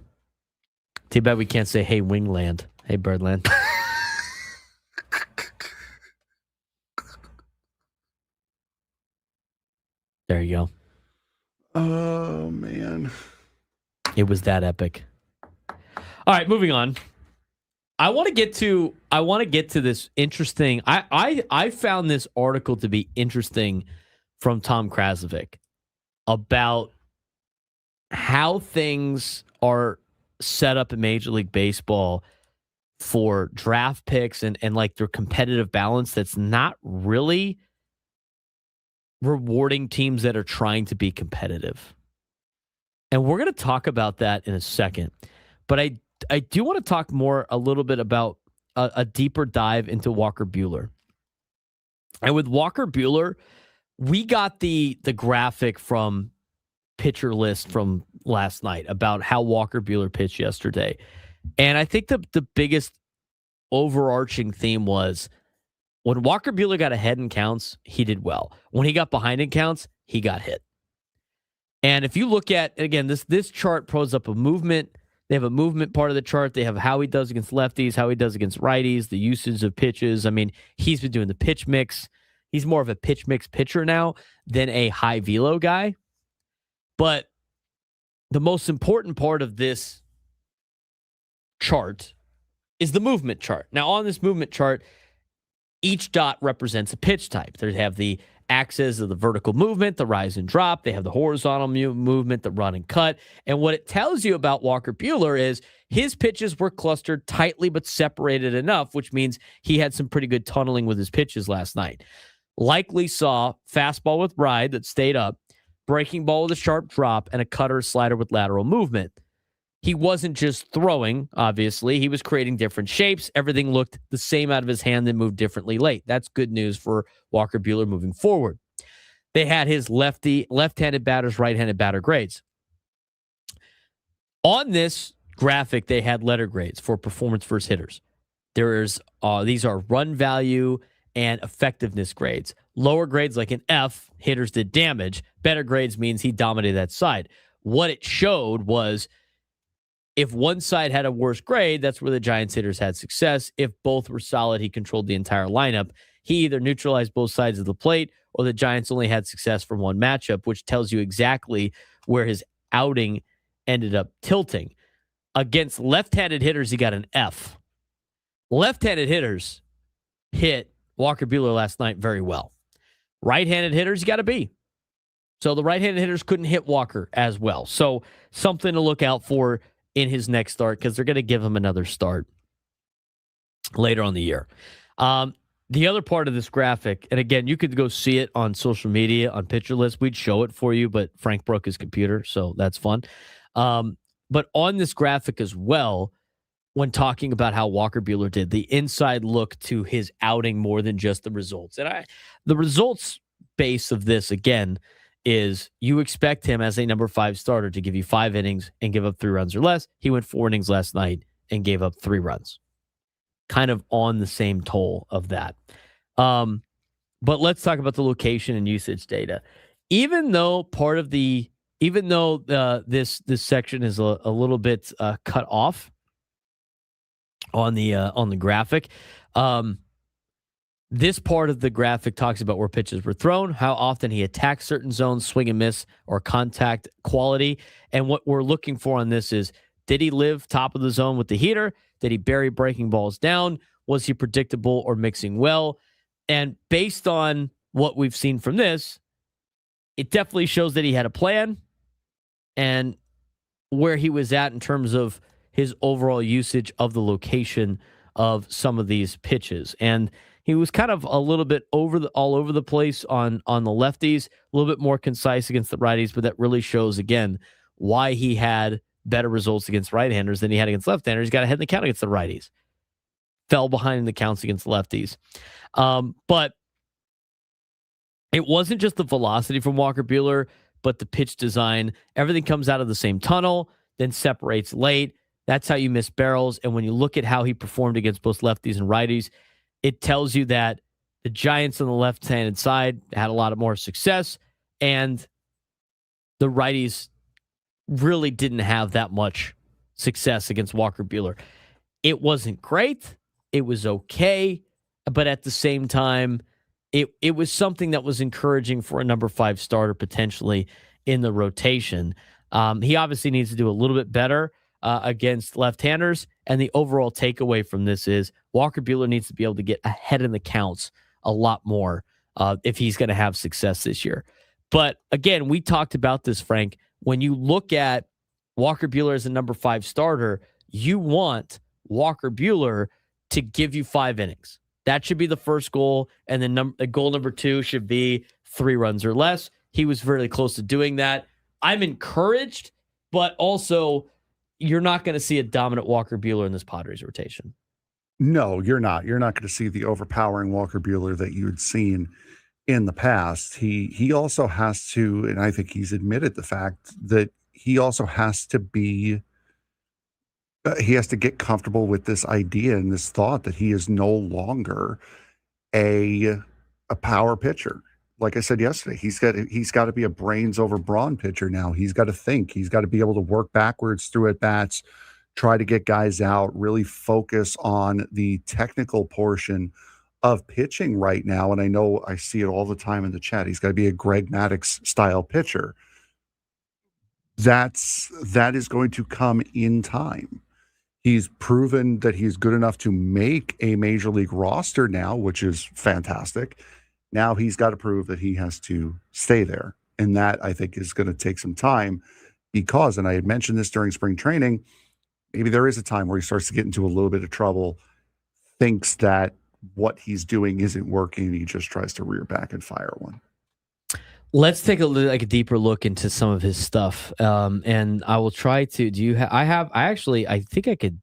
Too bad we can't say, hey, Wingland. Hey, Birdland. There you go. Oh, man. It was that epic. All right, moving on. I want to get to this interesting. I found this article to be interesting from Tom Krasovic about how things are set up in Major League Baseball for draft picks and like their competitive balance that's not really rewarding teams that are trying to be competitive. And we're going to talk about that in a second. But I do want to talk a little bit about a deeper dive into Walker Buehler. And with Walker Buehler, we got the graphic from Pitcher List from last night about how Walker Buehler pitched yesterday. And I think the biggest overarching theme was when Walker Buehler got ahead in counts, he did well. When he got behind in counts, he got hit. And if you look at, again, this chart pulls up a movement. They have a movement part of the chart. They have how he does against lefties, how he does against righties, the usage of pitches. I mean, he's been doing the pitch mix. He's more of a pitch mix pitcher now than a high velo guy. But the most important part of this chart is the movement chart. Now, on this movement chart, each dot represents a pitch type. They have the axis of the vertical movement, the rise and drop. They have the horizontal movement, the run and cut. And what it tells you about Walker Buehler is his pitches were clustered tightly but separated enough, which means he had some pretty good tunneling with his pitches last night. Likely saw fastball with ride that stayed up, breaking ball with a sharp drop, and a cutter slider with lateral movement. He wasn't just throwing, obviously. He was creating different shapes. Everything looked the same out of his hand and moved differently late. That's good news for Walker Buehler moving forward. They had his left-handed batters, right-handed batter grades. On this graphic, they had letter grades for performance versus hitters. These are run value and effectiveness grades. Lower grades like an F, hitters did damage. Better grades means he dominated that side. What it showed was if one side had a worse grade, that's where the Giants hitters had success. If both were solid, he controlled the entire lineup. He either neutralized both sides of the plate or the Giants only had success from one matchup, which tells you exactly where his outing ended up tilting. Against left-handed hitters, he got an F. Left-handed hitters hit Walker Buehler last night very well. Right-handed hitters, you got a B. So the right-handed hitters couldn't hit Walker as well. So something to look out for in his next start because they're going to give him another start later on the year. The other part of this graphic, and again, you could go see it on social media, on Picture List. We'd show it for you, but Frank broke his computer, so that's fun. But on this graphic as well, when talking about how Walker Buehler did, the inside look to his outing more than just the results. And the results base of this, again, is you expect him as a number 5 starter to give you 5 innings and give up 3 runs or less. He went 4 innings last night and gave up 3 runs. Kind of on the same toll of that. But let's talk about the location and usage data. Even though this section is a little bit cut off on the graphic, this part of the graphic talks about where pitches were thrown, how often he attacked certain zones, swing and miss, or contact quality. And what we're looking for on this is, did he live top of the zone with the heater? Did he bury breaking balls down? Was he predictable or mixing well? And based on what we've seen from this, it definitely shows that he had a plan and where he was at in terms of his overall usage of the location of some of these pitches. And he was kind of a little bit all over the place on the lefties, a little bit more concise against the righties, but that really shows, again, why he had better results against right-handers than he had against left-handers. He's got ahead in the count against the righties. Fell behind in the counts against lefties. But it wasn't just the velocity from Walker Buehler, but the pitch design. Everything comes out of the same tunnel, then separates late. That's how you miss barrels. And when you look at how he performed against both lefties and righties, it tells you that the Giants on the left-handed side had a lot of more success, and the righties really didn't have that much success against Walker Buehler. It wasn't great. It was okay. But at the same time, it was something that was encouraging for a number 5 starter potentially in the rotation. He obviously needs to do a little bit better against left-handers. And the overall takeaway from this is Walker Buehler needs to be able to get ahead in the counts a lot more if he's going to have success this year. But again, we talked about this, Frank. When you look at Walker Buehler as a number 5 starter, you want Walker Buehler to give you 5 innings. That should be the first goal. And then goal number 2 should be 3 runs or less. He was very close to doing that. I'm encouraged, but also you're not going to see a dominant Walker Buehler in this Padres rotation. No, you're not. You're not going to see the overpowering Walker Buehler that you had seen in the past. He also has to, and I think he's admitted the fact that he also has to be, he has to get comfortable with this idea and this thought that he is no longer a power pitcher. Like I said yesterday, he's got to be a brains over brawn pitcher now. He's got to think. He's got to be able to work backwards through at bats, try to get guys out, really focus on the technical portion of pitching right now. And I know I see it all the time in the chat. He's got to be a Greg Maddux style pitcher. That is going to come in time. He's proven that he's good enough to make a major league roster now, which is fantastic. Now he's got to prove that he has to stay there. And that, I think, is going to take some time because, and I had mentioned this during spring training, maybe there is a time where he starts to get into a little bit of trouble, thinks that what he's doing isn't working, and he just tries to rear back and fire one. Let's take a deeper look into some of his stuff. And I will try to, I think I could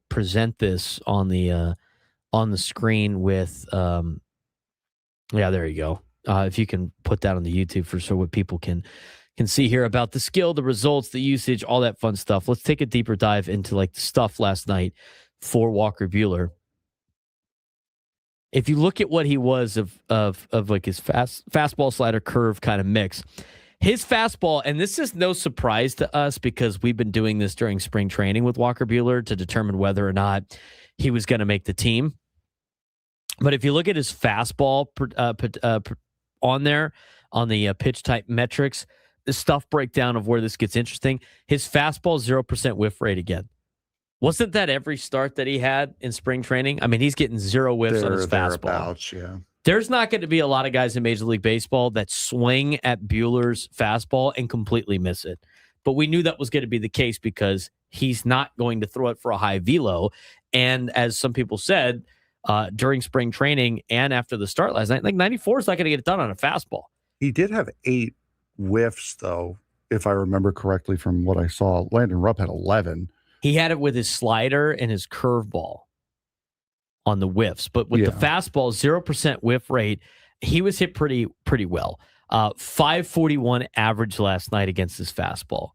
present this on the screen with, yeah, there you go. If you can put that on the YouTube so what people can see here about the skill, the results, the usage, all that fun stuff. Let's take a deeper dive into the stuff last night for Walker Buehler. If you look at what he was of his fastball slider curve kind of mix, his fastball, and this is no surprise to us because we've been doing this during spring training with Walker Buehler to determine whether or not he was going to make the team. But if you look at his fastball on there, on the pitch type metrics, the stuff breakdown of where this gets interesting, his fastball 0% whiff rate again. Wasn't that every start that he had in spring training? I mean, he's getting 0 whiffs on his fastball. Yeah. There's not going to be a lot of guys in Major League Baseball that swing at Buehler's fastball and completely miss it. But we knew that was going to be the case because he's not going to throw it for a high velo. And as some people said, during spring training and after the start last night. Like 94 is not going to get it done on a fastball. He did have 8 whiffs, though, if I remember correctly from what I saw. Landon Roupp had 11. He had it with his slider and his curveball on the whiffs, but with the fastball, 0% whiff rate, he was hit pretty well. 541 average last night against his fastball.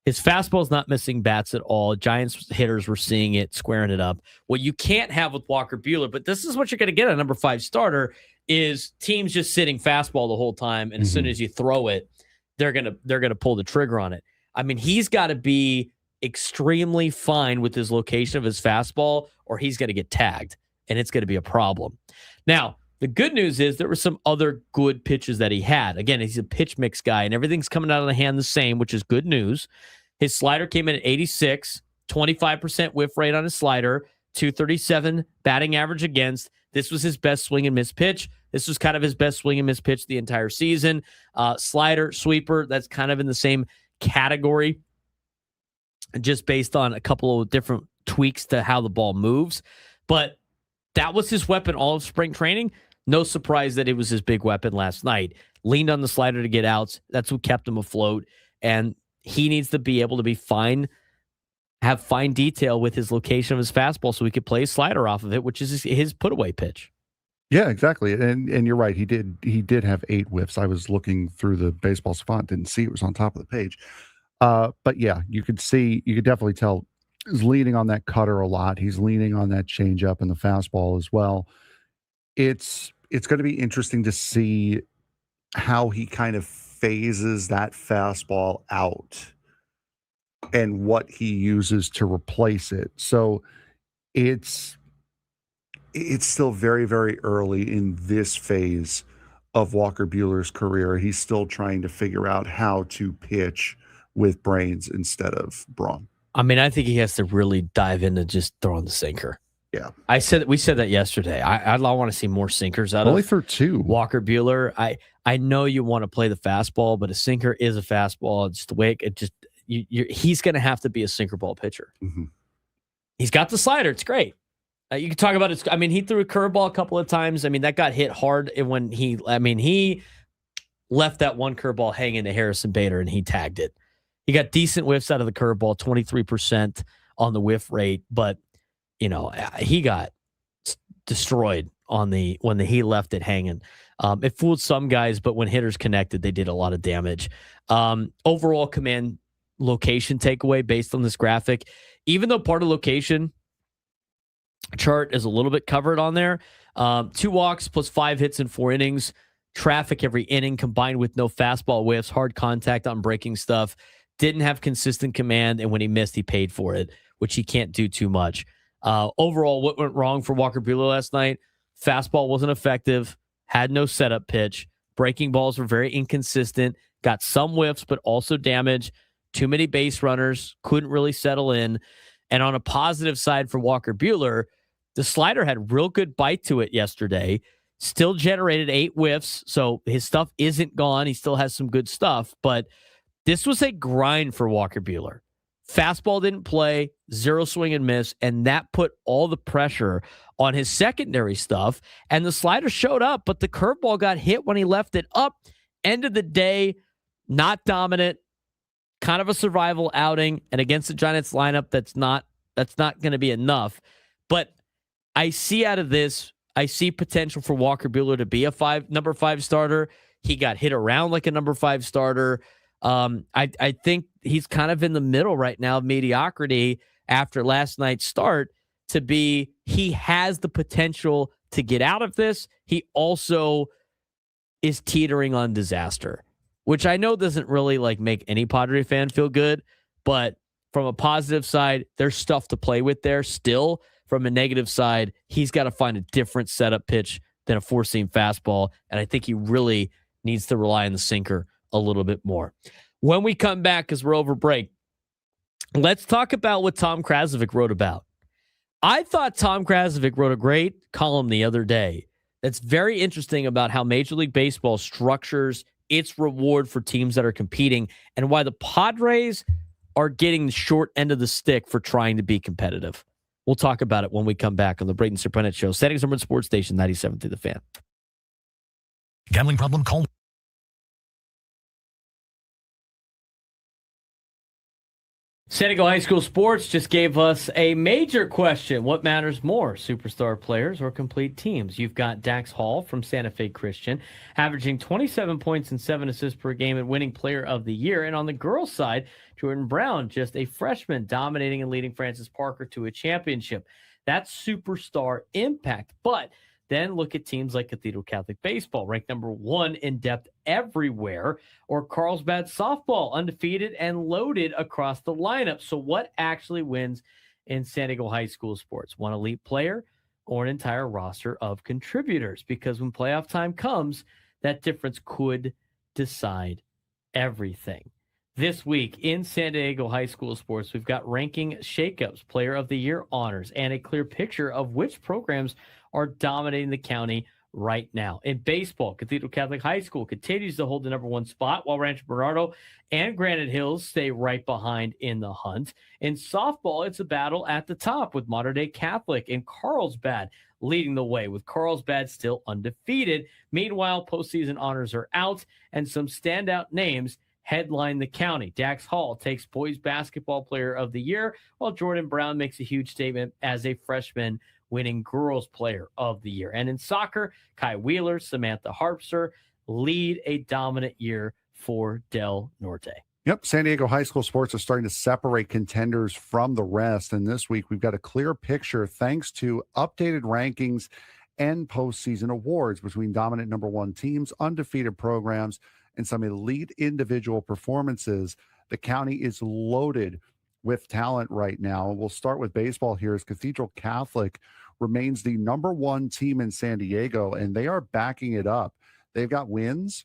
His fastball's not missing bats at all. Giants hitters were seeing it, squaring it up. What you can't have with Walker Buehler, but this is what you're going to get a number 5 starter, is teams just sitting fastball the whole time, and as soon as you throw it, they're gonna pull the trigger on it. I mean, he's got to be extremely fine with his location of his fastball, or he's going to get tagged, and it's going to be a problem. Now, the good news is there were some other good pitches that he had. Again, he's a pitch mix guy, and everything's coming out of the hand the same, which is good news. His slider came in at 86, 25% whiff rate on his slider, 237 batting average against. This was his best swing and miss pitch. This was kind of his best swing and miss pitch the entire season. Slider, sweeper, that's kind of in the same category, just based on a couple of different tweaks to how the ball moves. But that was his weapon all of spring training. No surprise that it was his big weapon last night. Leaned on the slider to get outs. That's what kept him afloat. And he needs to be able to be fine, have fine detail with his location of his fastball so he could play his slider off of it, which is his put-away pitch. Yeah, exactly. And you're right. He did have 8 whiffs. I was looking through the baseball savant, didn't see it was on top of the page. But yeah, you could definitely tell he's leaning on that cutter a lot. He's leaning on that changeup and the fastball as well. It's going to be interesting to see how he kind of phases that fastball out and what he uses to replace it. So it's still very, very early in this phase of Walker Buehler's career. He's still trying to figure out how to pitch with brains instead of brawn. I mean, I think he has to really dive into just throwing the sinker. Yeah. We said that yesterday. I want to see more sinkers out only of through 2. Walker Buehler. I know you want to play the fastball, but a sinker is a fastball. It's the way he's going to have to be a sinker ball pitcher. Mm-hmm. He's got the slider. It's great. You can talk about it. I mean, he threw a curveball a couple of times. I mean, that got hit hard when he left that one curveball hanging to Harrison Bader and he tagged it. He got decent whiffs out of the curveball, 23% on the whiff rate, but he got destroyed when he left it hanging. It fooled some guys, but when hitters connected, they did a lot of damage. Overall command location takeaway based on this graphic, even though part of location chart is a little bit covered on there, 2 walks plus 5 hits in 4 innings, traffic every inning combined with no fastball whiffs, hard contact on breaking stuff, didn't have consistent command, and when he missed, he paid for it, which he can't do too much. Overall, what went wrong for Walker Buehler last night? Fastball wasn't effective, had no setup pitch, breaking balls were very inconsistent, got some whiffs, but also damage, too many base runners, couldn't really settle in. And on a positive side for Walker Buehler, the slider had real good bite to it yesterday, still generated 8 whiffs, so his stuff isn't gone. He still has some good stuff, but this was a grind for Walker Buehler. Fastball didn't play, 0 swing and miss, and that put all the pressure on his secondary stuff, and the slider showed up, but the curveball got hit when he left it up. End of the day, not dominant, kind of a survival outing, and against the Giants lineup, that's not going to be enough. But I see out of this, I see potential for Walker Buehler to be a number 5 starter. He got hit around like a number 5 starter. I think he's kind of in the middle right now of mediocrity after last night's start to be, he has the potential to get out of this. He also is teetering on disaster, which I know doesn't really make any Padre fan feel good, but from a positive side, there's stuff to play with there still. From a negative side, he's got to find a different setup pitch than a 4-seam fastball, and I think he really needs to rely on the sinker a little bit more. When we come back, because we're over break, let's talk about what Tom Krasovic wrote about. I thought Tom Krasovic wrote a great column the other day that's very interesting about how Major League Baseball structures its reward for teams that are competing and why the Padres are getting the short end of the stick for trying to be competitive. We'll talk about it when we come back on the Braden Surprenant Show. Settings number Sports Station 97 through the Fan. Gambling problem? Call. San Diego High School Sports just gave us a major question. What matters more, superstar players or complete teams? You've got Dax Hall from Santa Fe Christian, averaging 27 points and 7 assists per game and winning player of the year. And on the girls' side, Jordan Brown, just a freshman, dominating and leading Francis Parker to a championship. That's superstar impact. But then look at teams like Cathedral Catholic Baseball, ranked number 1 in depth everywhere, or Carlsbad Softball, undefeated and loaded across the lineup. So what actually wins in San Diego High School sports? One elite player or an entire roster of contributors? Because when playoff time comes, that difference could decide everything. This week in San Diego High School sports, we've got ranking shakeups, player of the year honors, and a clear picture of which programs are dominating the county right now. In baseball, Cathedral Catholic High School continues to hold the number 1 spot, while Rancho Bernardo and Granite Hills stay right behind in the hunt. In softball, it's a battle at the top with Mater Dei Catholic and Carlsbad leading the way, with Carlsbad still undefeated. Meanwhile, postseason honors are out, and some standout names headline the county. Dax Hall takes boys basketball player of the year, while Jordan Brown makes a huge statement as a freshman, winning girls player of the year. And in soccer, Kai Wheeler, Samantha Harpster lead a dominant year for Del Norte. Yep, San Diego High School sports are starting to separate contenders from the rest. And this week, we've got a clear picture thanks to updated rankings and postseason awards between dominant number 1 teams, undefeated programs, and some elite individual performances. The county is loaded with talent right now. We'll start with baseball here, as Cathedral Catholic remains the number 1 team in San Diego, and they are backing it up. They've got wins,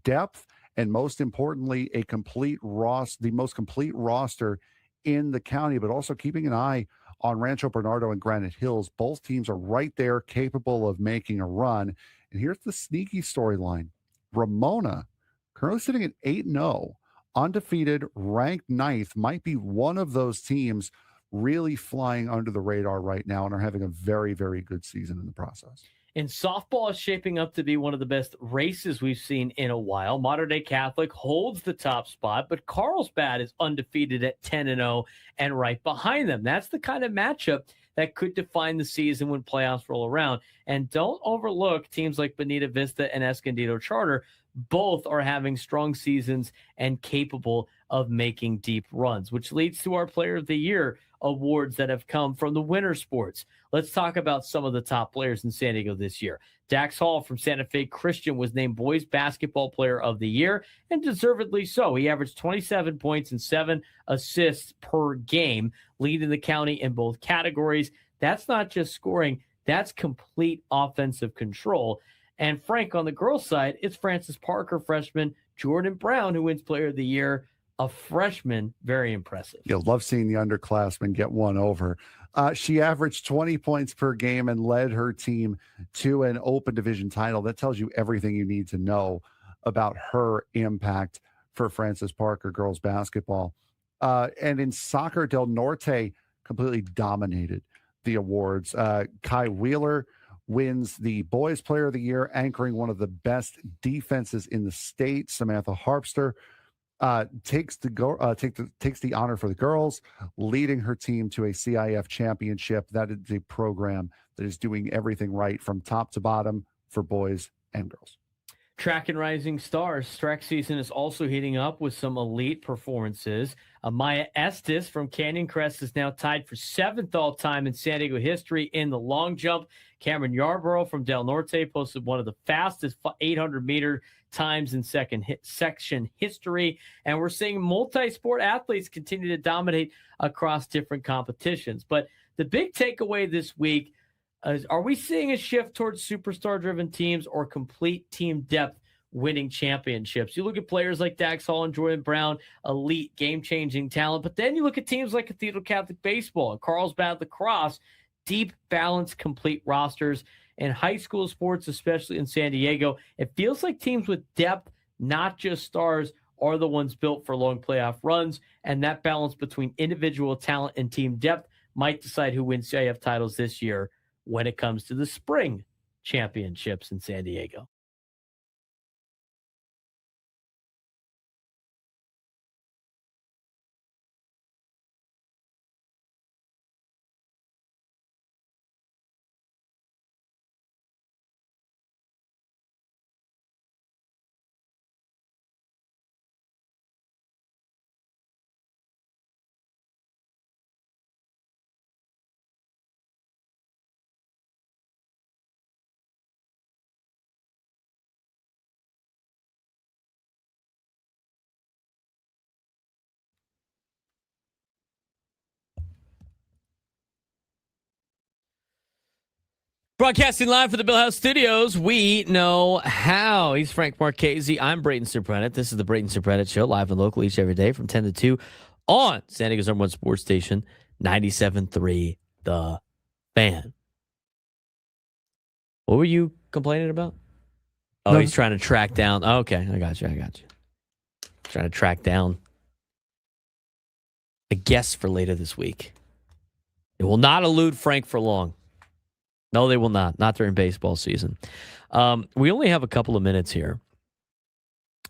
depth, and most importantly, the most complete roster in the county, but also keeping an eye on Rancho Bernardo and Granite Hills. Both teams are right there, capable of making a run. And here's the sneaky storyline. Ramona, currently sitting at 8-0, undefeated, ranked 9th, might be one of those teams really flying under the radar right now and are having a very, very good season in the process. And softball is shaping up to be one of the best races we've seen in a while. Mater Dei Catholic holds the top spot, but Carlsbad is undefeated at 10-0 and right behind them. That's the kind of matchup that could define the season when playoffs roll around. And don't overlook teams like Bonita Vista and Escondido Charter. Both are having strong seasons and capable of making deep runs, which leads to our Player of the Year awards that have come from the winter sports. Let's talk about some of the top players in San Diego this year. Dax Hall from Santa Fe Christian was named Boys Basketball Player of the Year, and deservedly so. He averaged 27 points and 7 assists per game, leading the county in both categories. That's not just scoring, that's complete offensive control. And Frank, on the girls' side, it's Francis Parker, freshman, Jordan Brown, who wins Player of the Year, a freshman. Very impressive. You'll love seeing the underclassmen get one over. She averaged 20 points per game and led her team to an open division title. That tells you everything you need to know about her impact for Francis Parker girls basketball. And in soccer, Del Norte completely dominated the awards. Kai Wheeler wins the Boys Player of the Year, anchoring one of the best defenses in the state. Samantha Harpster takes the honor for the girls, leading her team to a CIF championship. That is a program that is doing everything right from top to bottom for boys and girls. Track and Rising Stars. Track season is also heating up with some elite performances. Maya Estes from Canyon Crest is now tied for 7th all-time in San Diego history in the long jump. Cameron Yarborough from Del Norte posted one of the fastest 800-meter times in section history. And we're seeing multi-sport athletes continue to dominate across different competitions. But the big takeaway this week is, are we seeing a shift towards superstar-driven teams or complete team depth winning championships? You look at players like Dax Hall and Jordan Brown, elite game-changing talent, but then you look at teams like Cathedral Catholic Baseball and Carlsbad Lacrosse, deep, balanced, complete rosters. In high school sports, especially in San Diego, it feels like teams with depth, not just stars, are the ones built for long playoff runs, and that balance between individual talent and team depth might decide who wins CIF titles this year when it comes to the spring championships in San Diego. Broadcasting live from the Bill House Studios, we know how. He's Frank Marchese. I'm Braden Surprenant. This is the Braden Surprenant Show, live and local each every day from 10 to 2 on San Diego's #1 sports station, 97.3 The Fan. What were you complaining about? Oh, he's trying to track down. Oh, okay, I got you. Trying to track down a guest for later this week. It will not elude Frank for long. No, they will not. Not during baseball season. We only have a couple of minutes here.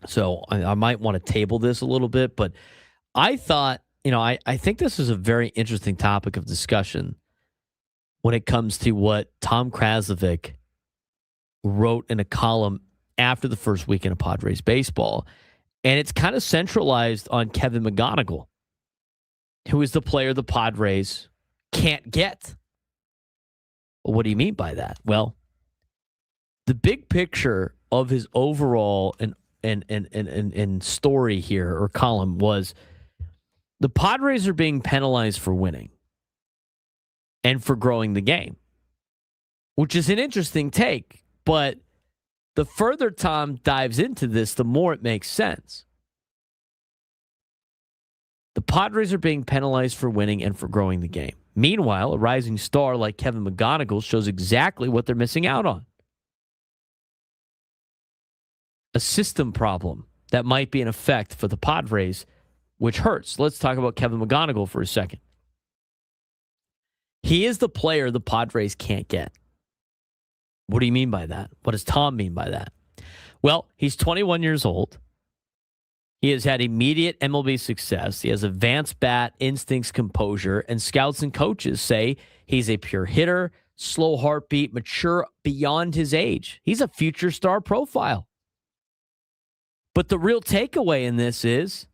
So I might want to table this a little bit, but I thought, I think this is a very interesting topic of discussion when it comes to what Tom Kraslovic wrote in a column after the first weekend of Padres baseball. And it's kind of centralized on Kevin McGonigal, who is the player the Padres can't get. Well, what do you mean by that? Well, the big picture of his overall and story here or column was the Padres are being penalized for winning and for growing the game, which is an interesting take. But the further Tom dives into this, the more it makes sense. The Padres are being penalized for winning and for growing the game. Meanwhile, a rising star like Kevin McGonigal shows exactly what they're missing out on. A system problem that might be in effect for the Padres, which hurts. Let's talk about Kevin McGonigal for a second. He is the player the Padres can't get. What do you mean by that? What does Tom mean by that? Well, he's 21 years old. He has had immediate MLB success. He has advanced bat, instincts, composure, and scouts and coaches say he's a pure hitter, slow heartbeat, mature beyond his age. He's a future star profile. But the real takeaway in this is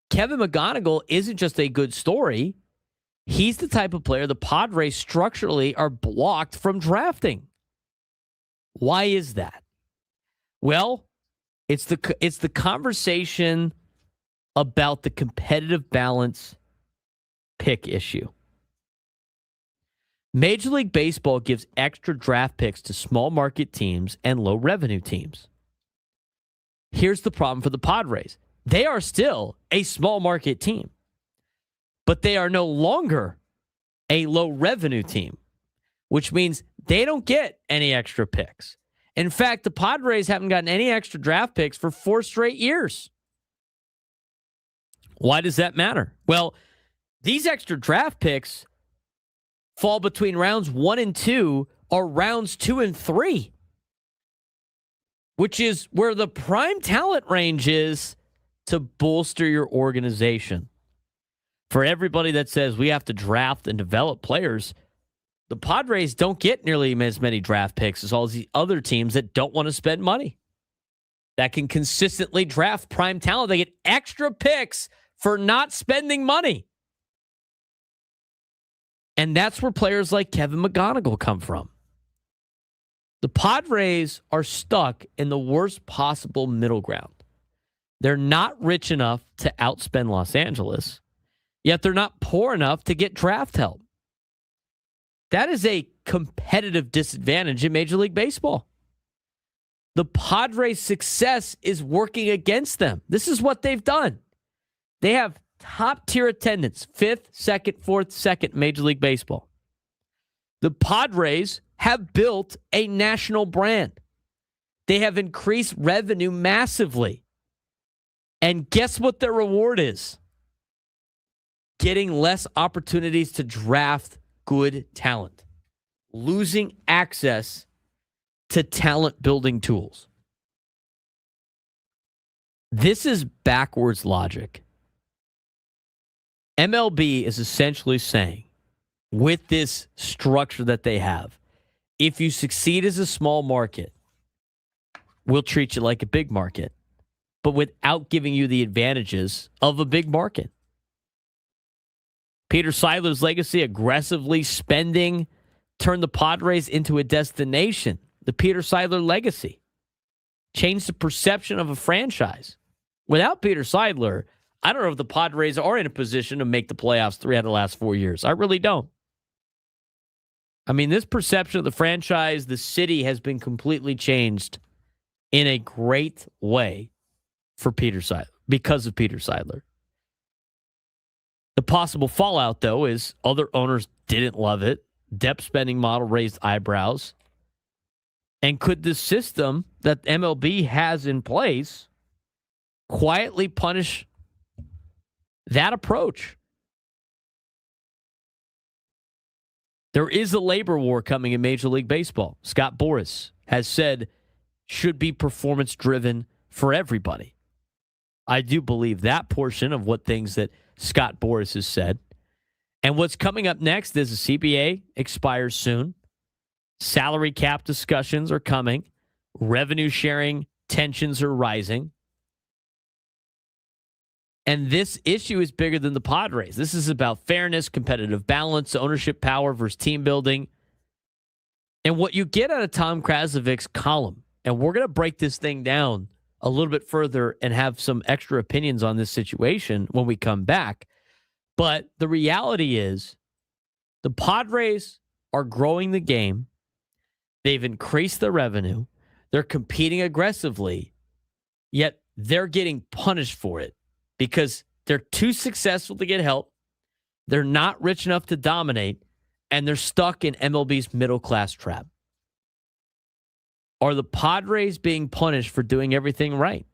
Kevin McGonigal isn't just a good story. He's the type of player the Padres structurally are blocked from drafting. Why is that? Well, it's the conversation about the competitive balance pick issue. Major League Baseball gives extra draft picks to small market teams and low revenue teams. Here's the problem for the Padres. They are still a small market team, but they are no longer a low revenue team, which means they don't get any extra picks. In fact, the Padres haven't gotten any extra draft picks for 4 straight years. Why does that matter? Well, these extra draft picks fall between rounds 1 and 2 or rounds 2 and 3, which is where the prime talent range is to bolster your organization. For everybody that says we have to draft and develop players, the Padres don't get nearly as many draft picks as all the other teams that don't want to spend money, that can consistently draft prime talent. They get extra picks for not spending money. And that's where players like Kevin McGonigal come from. The Padres are stuck in the worst possible middle ground. They're not rich enough to outspend Los Angeles, yet they're not poor enough to get draft help. That is a competitive disadvantage in Major League Baseball. The Padres' success is working against them. This is what they've done. They have top-tier attendance, 5th, 2nd, 4th, 2nd Major League Baseball. The Padres have built a national brand. They have increased revenue massively. And guess what their reward is? getting less opportunities to draft good talent, losing access to talent building tools. This is backwards logic. MLB is essentially saying, with this structure that they have, if you succeed as a small market, we'll treat you like a big market, but without giving you the advantages of a big market. Peter Seidler's legacy, aggressively spending, turned the Padres into a destination. The Peter Seidler legacy changed the perception of a franchise. Without Peter Seidler, I don't know if the Padres are in a position to make the playoffs 3 out of the last 4 years. I really don't. I mean, this perception of the franchise, the city, has been completely changed in a great way for Peter Seidler, because of Peter Seidler. The possible fallout, though, is other owners didn't love it. Depth spending model raised eyebrows. And could the system that MLB has in place quietly punish that approach? There is a labor war coming in Major League Baseball. Scott Boras has said should be performance driven for everybody. I do believe that portion of what things that Scott Boras has said. And what's coming up next is the CBA expires soon. Salary cap discussions are coming. Revenue sharing tensions are rising. And this issue is bigger than the Padres. This is about fairness, competitive balance, ownership power versus team building. And what you get out of Tom Krasovic's column, and we're going to break this thing down a little bit further and have some extra opinions on this situation when we come back. But the reality is the Padres are growing the game. They've increased the revenue. They're competing aggressively, yet they're getting punished for it because they're too successful to get help. They're not rich enough to dominate, and they're stuck in MLB's middle-class trap. Are the Padres being punished for doing everything right?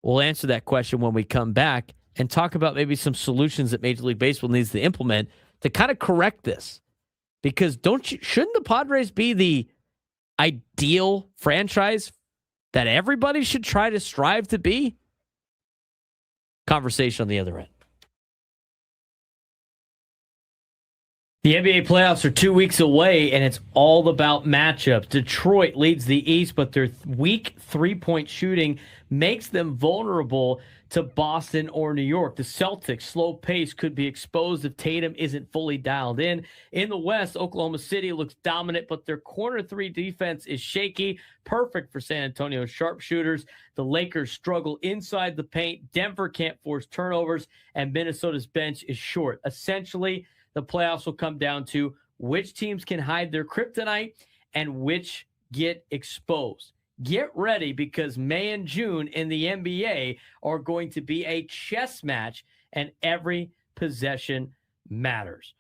We'll answer that question when we come back and talk about maybe some solutions that Major League Baseball needs to implement to kind of correct this. Because shouldn't the Padres be the ideal franchise that everybody should try to strive to be? Conversation on the other end. The NBA playoffs are 2 weeks away, and it's all about matchups. Detroit leads the East, but their weak three-point shooting makes them vulnerable to Boston or New York. The Celtics' slow pace could be exposed if Tatum isn't fully dialed in. In the West, Oklahoma City looks dominant, but their corner three defense is shaky, perfect for San Antonio's sharpshooters. The Lakers struggle inside the paint. Denver can't force turnovers, and Minnesota's bench is short. Essentially, the playoffs will come down to which teams can hide their kryptonite and which get exposed. Get ready, because May and June in the NBA are going to be a chess match, and every possession matters.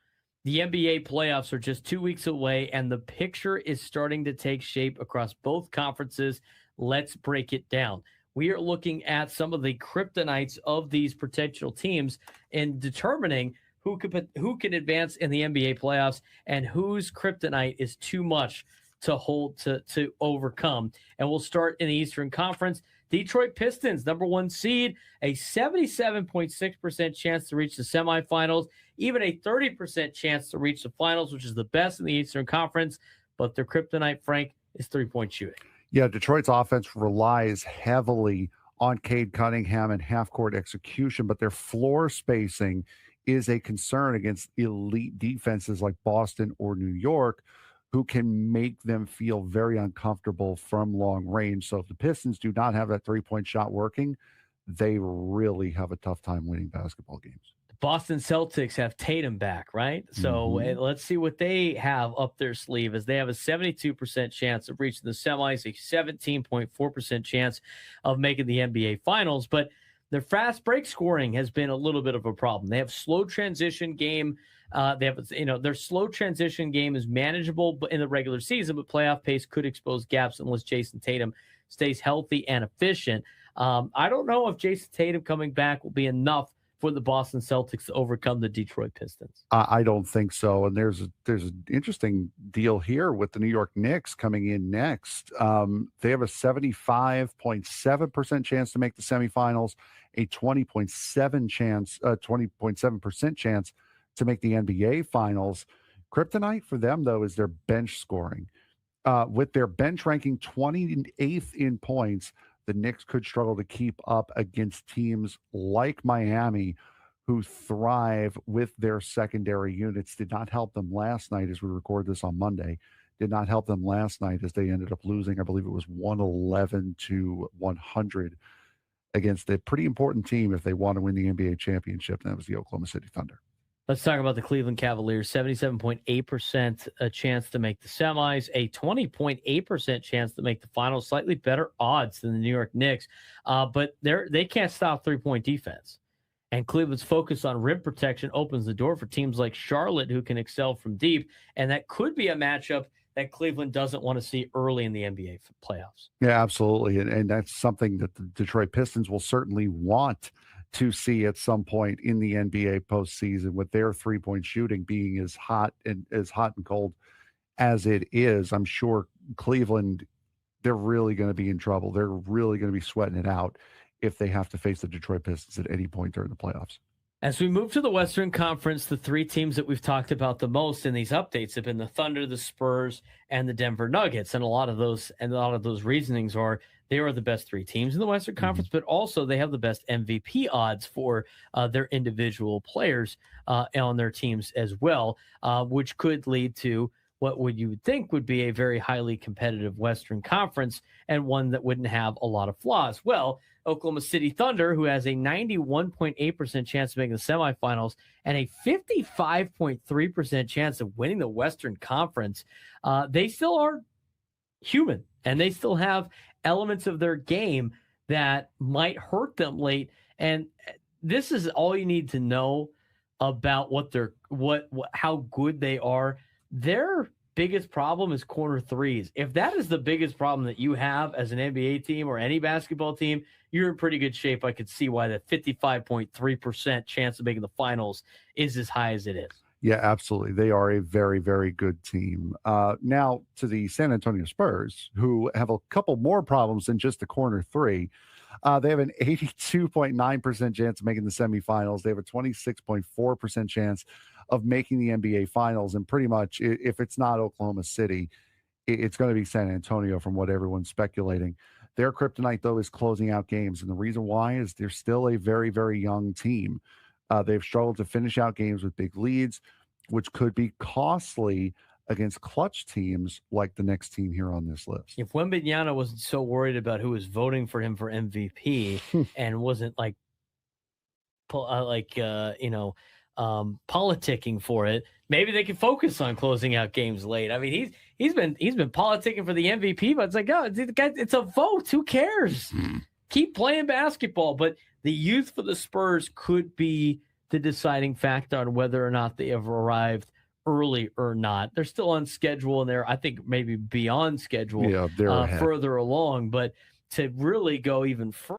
The NBA playoffs are just 2 weeks away, and the picture is starting to take shape across both conferences. Let's break it down. We are looking at some of the kryptonites of these potential teams and determining who can advance in the NBA playoffs and whose kryptonite is too much to hold to overcome. And we'll start in the Eastern Conference. Detroit Pistons, number 1 seed, a 77.6% chance to reach the semifinals, even a 30% chance to reach the finals, which is the best in the Eastern Conference. But their kryptonite, Frank, is three-point shooting. Yeah, Detroit's offense relies heavily on Cade Cunningham and half-court execution, but their floor spacing is a concern against elite defenses like Boston or New York, who can make them feel very uncomfortable from long range. So if the Pistons do not have that three-point shot working, they really have a tough time winning basketball games. The Boston Celtics have Tatum back, right? So let's see what they have up their sleeve, as they have a 72% chance of reaching the semis, a 17.4% chance of making the NBA Finals. But their fast break scoring has been a little bit of a problem. They have slow transition game. Their slow transition game is manageable in the regular season, but playoff pace could expose gaps unless Jason Tatum stays healthy and efficient. I don't know if Jason Tatum coming back will be enough for the Boston Celtics to overcome the Detroit Pistons? I don't think so. And there's an interesting deal here with the New York Knicks coming in next. They have a 75.7% chance to make the semifinals, a 20.7% chance to make the NBA Finals. Kryptonite for them, though, is their bench scoring. With their bench ranking 28th in points, the Knicks could struggle to keep up against teams like Miami, who thrive with their secondary units. Did not help them last night as we record this on Monday. Did not help them last night as they ended up losing, I believe it was 111-100 against a pretty important team if they want to win the NBA championship, and that was the Oklahoma City Thunder. Let's talk about the Cleveland Cavaliers. 77.8% a chance to make the semis, a 20.8% chance to make the finals. Slightly better odds than the New York Knicks, but they can't stop three-point defense. And Cleveland's focus on rim protection opens the door for teams like Charlotte, who can excel from deep, and that could be a matchup that Cleveland doesn't want to see early in the NBA playoffs. Yeah, absolutely, and that's something that the Detroit Pistons will certainly want to see at some point in the NBA postseason, with their three-point shooting being as hot and cold as it is. I'm sure Cleveland, they're really going to be in trouble. They're really going to be sweating it out if they have to face the Detroit Pistons at any point during the playoffs. As we move to the Western Conference, the three teams that we've talked about the most in these updates have been the Thunder, the Spurs, and the Denver Nuggets. And a lot of those reasonings are they are the best three teams in the Western Conference, but also they have the best MVP odds for their individual players on their teams as well, which could lead to what you would think would be a very highly competitive Western Conference and one that wouldn't have a lot of flaws. Well, Oklahoma City Thunder, who has a 91.8% chance of making the semifinals and a 55.3% chance of winning the Western Conference, they still are human, and they still have elements of their game that might hurt them late. And this is all you need to know about how good they are. Their biggest problem is corner threes. If that is the biggest problem that you have as an NBA team or any basketball team, you're in pretty good shape. I could see why the 55.3% chance of making the finals is as high as it is. Yeah, absolutely. They are a very, very good team. Now to the San Antonio Spurs, who have a couple more problems than just the corner three. They have an 82.9% chance of making the semifinals. They have a 26.4% chance of making the NBA Finals. And pretty much, if it's not Oklahoma City, it's going to be San Antonio from what everyone's speculating. Their kryptonite, though, is closing out games. And the reason why is they're still a very, very young team. They've struggled to finish out games with big leads, which could be costly against clutch teams like the next team here on this list. If Wembanyama wasn't so worried about who was voting for him for MVP and wasn't politicking for it, maybe they could focus on closing out games late. I mean, he's been politicking for the MVP, but it's like, oh, it's a vote. Who cares? Keep playing basketball. But the youth for the Spurs could be the deciding factor on whether or not they have arrived early or not. They're still on schedule, and they're, I think, maybe beyond schedule, further along. But to really go even further,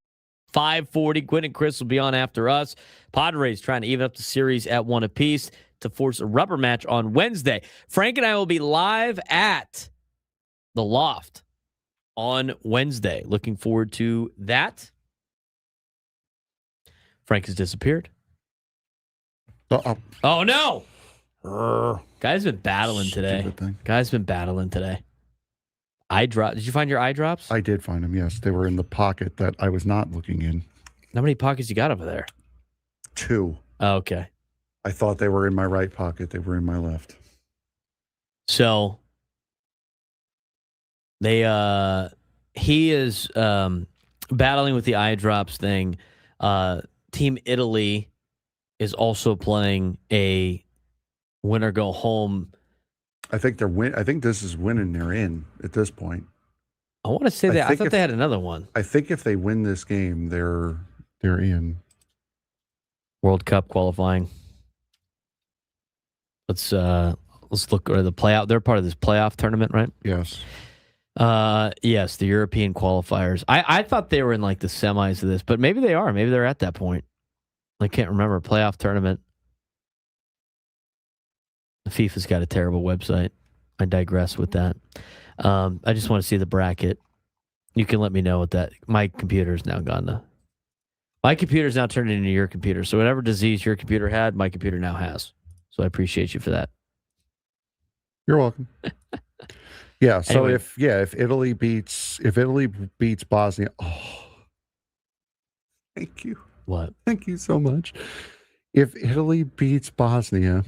5:40, Quinn and Chris will be on after us. Padres trying to even up the series at 1 apiece to force a rubber match on Wednesday. Frank and I will be live at the Loft on Wednesday. Looking forward to that. Frank has disappeared. Oh, no. Guy's been battling today. Eye drop. Did you find your eye drops? I did find them, yes. They were in the pocket that I was not looking in. How many pockets you got over there? 2. Oh, okay. I thought they were in my right pocket. They were in my left. So he is battling with the eye drops thing. Team Italy is also playing a win or go home. I think I think this is winning. They're in at this point. I want to say that. I thought they had another one. I think if they win this game, they're in. World Cup qualifying. Let's look at the playoff. They're part of this playoff tournament, right? Yes. Yes, the European qualifiers. I thought they were in like the semis of this, but maybe they are. Maybe they're at that point. I can't remember. Playoff tournament. The FIFA's got a terrible website. I digress with that. I just want to see the bracket. You can let me know what that. My computer's now gone to. My computer's now turned into your computer. So whatever disease your computer had, my computer now has. So I appreciate you for that. You're welcome. Yeah. So Anyway. if Italy beats Bosnia, oh, Thank you. What? Thank you so much. if Italy beats Bosnia,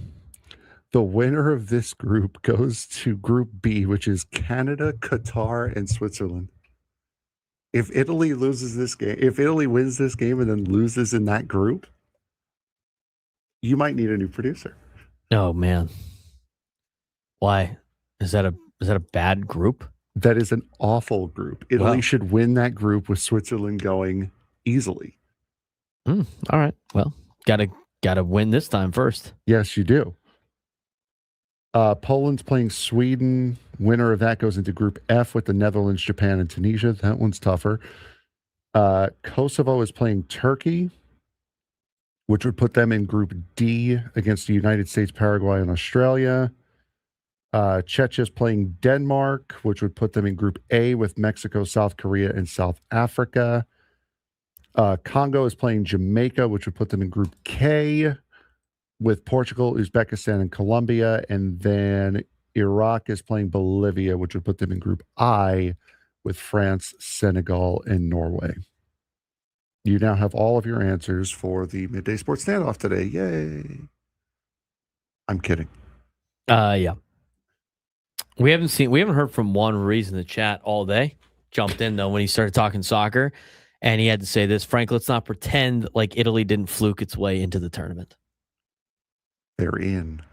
the winner of this group goes to Group B, which is Canada, Qatar, and Switzerland. If Italy loses this game, if Italy wins this game and then loses in that group, you might need a new producer. Oh man. Why? Is that a bad group? That is an awful group. Italy Wow. should win that group with Switzerland going easily. All right. Well, gotta win this time first. Yes, you do. Poland's playing Sweden. Winner of that goes into Group F with the Netherlands, Japan, and Tunisia. That one's tougher. Kosovo is playing Turkey, which would put them in Group D against the United States, Paraguay, and Australia. Czechia is playing Denmark, which would put them in Group A with Mexico, South Korea, and South Africa. Congo is playing Jamaica, which would put them in Group K with Portugal, Uzbekistan, and Colombia. And then Iraq is playing Bolivia, which would put them in Group I with France, Senegal, and Norway. You now have all of your answers For the midday sports standoff today. Yay. I'm kidding. Yeah. We haven't heard from Juan Ruiz in the chat all day. Jumped in though when he started talking soccer, and he had to say this: Frank, let's not pretend like Italy didn't fluke its way into the tournament. They're in.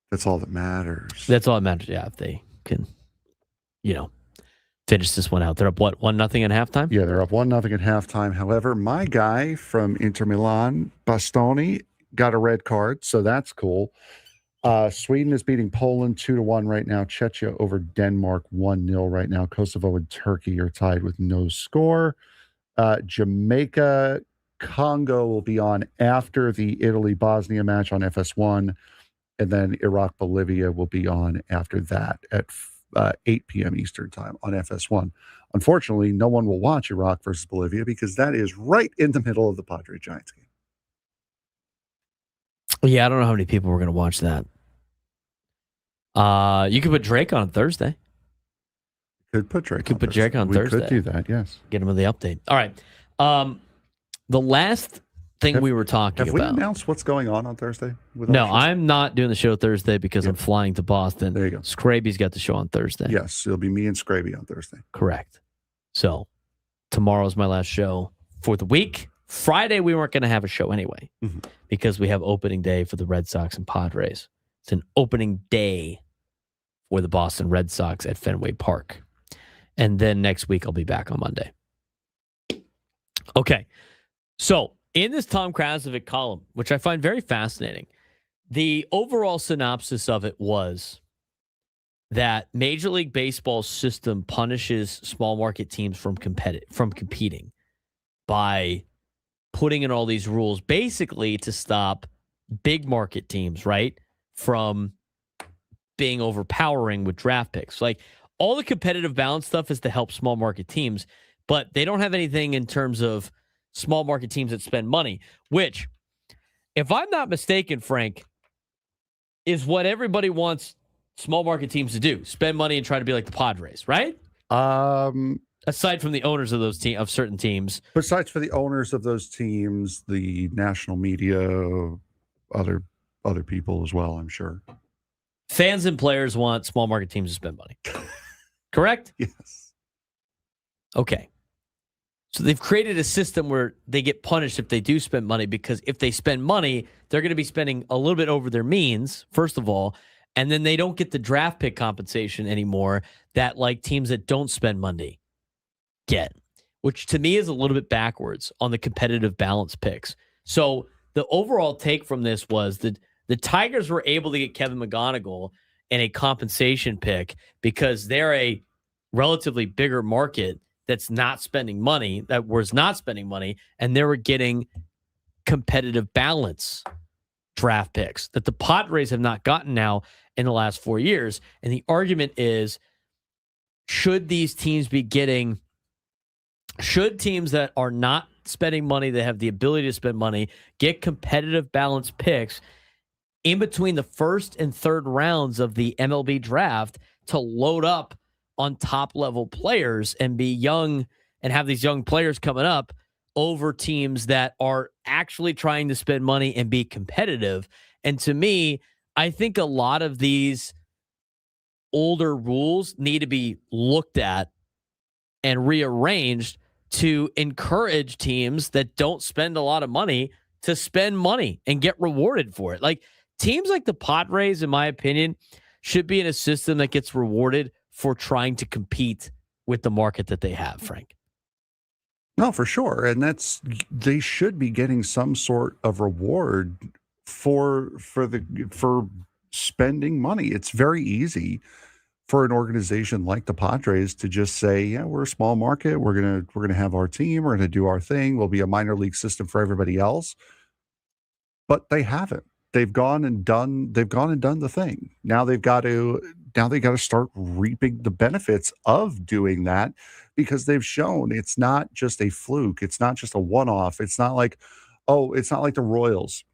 That's all that matters. That's all that matters. Yeah, if they can, finish this one out. They're up 1-0 at halftime. Yeah, they're up 1-0 at halftime. However, my guy from Inter Milan, Bastoni, got a red card, so that's cool. Sweden is beating Poland 2-1 right now. Czechia over Denmark 1-0 right now. Kosovo and Turkey are tied with no score. Jamaica, Congo will be on after the Italy-Bosnia match on FS1. And then Iraq-Bolivia will be on after that at 8 p.m. Eastern time on FS1. Unfortunately, no one will watch Iraq versus Bolivia because that is right in the middle of the Padres-Giants game. Yeah, I don't know how many people were going to watch that. You could put Drake on Thursday. Could put Drake. Could put Drake on We Thursday. could do that, yes. Get him with the update. All right. The last thing we were talking Have we about. announced what's going on Thursday? With No, our show? I'm not doing the show Thursday because I'm flying to Boston. There you go. Scraby's got the show on Thursday. Yes, it'll be me and Scraby on Thursday. Correct. So tomorrow's my last show for the week. Friday, we weren't going to have a show anyway because we have opening day for the Red Sox and Padres. It's an opening day for the Boston Red Sox at Fenway Park. And then next week, I'll be back on Monday. Okay. So in this Tom Krasovic column, which I find very fascinating, the overall synopsis of it was that Major League Baseball's system punishes small market teams from competing by putting in all these rules basically to stop big market teams, right, from being overpowering with draft picks. Like all the competitive balance stuff is to help small market teams, but they don't have anything in terms of small market teams that spend money, which, if I'm not mistaken, Frank, is what everybody wants small market teams to do: spend money and try to be like the Padres, right? Aside from the owners of those of certain teams, besides for the owners of those teams, the national media, other people as well, I'm sure. Fans and players want small market teams to spend money. Correct? Yes. Okay. So they've created a system where they get punished if they do spend money, because if they spend money, they're going to be spending a little bit over their means, first of all, and then they don't get the draft pick compensation anymore that like teams that don't spend money get, which to me is a little bit backwards on the competitive balance picks. So the overall take from this was that the Tigers were able to get Kevin McGonigal in a compensation pick because they're a relatively bigger market that was not spending money, and they were getting competitive balance draft picks that the Padres have not gotten now in the last 4 years. And the argument is, should these teams be getting, should teams that are not spending money, that have the ability to spend money, get competitive balance picks in between the first and third rounds of the MLB draft to load up on top level players and be young and have these young players coming up over teams that are actually trying to spend money and be competitive? And to me, I think a lot of these older rules need to be looked at and rearranged to encourage teams that don't spend a lot of money to spend money and get rewarded for it. Like teams like the Padres, in my opinion, should be in a system that gets rewarded for trying to compete with the market that they have, Frank. No, for sure. And they should be getting some sort of reward for spending money. It's very easy for an organization like the Padres to just say, yeah, we're a small market. We're going to have our team. We're going to do our thing. We'll be a minor league system for everybody else. But they haven't. They've gone and done the thing. Now they've got to start reaping the benefits of doing that, because they've shown it's not just a fluke. It's not just a one-off. It's not like the Royals,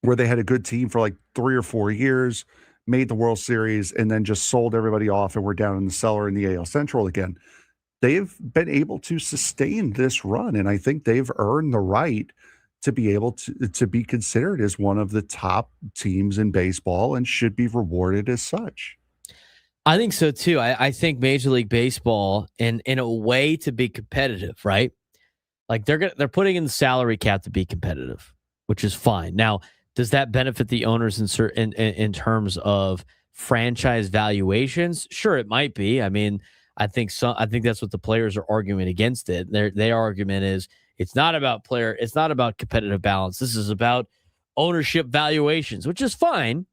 where they had a good team for like 3 or 4 years, made the World Series, and then just sold everybody off and we're down in the cellar in the AL Central again. They've been able to sustain this run, and I think they've earned the right to be able to be considered as one of the top teams in baseball and should be rewarded as such. I think so too. I think Major League Baseball, in a way to be competitive, right? Like they're putting in the salary cap to be competitive, which is fine. Now, does that benefit the owners in terms of franchise valuations? Sure, it might be. I mean, I think that's what the players are arguing against it. Their argument is it's not about competitive balance. This is about ownership valuations, which is fine.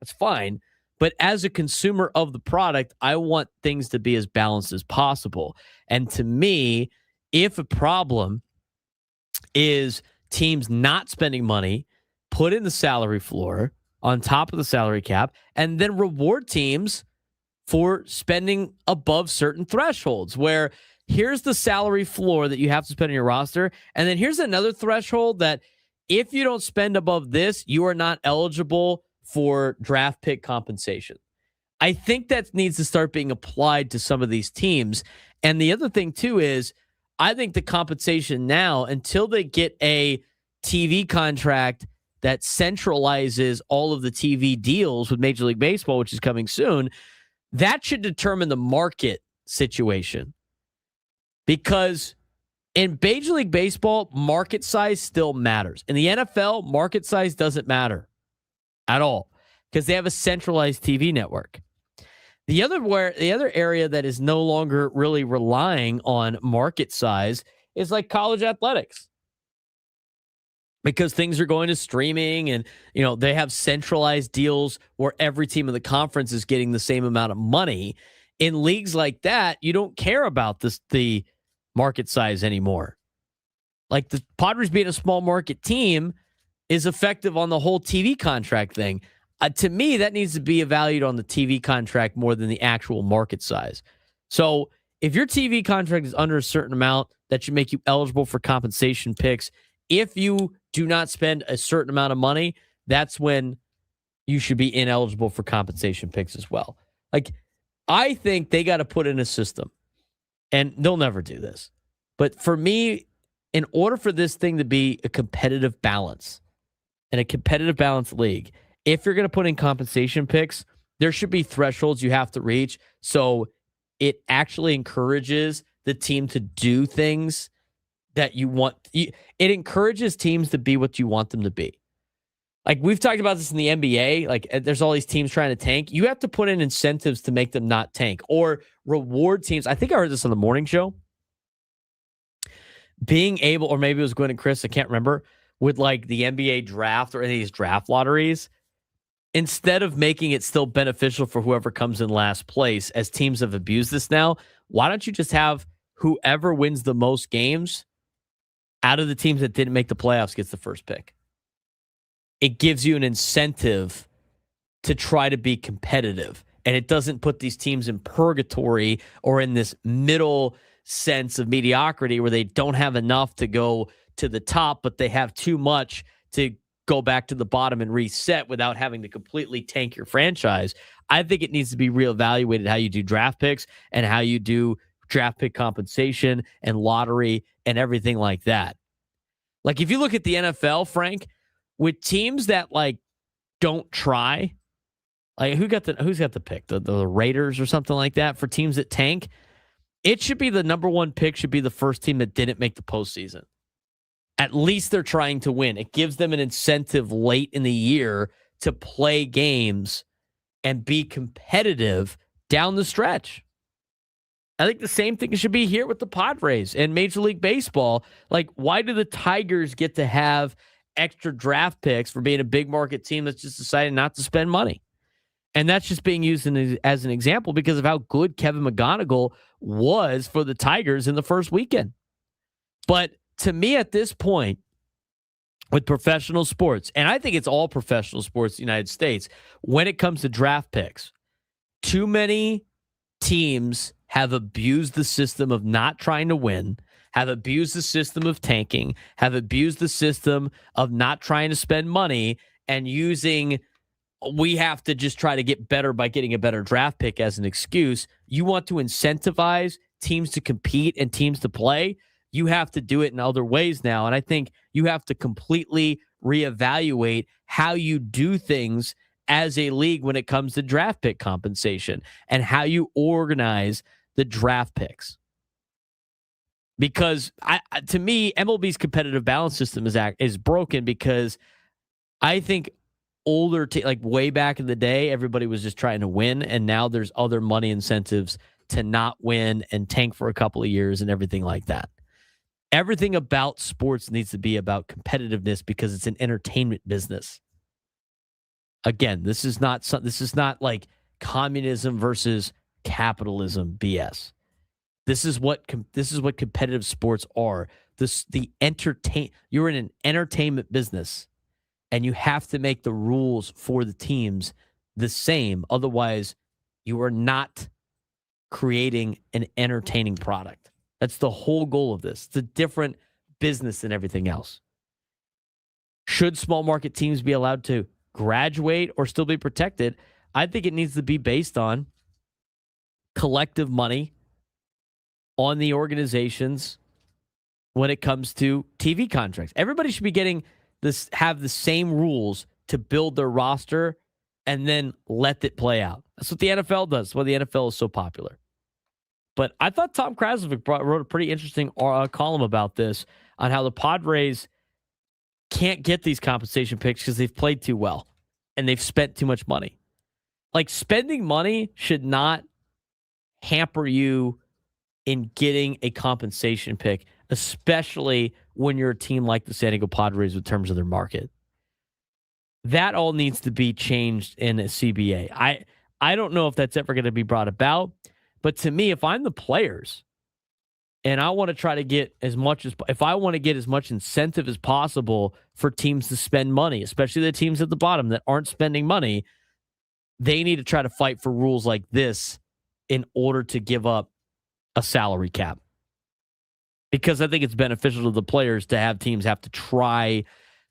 That's fine. But as a consumer of the product, I want things to be as balanced as possible. And to me, if a problem is teams not spending money, put in the salary floor on top of the salary cap, and then reward teams for spending above certain thresholds, where here's the salary floor that you have to spend on your roster, and then here's another threshold that if you don't spend above this, you are not eligible for draft pick compensation. I think that needs to start being applied to some of these teams. And the other thing too is, I think the compensation now, until they get a TV contract that centralizes all of the TV deals with Major League Baseball, which is coming soon, that should determine the market situation. Because in Major League Baseball, market size still matters. In the NFL, market size doesn't matter at all, because they have a centralized TV network. The other area that is no longer really relying on market size is like college athletics, because things are going to streaming, and they have centralized deals where every team in the conference is getting the same amount of money. In leagues like that, you don't care about the market size anymore. Like the Padres being a small market team is effective on the whole TV contract thing. To me, that needs to be evaluated on the TV contract more than the actual market size. So if your TV contract is under a certain amount, that should make you eligible for compensation picks. If you do not spend a certain amount of money, that's when you should be ineligible for compensation picks as well. Like, I think they got to put in a system, and they'll never do this. But for me, in order for this thing to be a competitive balance and a competitive balance league, if you're going to put in compensation picks, there should be thresholds you have to reach, so it actually encourages the team to do things that you want. It encourages teams to be what you want them to be. Like, we've talked about this in the NBA. Like, there's all these teams trying to tank. You have to put in incentives to make them not tank, or reward teams. I think I heard this on the morning show. Being able, or maybe it was Gwen and Chris, I can't remember, with like the NBA draft or any of these draft lotteries, instead of making it still beneficial for whoever comes in last place, as teams have abused this now, why don't you just have whoever wins the most games out of the teams that didn't make the playoffs gets the first pick. It gives you an incentive to try to be competitive. And it doesn't put these teams in purgatory or in this middle sense of mediocrity where they don't have enough to go to the top, but they have too much to go back to the bottom and reset without having to completely tank your franchise. I think it needs to be reevaluated how you do draft picks and how you do draft pick compensation and lottery and everything like that. Like if you look at the NFL, Frank, with teams that like don't try, like who's got the pick? The Raiders or something like that for teams that tank? It should be the number one pick should be the first team that didn't make the postseason. At least they're trying to win. It gives them an incentive late in the year to play games and be competitive down the stretch. I think the same thing should be here with the Padres and Major League Baseball. Like, why do the Tigers get to have extra draft picks for being a big market team that's just decided not to spend money? And that's just being used as an example because of how good Kevin McGonigal was for the Tigers in the first weekend. But to me at this point, with professional sports, and I think it's all professional sports in the United States, when it comes to draft picks, too many teams have abused the system of not trying to win, have abused the system of tanking, have abused the system of not trying to spend money and using we have to just try to get better by getting a better draft pick as an excuse. You want to incentivize teams to compete and teams to play. You have to do it in other ways now. And I think you have to completely reevaluate how you do things as a league when it comes to draft pick compensation and how you organize the draft picks. Because to me, MLB's competitive balance system is broken because I think like way back in the day, everybody was just trying to win, and now there's other money incentives to not win and tank for a couple of years and everything like that. Everything about sports needs to be about competitiveness because it's an entertainment business. Again, this is not like communism versus capitalism BS. This is what competitive sports are. You're in an entertainment business, and you have to make the rules for the teams the same. Otherwise, you are not creating an entertaining product. That's the whole goal of this. It's a different business than everything else. Should small market teams be allowed to graduate or still be protected? I think it needs to be based on collective money on the organizations when it comes to TV contracts. Everybody should be have the same rules to build their roster and then let it play out. That's what the NFL does. That's why the NFL is so popular. But I thought Tom Krasnovic wrote a pretty interesting column about this on how the Padres can't get these compensation picks because they've played too well and they've spent too much money. Like, spending money should not hamper you in getting a compensation pick, especially when you're a team like the San Diego Padres in terms of their market. That all needs to be changed in a CBA. I don't know if that's ever going to be brought about, but to me, if I'm the players and I want to try to get as much incentive as possible for teams to spend money, especially the teams at the bottom that aren't spending money, they need to try to fight for rules like this in order to give up a salary cap. Because I think it's beneficial to the players to have teams have to try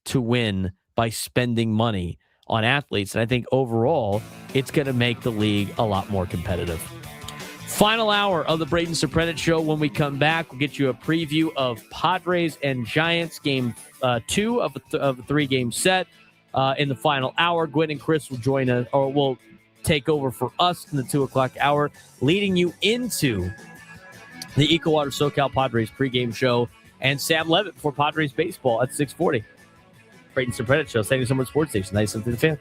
to win by spending money on athletes. And I think overall, it's going to make the league a lot more competitive. Final hour of the Braden Surprenant Show. When we come back, we'll get you a preview of Padres and Giants game 2 of a 3-game set. In the final hour, Gwen and Chris will join us, or will take over for us in the 2 o'clock hour, leading you into the EcoWater SoCal Padres pregame show, and Sam Levitt for Padres baseball at 6:40. Braden Surprenant Show, San Diego Summer Sports Station, 97.3 The Fan.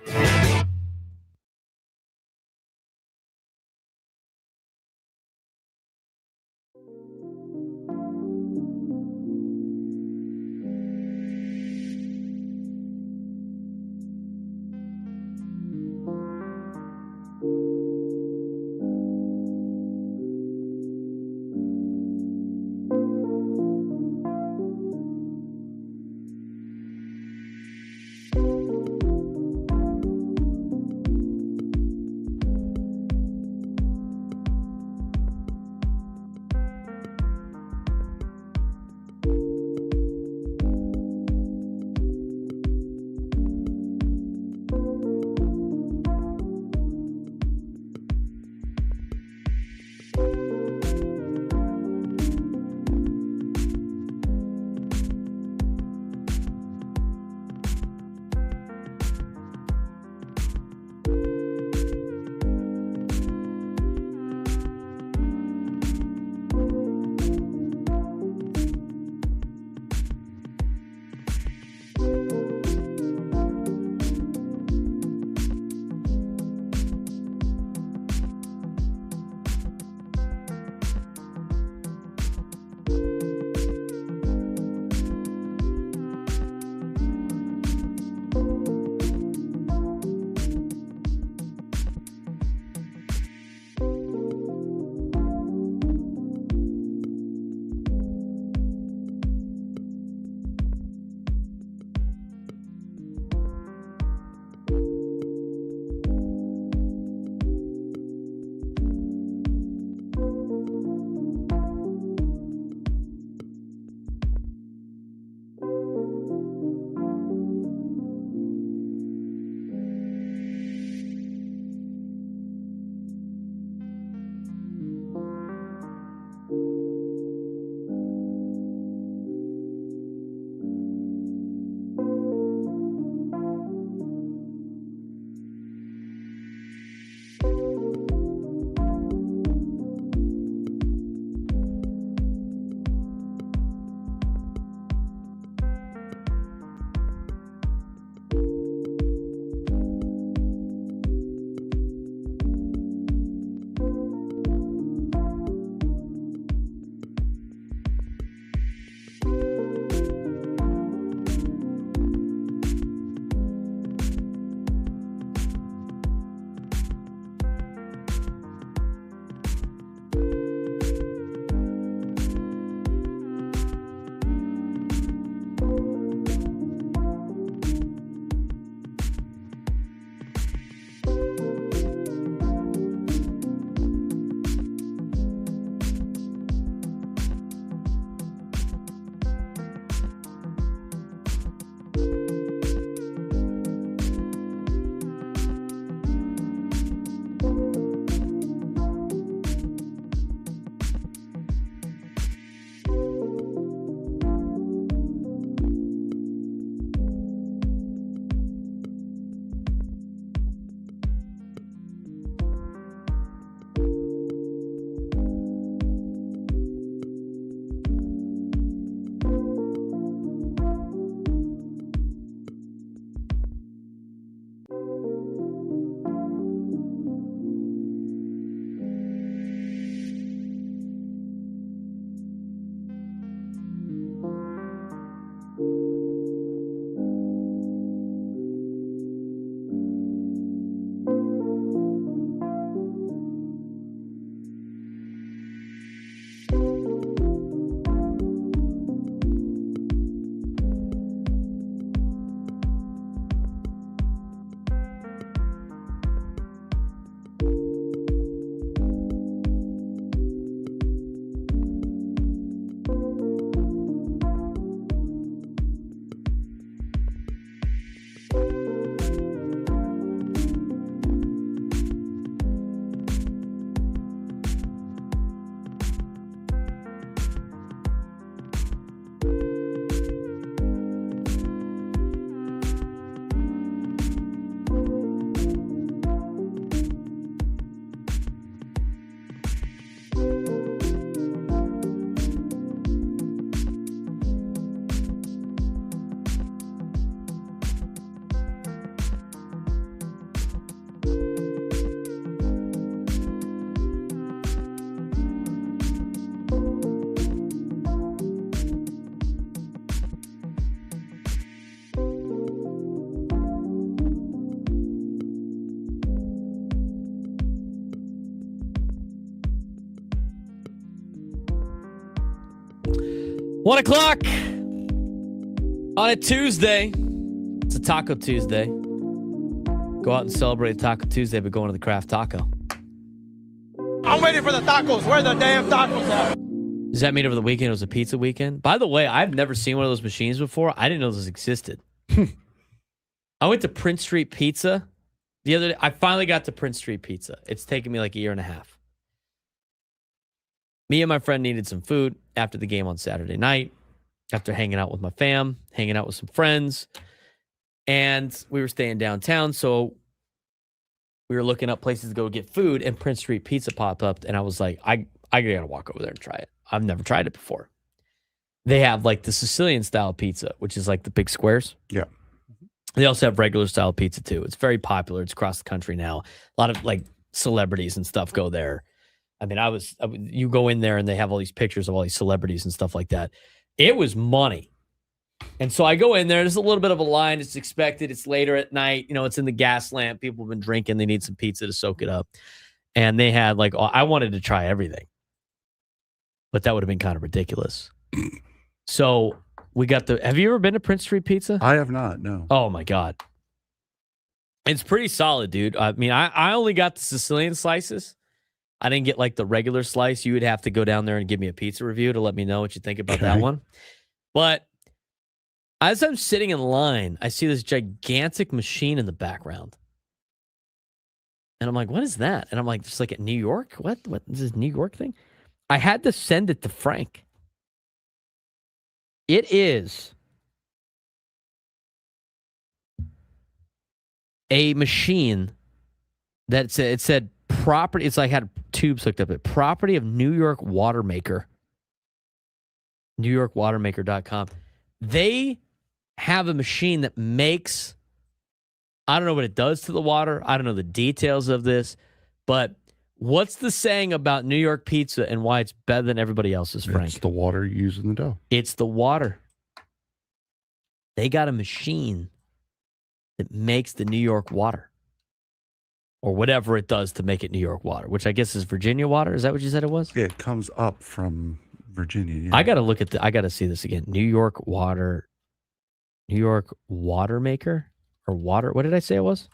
1 o'clock on a Tuesday. It's a Taco Tuesday. Go out and celebrate Taco Tuesday by going to the Craft Taco. I'm waiting for the tacos. Where the damn tacos at? Does that mean over the weekend it was a pizza weekend? By the way, I've never seen one of those machines before. I didn't know this existed. I went to Prince Street Pizza the other day. I finally got to Prince Street Pizza. It's taken me like a year and a half. Me and my friend needed some food after the game on Saturday night, after hanging out with my fam, hanging out with some friends. And we were staying downtown, so we were looking up places to go get food, and Prince Street Pizza popped up, and I was like, I gotta walk over there and try it. I've never tried it before. They have like the Sicilian style pizza, which is like the big squares. Yeah. They also have regular style pizza too. It's very popular. It's across the country now. A lot of like celebrities and stuff go there. I mean, you go in there and they have all these pictures of all these celebrities and stuff like that. It was money. And so I go in there. There's a little bit of a line. It's expected. It's later at night. You know, it's in the gas lamp. People have been drinking. They need some pizza to soak it up. And they had like, I wanted to try everything, but that would have been kind of ridiculous. So we got have you ever been to Prince Street Pizza? I have not, no. Oh my God. It's pretty solid, dude. I mean, I only got the Sicilian slices. I didn't get like the regular slice. You would have to go down there and give me a pizza review to let me know what you think about that one. But as I'm sitting in line, I see this gigantic machine in the background. And I'm like, what is that? And I'm like, just like at New York? What is this New York thing? I had to send it to Frank. It is a machine that it said property. It's like had tubes hooked up. It property of New York Water Maker. NewYorkWatermaker.com. They have a machine that makes, I don't know what it does to the water. I don't know the details of this, but what's the saying about New York pizza and why it's better than everybody else's, Frank? It's the water you use in the dough. It's the water. They got a machine that makes the New York water. Or whatever it does to make it New York water, which I guess is Virginia water. Is that what you said it was? Yeah, it comes up from Virginia. Yeah. I got to look at I got to see this again. New York Water Maker or water. What did I say it was?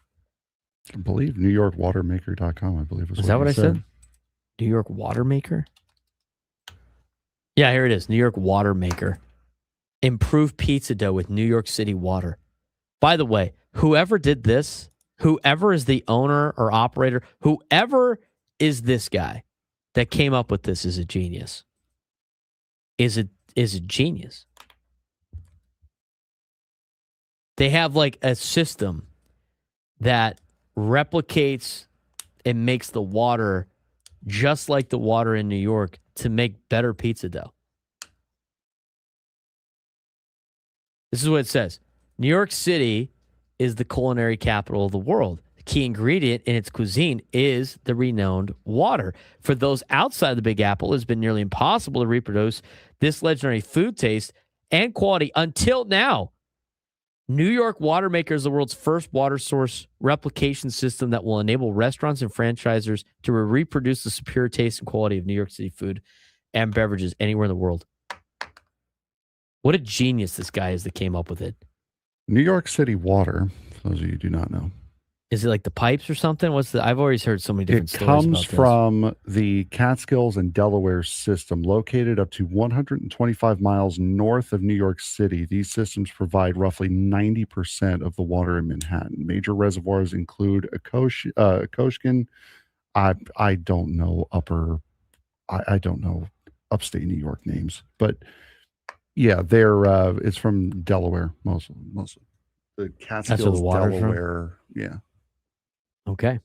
I believe NewYorkWatermaker.com, I believe was Is that what I said? New York Water Maker? Yeah, here it is. New York Water Maker. Improve pizza dough with New York City water. By the way, whoever did this, whoever is the owner or operator, whoever is this guy that came up with this is a genius. Is a genius. They have like a system that replicates and makes the water just like the water in New York to make better pizza dough. This is what it says. New York City is the culinary capital of the world. The key ingredient in its cuisine is the renowned water. For those outside the Big Apple, it has been nearly impossible to reproduce this legendary food taste and quality until now. New York Water Maker is the world's first water source replication system that will enable restaurants and franchisors to reproduce the superior taste and quality of New York City food and beverages anywhere in the world. What a genius this guy is that came up with it. New York City water, for those of you who do not know. Is it like the pipes or something? I've always heard so many different stories about this. It comes from the Catskills and Delaware system, located up to 125 miles north of New York City. These systems provide roughly 90% of the water in Manhattan. Major reservoirs include Koshkin. I don't know I don't know upstate New York names, but yeah, it's from Delaware mostly. The Catskills, Delaware. Yeah. Okay.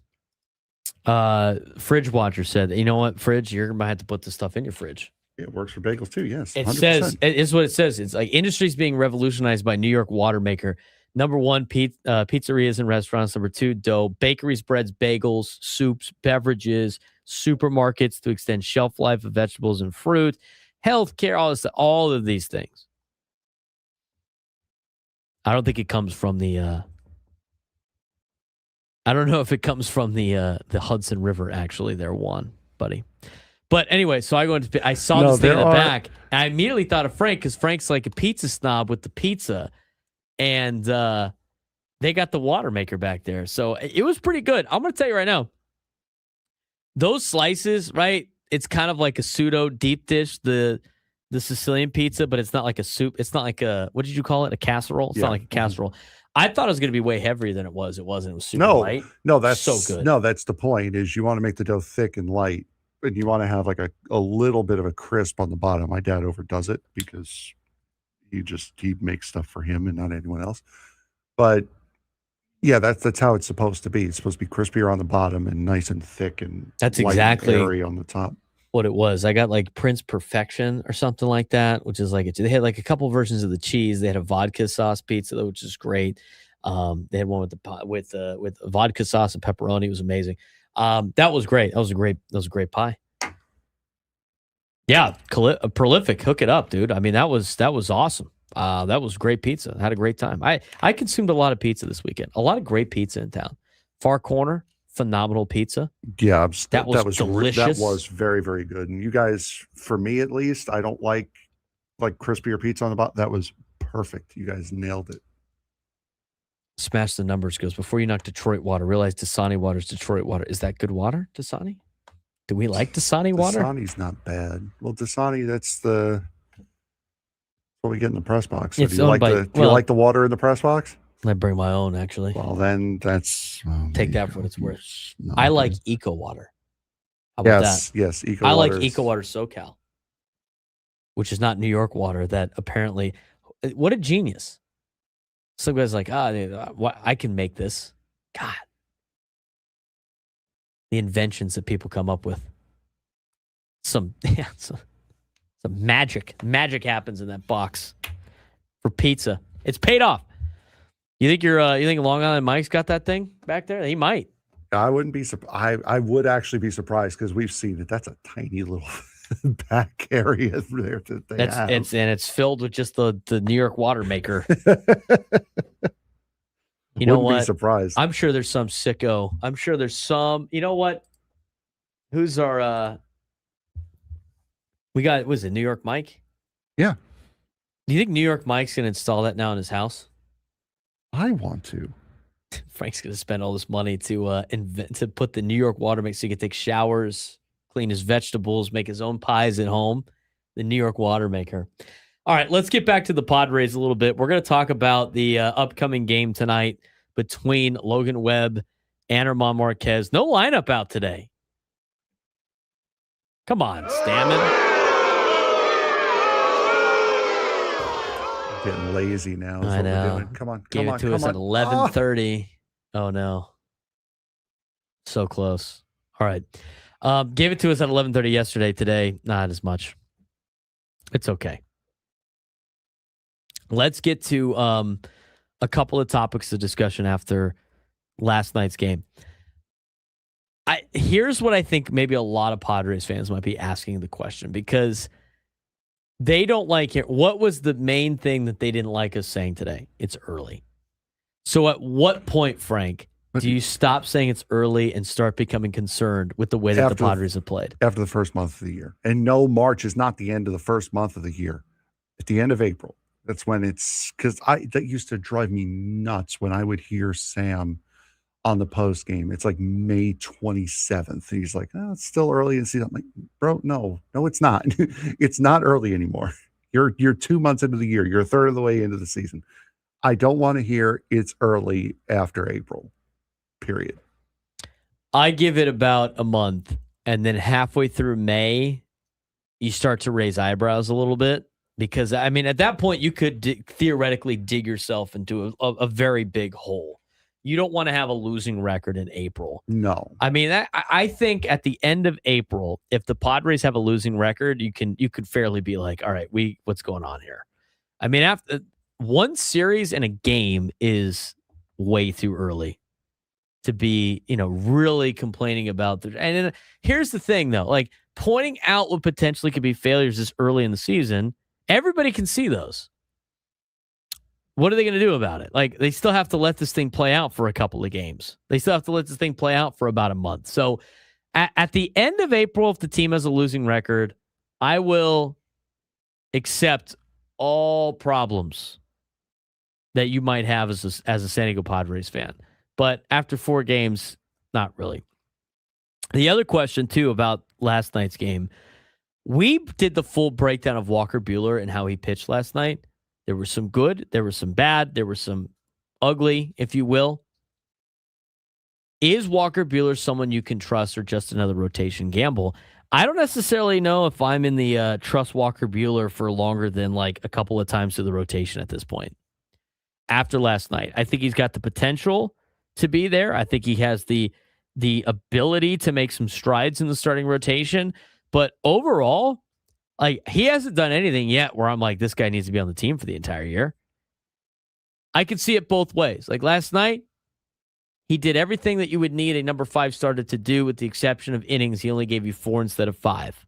Fridge Watcher said, you know what, Fridge, you're going to have to put this stuff in your fridge. It works for bagels too, yes. 100%. It says, it's what it says. It's like industry's being revolutionized by New York Water Maker. Number one, pizzerias and restaurants. Number two, dough. Bakeries, breads, bagels, soups, beverages, supermarkets to extend shelf life of vegetables and fruit, healthcare, all of these things. I don't think it comes from the I don't know if it comes from the Hudson River, actually, there, Juan, buddy. But anyway, so I saw this thing in the back, and I immediately thought of Frank because Frank's like a pizza snob with the pizza, and they got the water maker back there. So it was pretty good. I'm going to tell you right now, those slices, right? It's kind of like a pseudo deep dish, the Sicilian pizza, but it's not like a soup. It's not like what did you call it? A casserole? It's not like a casserole. I thought it was going to be way heavier than it was. It wasn't. It was super light. No, that's so good. No, that's the point is you want to make the dough thick and light, and you want to have like a little bit of a crisp on the bottom. My dad overdoes it because he makes stuff for him and not anyone else. But yeah, that's how it's supposed to be. It's supposed to be crispier on the bottom and nice and thick and that's light exactly and airy on the top. What it was. I got like Prince Perfection or something like that, which is like they had like a couple versions of the cheese. They had a vodka sauce pizza, which is great. They had one with vodka sauce and pepperoni. It was amazing. That was great. That was a great pie. Yeah, prolific. Hook it up, dude. I mean, that was awesome. That was great pizza. I had a great time. I consumed a lot of pizza this weekend. A lot of great pizza in town. Far Corner, phenomenal pizza. Yeah, that was delicious. That was very, very good. And you guys, for me at least, I don't like crispier pizza on the bottom. That was perfect. You guys nailed it. Smash the numbers goes, before you knock Detroit water, realize Dasani water is Detroit water. Is that good water, Dasani? Do we like Dasani water? Dasani's not bad. Well, Dasani, that's what we get in the press box. So do you like the water in the press box? I bring my own, actually. Well, then that's... Take that for what it's worth. I like Eco Water. How about that? Yes, Eco I Water. like Eco Water SoCal, which is not New York water that apparently... What a genius. Some guy's like, I can make this. God. The inventions that people come up with. Some magic. Magic happens in that box for pizza. It's paid off. You think you think Long Island Mike's got that thing back there? He might. I wouldn't be surprised. I would actually be surprised because we've seen it. That's a tiny little back area there that they have. It's filled with just the New York water maker. You know what? Be surprised. I'm sure there's some sicko. I'm sure there's some. You know what? Who's our? We got. Was it New York Mike? Yeah. Do you think New York Mike's gonna install that now in his house? I want to. Frank's gonna spend all this money to put the New York water maker so he can take showers, clean his vegetables, make his own pies at home. The New York water maker. All right, let's get back to the Padres a little bit. We're going to talk about the upcoming game tonight between Logan Webb and German Marquez. No lineup out today. Come on, Stammen. Getting lazy now. I know. Come on. Gave it to us at 11:30. Oh, no. So close. All right. Gave it to us at 11:30 yesterday. Today, not as much. It's okay. Let's get to a couple of topics of discussion after last night's game. Here's what I think maybe a lot of Padres fans might be asking the question because they don't like it. What was the main thing that they didn't like us saying today? It's early. So at what point, Frank, do you stop saying it's early and start becoming concerned with the way that the Padres have played? After the first month of the year. And no, March is not the end of the first month of the year. At the end of April. That's when it's because that used to drive me nuts when I would hear Sam on the post game. It's like May 27th. And he's like, oh, it's still early in the season. I'm like, bro, no, it's not. It's not early anymore. You're 2 months into the year. You're a third of the way into the season. I don't want to hear it's early after April, period. I give it about a month. And then halfway through May, you start to raise eyebrows a little bit. Because, I mean, at that point, you could theoretically dig yourself into a very big hole. You don't want to have a losing record in April. No. I mean, I think at the end of April, if the Padres have a losing record, you could fairly be like, all right, what's going on here? I mean, after one series and a game is way too early to be, really complaining about. And then here's the thing, though, like pointing out what potentially could be failures this early in the season. Everybody can see those. What are they going to do about it? Like, they still have to let this thing play out for a couple of games. They still have to let this thing play out for about a month. So At the end of April, if the team has a losing record, I will accept all problems that you might have as a San Diego Padres fan. But after 4 games, not really. The other question, too, about last night's game, we did the full breakdown of Walker Buehler and how he pitched last night. There was some good, there was some bad, there was some ugly, if you will. Is Walker Buehler someone you can trust or just another rotation gamble? I don't necessarily know if I'm in the trust Walker Buehler for longer than like a couple of times to the rotation at this point. After last night, I think he's got the potential to be there. I think he has the ability to make some strides in the starting rotation. But overall, like, he hasn't done anything yet where I'm like, this guy needs to be on the team for the entire year. I could see it both ways. Like last night, he did everything that you would need a number 5 starter to do, with the exception of innings. He only gave you 4 instead of 5.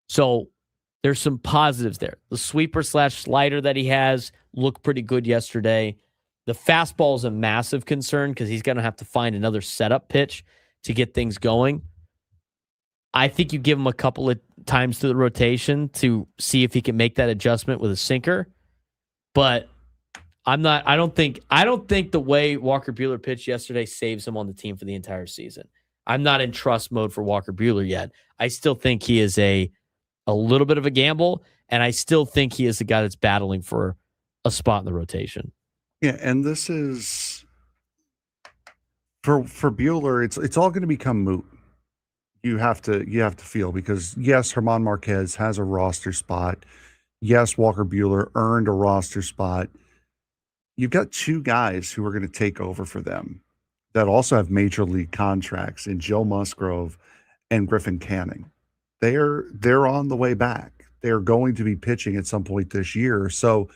So there's some positives there. The sweeper/slider that he has looked pretty good yesterday. The fastball is a massive concern because he's going to have to find another setup pitch to get things going. I think you give him a couple of times to the rotation to see if he can make that adjustment with a sinker. But I don't think the way Walker Buehler pitched yesterday saves him on the team for the entire season. I'm not in trust mode for Walker Buehler yet. I still think he is a little bit of a gamble, and I still think he is the guy that's battling for a spot in the rotation. Yeah, and this is for Buehler, it's all going to become moot. You have to feel, because yes, German Marquez has a roster spot. Yes, Walker Buehler earned a roster spot. You've got 2 guys who are going to take over for them that also have major league contracts in Joe Musgrove and Griffin Canning. They're on the way back. They're going to be pitching at some point this year. So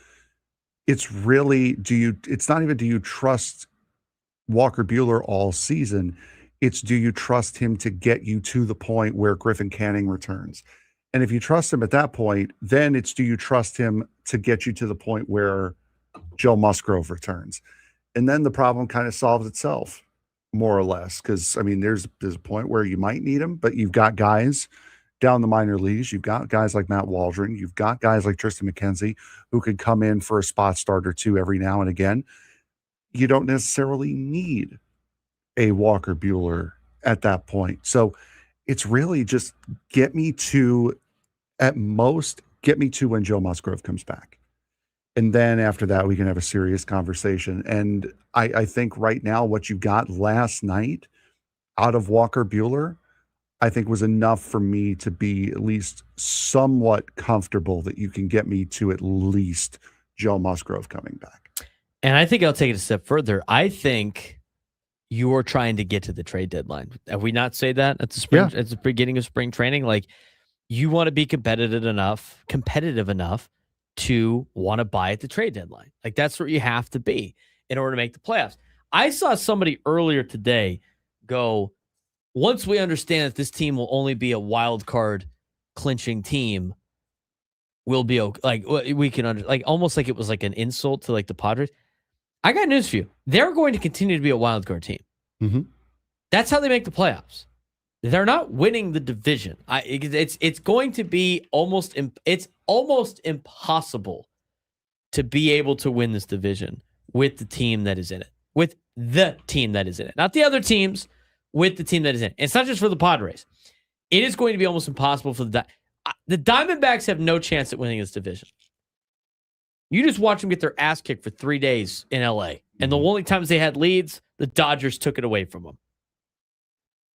it's really, it's not even do you trust Walker Buehler all season? It's do you trust him to get you to the point where Griffin Canning returns? And if you trust him at that point, then it's do you trust him to get you to the point where Joe Musgrove returns? And then the problem kind of solves itself, more or less, because, I mean, there's a point where you might need him, but you've got guys down the minor leagues. You've got guys like Matt Waldron. You've got guys like Tristan McKenzie who could come in for a spot start or 2 every now and again. You don't necessarily need a Walker Buehler at that point. So it's really just get me to when Joe Musgrove comes back. And then after that, we can have a serious conversation. And I think right now what you got last night out of Walker Buehler, I think was enough for me to be at least somewhat comfortable that you can get me to at least Joe Musgrove coming back. And I think I'll take it a step further. I think you're trying to get to the trade deadline. Have we not said that at the spring, at the beginning of spring training? Like, you want to be competitive enough to want to buy at the trade deadline. Like, that's where you have to be in order to make the playoffs. I saw somebody earlier today go, once we understand that this team will only be a wild card clinching team, we'll be okay. Like, we can almost like it was like an insult to like the Padres. I got news for you. They're going to continue to be a wild card team. Mm-hmm. That's how they make the playoffs. They're not winning the division. It's going to be almost impossible to be able to win this division with the team that is in it. With the team that is in it. Not the other teams, with the team that is in it. It's not just for the Padres. It is going to be almost impossible for the Diamondbacks have no chance at winning this division. You just watch them get their ass kicked for 3 days in LA. And the only times they had leads, the Dodgers took it away from them.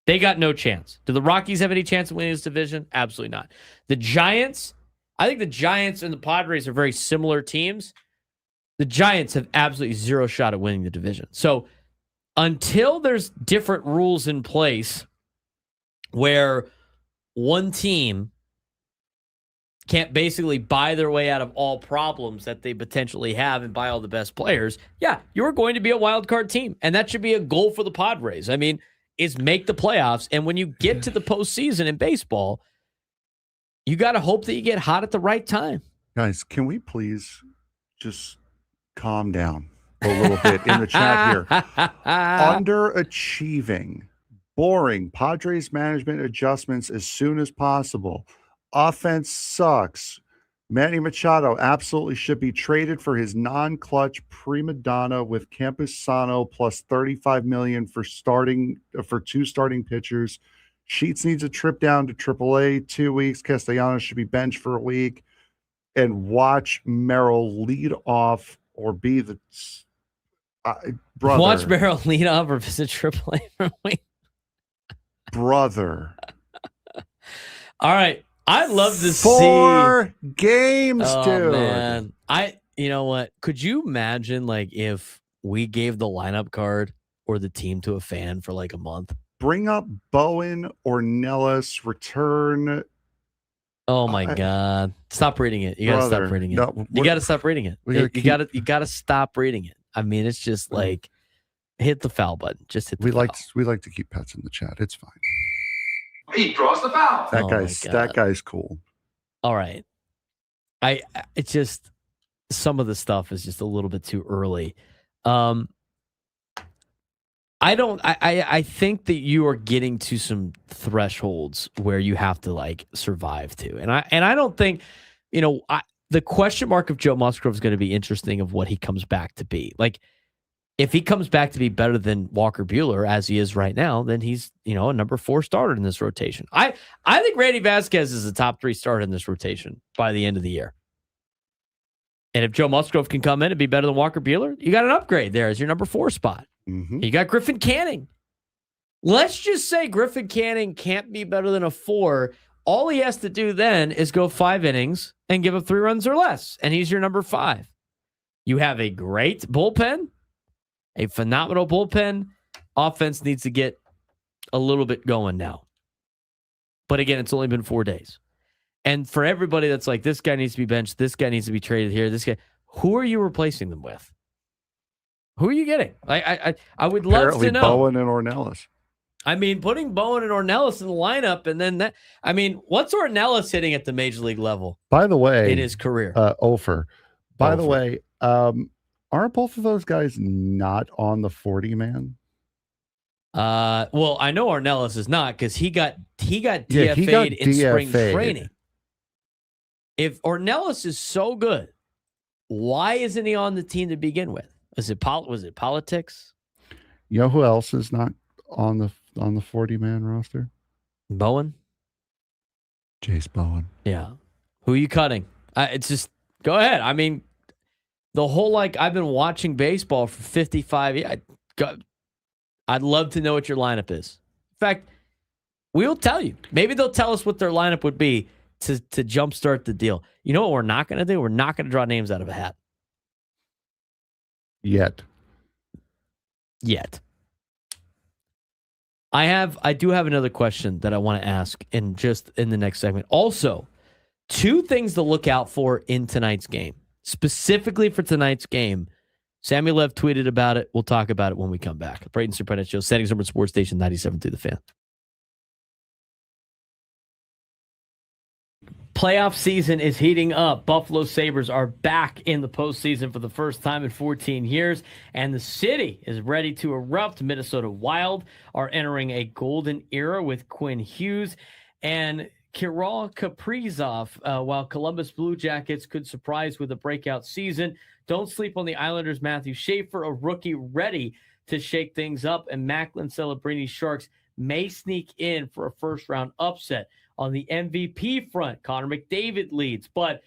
They got no chance. Do the Rockies have any chance of winning this division? Absolutely not. The Giants, I think the Giants and the Padres are very similar teams. The Giants have absolutely zero shot at winning the division. So until there's different rules in place where one team can't basically buy their way out of all problems that they potentially have and buy all the best players, yeah, you're going to be a wild card team. And that should be a goal for the Padres. I mean, is make the playoffs. And when you get to the postseason in baseball, you got to hope that you get hot at the right time. Guys, can we please just calm down a little bit in the chat here? Underachieving Boring. Padres management adjustments as soon as possible. Offense sucks. Manny Machado absolutely should be traded for his non-clutch prima donna with Campusano plus $35 million for two starting pitchers. Sheets needs a trip down to AAA 2 weeks. Castellanos should be benched for a week. And watch Merrill lead off or be the brother. Watch Merrill lead off or visit AAA for a week. Brother. All right. I'd love to see 4 games, dude. Man. You know what? Could you imagine if we gave the lineup card or the team to a fan for a month? Bring up Bowen or Nellis, return. Oh my God. Stop reading it. You gotta stop reading it. No, you gotta stop reading it. You gotta stop reading it. I mean, it's just hit the foul button. Just hit the foul. We like to keep pets in the chat. It's fine. He draws the foul. That guy's cool. All right. It's just some of the stuff is just a little bit too early. I think that you are getting to some thresholds where you have to survive to. And I don't think, the question mark of Joe Musgrove is going to be interesting of what he comes back to be. If he comes back to be better than Walker Buehler as he is right now, then he's, a number 4 starter in this rotation. I think Randy Vasquez is a top 3 starter in this rotation by the end of the year. And if Joe Musgrove can come in and be better than Walker Buehler, you got an upgrade there as your number 4 spot. Mm-hmm. You got Griffin Canning. Let's just say Griffin Canning can't be better than a 4. All he has to do then is go 5 innings and give up 3 runs or less, and he's your number 5. You have a great bullpen, a phenomenal bullpen. Offense needs to get a little bit going now. But again, it's only been 4 days. And for everybody that's this guy needs to be benched, this guy needs to be traded here, this guy, who are you replacing them with? Who are you getting? I would love Apparently to know. Bowen and Ornelas. I mean, putting Bowen and Ornelas in the lineup, and then that. I mean, what's Ornelas hitting at the major league level? By the way, in his career, Ofer. By the way, aren't both of those guys not on the 40 man? Well, I know Ornelas is not because he got DFA'd in spring training. If Ornelas is so good, why isn't he on the team to begin with? Was it politics? You know who else is not on the 40-man roster? Bowen. Jace Bowen. Yeah. Who are you cutting? It's just go ahead. I mean, the whole I've been watching baseball for 55 years. I'd love to know what your lineup is. In fact, we'll tell you. Maybe they'll tell us what their lineup would be to jumpstart the deal. You know what we're not going to do? We're not going to draw names out of a hat. Yet. I do have another question that I want to ask in the next segment. Also, 2 things to look out for in tonight's game. Specifically for tonight's game, Sammy Lev tweeted about it. We'll talk about it when we come back. Braden Surprenant Show, Settings Urban Sports Station 97.3 The Fan. Playoff season is heating up. Buffalo Sabres are back in the postseason for the first time in 14 years, and the city is ready to erupt. Minnesota Wild are entering a golden era with Quinn Hughes and Kirill Kaprizov, while Columbus Blue Jackets could surprise with a breakout season. Don't sleep on the Islanders' Matthew Schaefer, a rookie ready to shake things up, and Macklin Celebrini Sharks may sneak in for a first-round upset. On the MVP front, Connor McDavid leads, but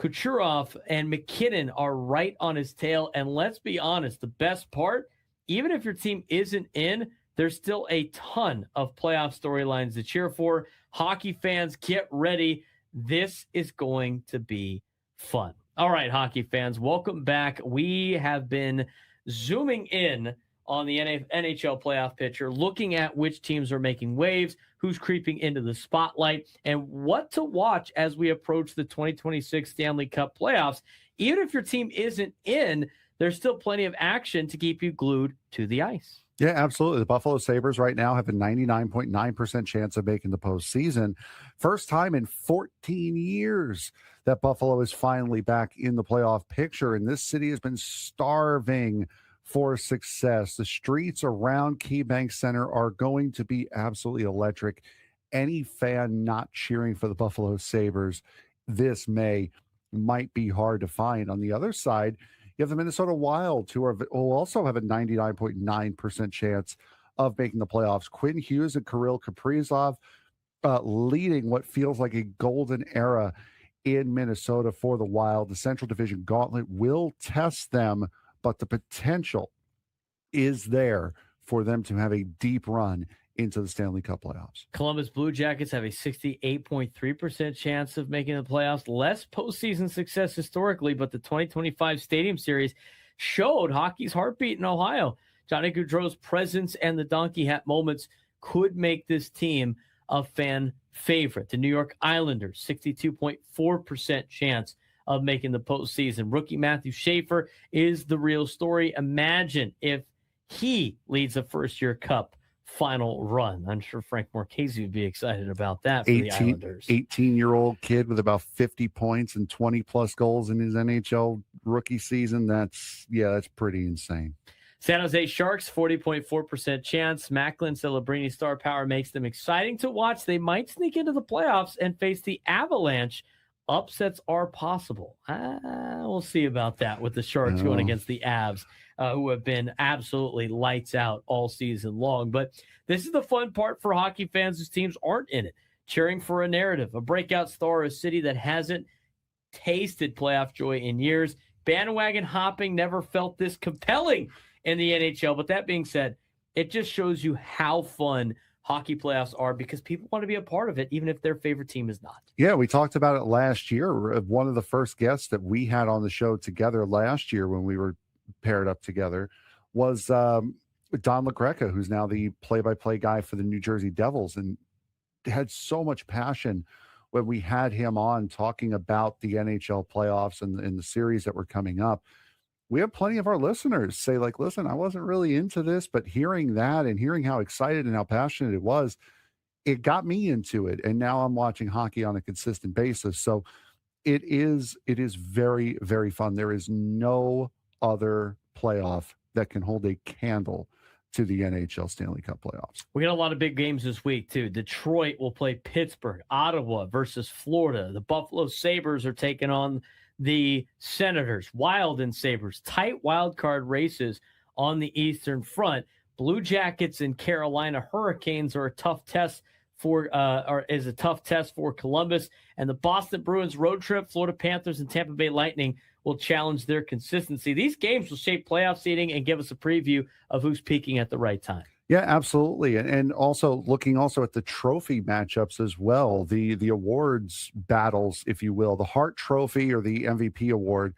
Kucherov and McKinnon are right on his tail. And let's be honest, the best part, even if your team isn't in, there's still a ton of playoff storylines to cheer for. Hockey fans, get ready. This is going to be fun. All right, hockey fans, welcome back. We have been zooming in on the NHL playoff picture, looking at which teams are making waves, who's creeping into the spotlight, and what to watch as we approach the 2026 Stanley Cup playoffs. Even if your team isn't in, there's still plenty of action to keep you glued to the ice. Yeah, absolutely. The Buffalo Sabres right now have a 99.9% chance of making the postseason. First time in 14 years that Buffalo is finally back in the playoff picture, and this city has been starving for success. The streets around KeyBank Center are going to be absolutely electric. Any fan not cheering for the Buffalo Sabres this May might be hard to find. On the other side, you have the Minnesota Wild, who will also have a 99.9% chance of making the playoffs. Quinn Hughes and Kirill Kaprizov leading what feels like a golden era in Minnesota for the Wild. The Central Division Gauntlet will test them, but the potential is there for them to have a deep run into the Stanley Cup playoffs. Columbus Blue Jackets have a 68.3% chance of making the playoffs. Less postseason success historically, but the 2025 Stadium Series showed hockey's heartbeat in Ohio. Johnny Gaudreau's presence and the donkey hat moments could make this team a fan favorite. The New York Islanders, 62.4% chance of making the postseason. Rookie Matthew Schaefer is the real story. Imagine if he leads a first-year Cup final run. I'm sure Frank Marchese would be excited about that for the Islanders. 18-year-old kid with about 50 points and 20-plus goals in his NHL rookie season. That's pretty insane. San Jose Sharks, 40.4% chance. Macklin Celebrini star power makes them exciting to watch. They might sneak into the playoffs and face the Avalanche. Upsets are possible. We'll see about that with the Sharks going against the Avs, who have been absolutely lights out all season long. But this is the fun part for hockey fans whose teams aren't in it. Cheering for a narrative, a breakout star, a city that hasn't tasted playoff joy in years. Bandwagon hopping never felt this compelling in the NHL. But that being said, it just shows you how fun hockey playoffs are because people want to be a part of it, even if their favorite team is not. Yeah, we talked about it last year. One of the first guests that we had on the show together last year when we were paired up together was Don LaGreca, who's now the play-by-play guy for the New Jersey Devils, and had so much passion when we had him on talking about the NHL playoffs and the series that were coming up. We have plenty of our listeners say, like, listen, I wasn't really into this, but hearing that and hearing how excited and how passionate it was, it got me into it. And now I'm watching hockey on a consistent basis. So it is very, very fun. There is no other playoff that can hold a candle to the NHL Stanley Cup playoffs. We got a lot of big games this week, too. Detroit will play Pittsburgh, Ottawa versus Florida. The Buffalo Sabres are taking on the Senators. Wild and Sabres, tight wild card races on the Eastern Front. Blue Jackets and Carolina Hurricanes are a tough test for Columbus, and the Boston Bruins road trip, Florida Panthers and Tampa Bay Lightning will challenge their consistency. These games will shape playoff seeding and give us a preview of who's peaking at the right time. Yeah, absolutely. And also looking also at the trophy matchups as well, the awards battles, if you will, the Hart Trophy or the MVP award.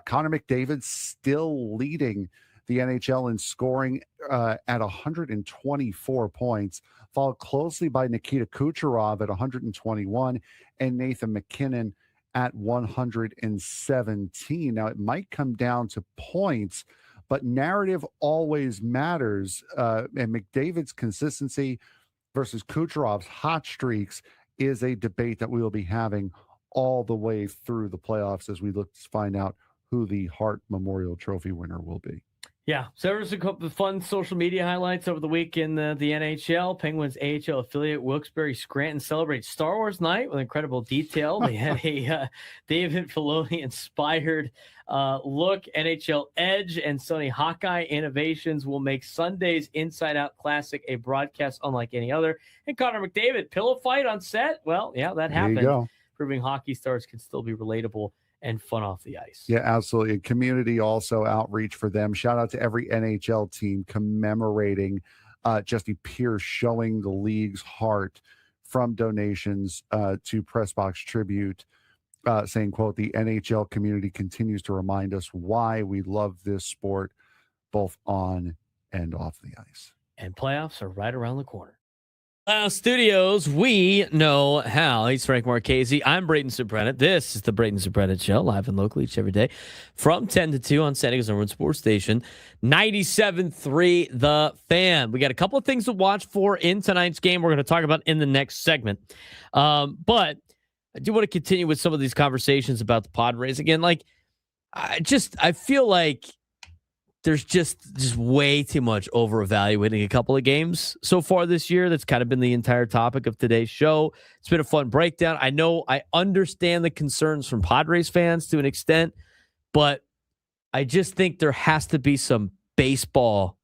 Connor McDavid still leading the NHL in scoring at 124 points, followed closely by Nikita Kucherov at 121 and Nathan McKinnon at 117. Now, it might come down to points, but narrative always matters. And McDavid's consistency versus Kucherov's hot streaks is a debate that we will be having all the way through the playoffs as we look to find out who the Hart Memorial Trophy winner will be. Yeah, so there was a couple of fun social media highlights over the week in the NHL. Penguins AHL affiliate Wilkes-Barre Scranton celebrates Star Wars night with incredible detail. They had a David Filoni-inspired look. NHL Edge and Sony Hawkeye Innovations will make Sunday's Inside Out Classic a broadcast unlike any other. And Connor McDavid, pillow fight on set? Well, yeah, that happened. Proving hockey stars can still be relatable and fun off the ice. Yeah, absolutely. Community also outreach for them. Shout out to every NHL team commemorating Jesse Pierce, showing the league's heart from donations to Pressbox Tribute, saying, quote, the NHL community continues to remind us why we love this sport, both on and off the ice. And playoffs are right around the corner. Studios, we know how. He's Frank Marchese. I'm Braden Surprenant. This is the Braden Surprenant Show, live and local each every day from 10 to 2 on San Diego's number one sports station, 97.3 The Fan. We got a couple of things to watch for in tonight's game we're going to talk about in the next segment. But I do want to continue with some of these conversations about the Padres. Again, like, I feel like there's just way too much over evaluating a couple of games so far this year. That's kind of been the entire topic of today's show. It's been a fun breakdown. I understand the concerns from Padres fans to an extent, but I just think there has to be some baseball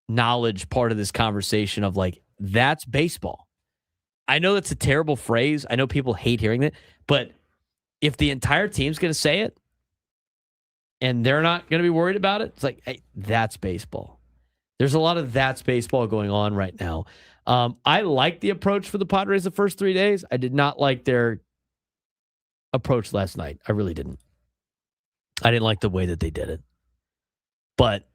knowledge part of this conversation of like, that's baseball. I know that's a terrible phrase. I know people hate hearing that, but if the entire team's going to say it and they're not going to be worried about it, it's like, hey, that's baseball. There's a lot of that's baseball going on right now. I like the approach for the Padres the first 3 days. I did not like their approach last night. I really didn't. I didn't like the way that they did it. But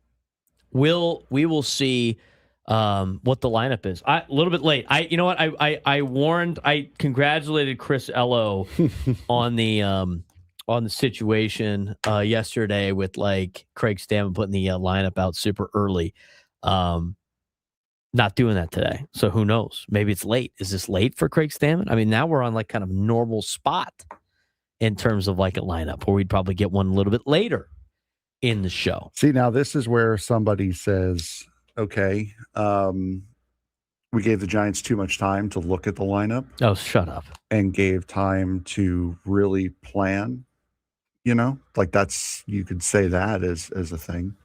we will see what the lineup is. A little bit late. You know what? I congratulated Chris Ello on the situation yesterday with like Craig Stammen putting the lineup out super early. Not doing that today. So who knows? Maybe it's late. Is this late for Craig Stammen? I mean, now we're on like kind of normal spot in terms of like a lineup where we'd probably get one a little bit later in the show. See, now this is where somebody says, okay, we gave the Giants too much time to look at the lineup. Oh, shut up. And gave time to really plan, like you could say that as a thing.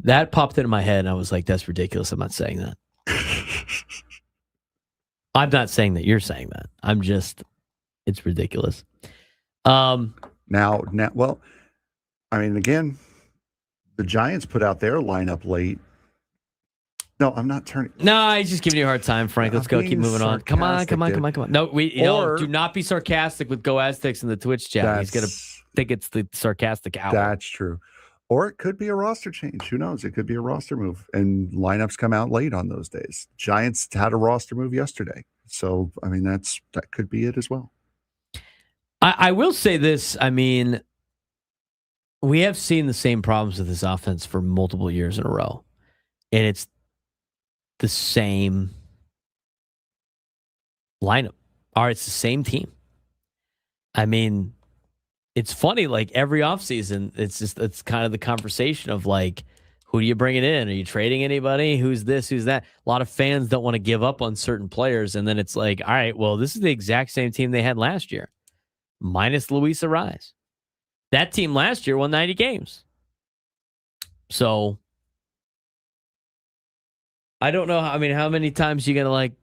That popped into my head and I was like, that's ridiculous. I'm not saying that. I'm not saying that you're saying that. It's ridiculous. Now, well, I mean, again, the Giants put out their lineup late. No, I'm not turning. No, I'm just giving you a hard time, Frank. Let's go. Keep moving on. Come on. No, do not be sarcastic with Go Aztecs in the Twitch chat. He's going to think it's the sarcastic hour. That's true. Or it could be a roster change. Who knows? It could be a roster move. And lineups come out late on those days. Giants had a roster move yesterday. So, I mean, that could be it as well. I will say this. I mean, we have seen the same problems with this offense for multiple years in a row. And it's the same lineup. Or it's the same team. I mean, it's funny, like every offseason, it's kind of the conversation of like, who are you bringing in? Are you trading anybody? Who's this? Who's that? A lot of fans don't want to give up on certain players. And then it's like, all right, well, this is the exact same team they had last year, minus Luis Arraez. That team last year won 90 games. So I don't know. How many times you going to like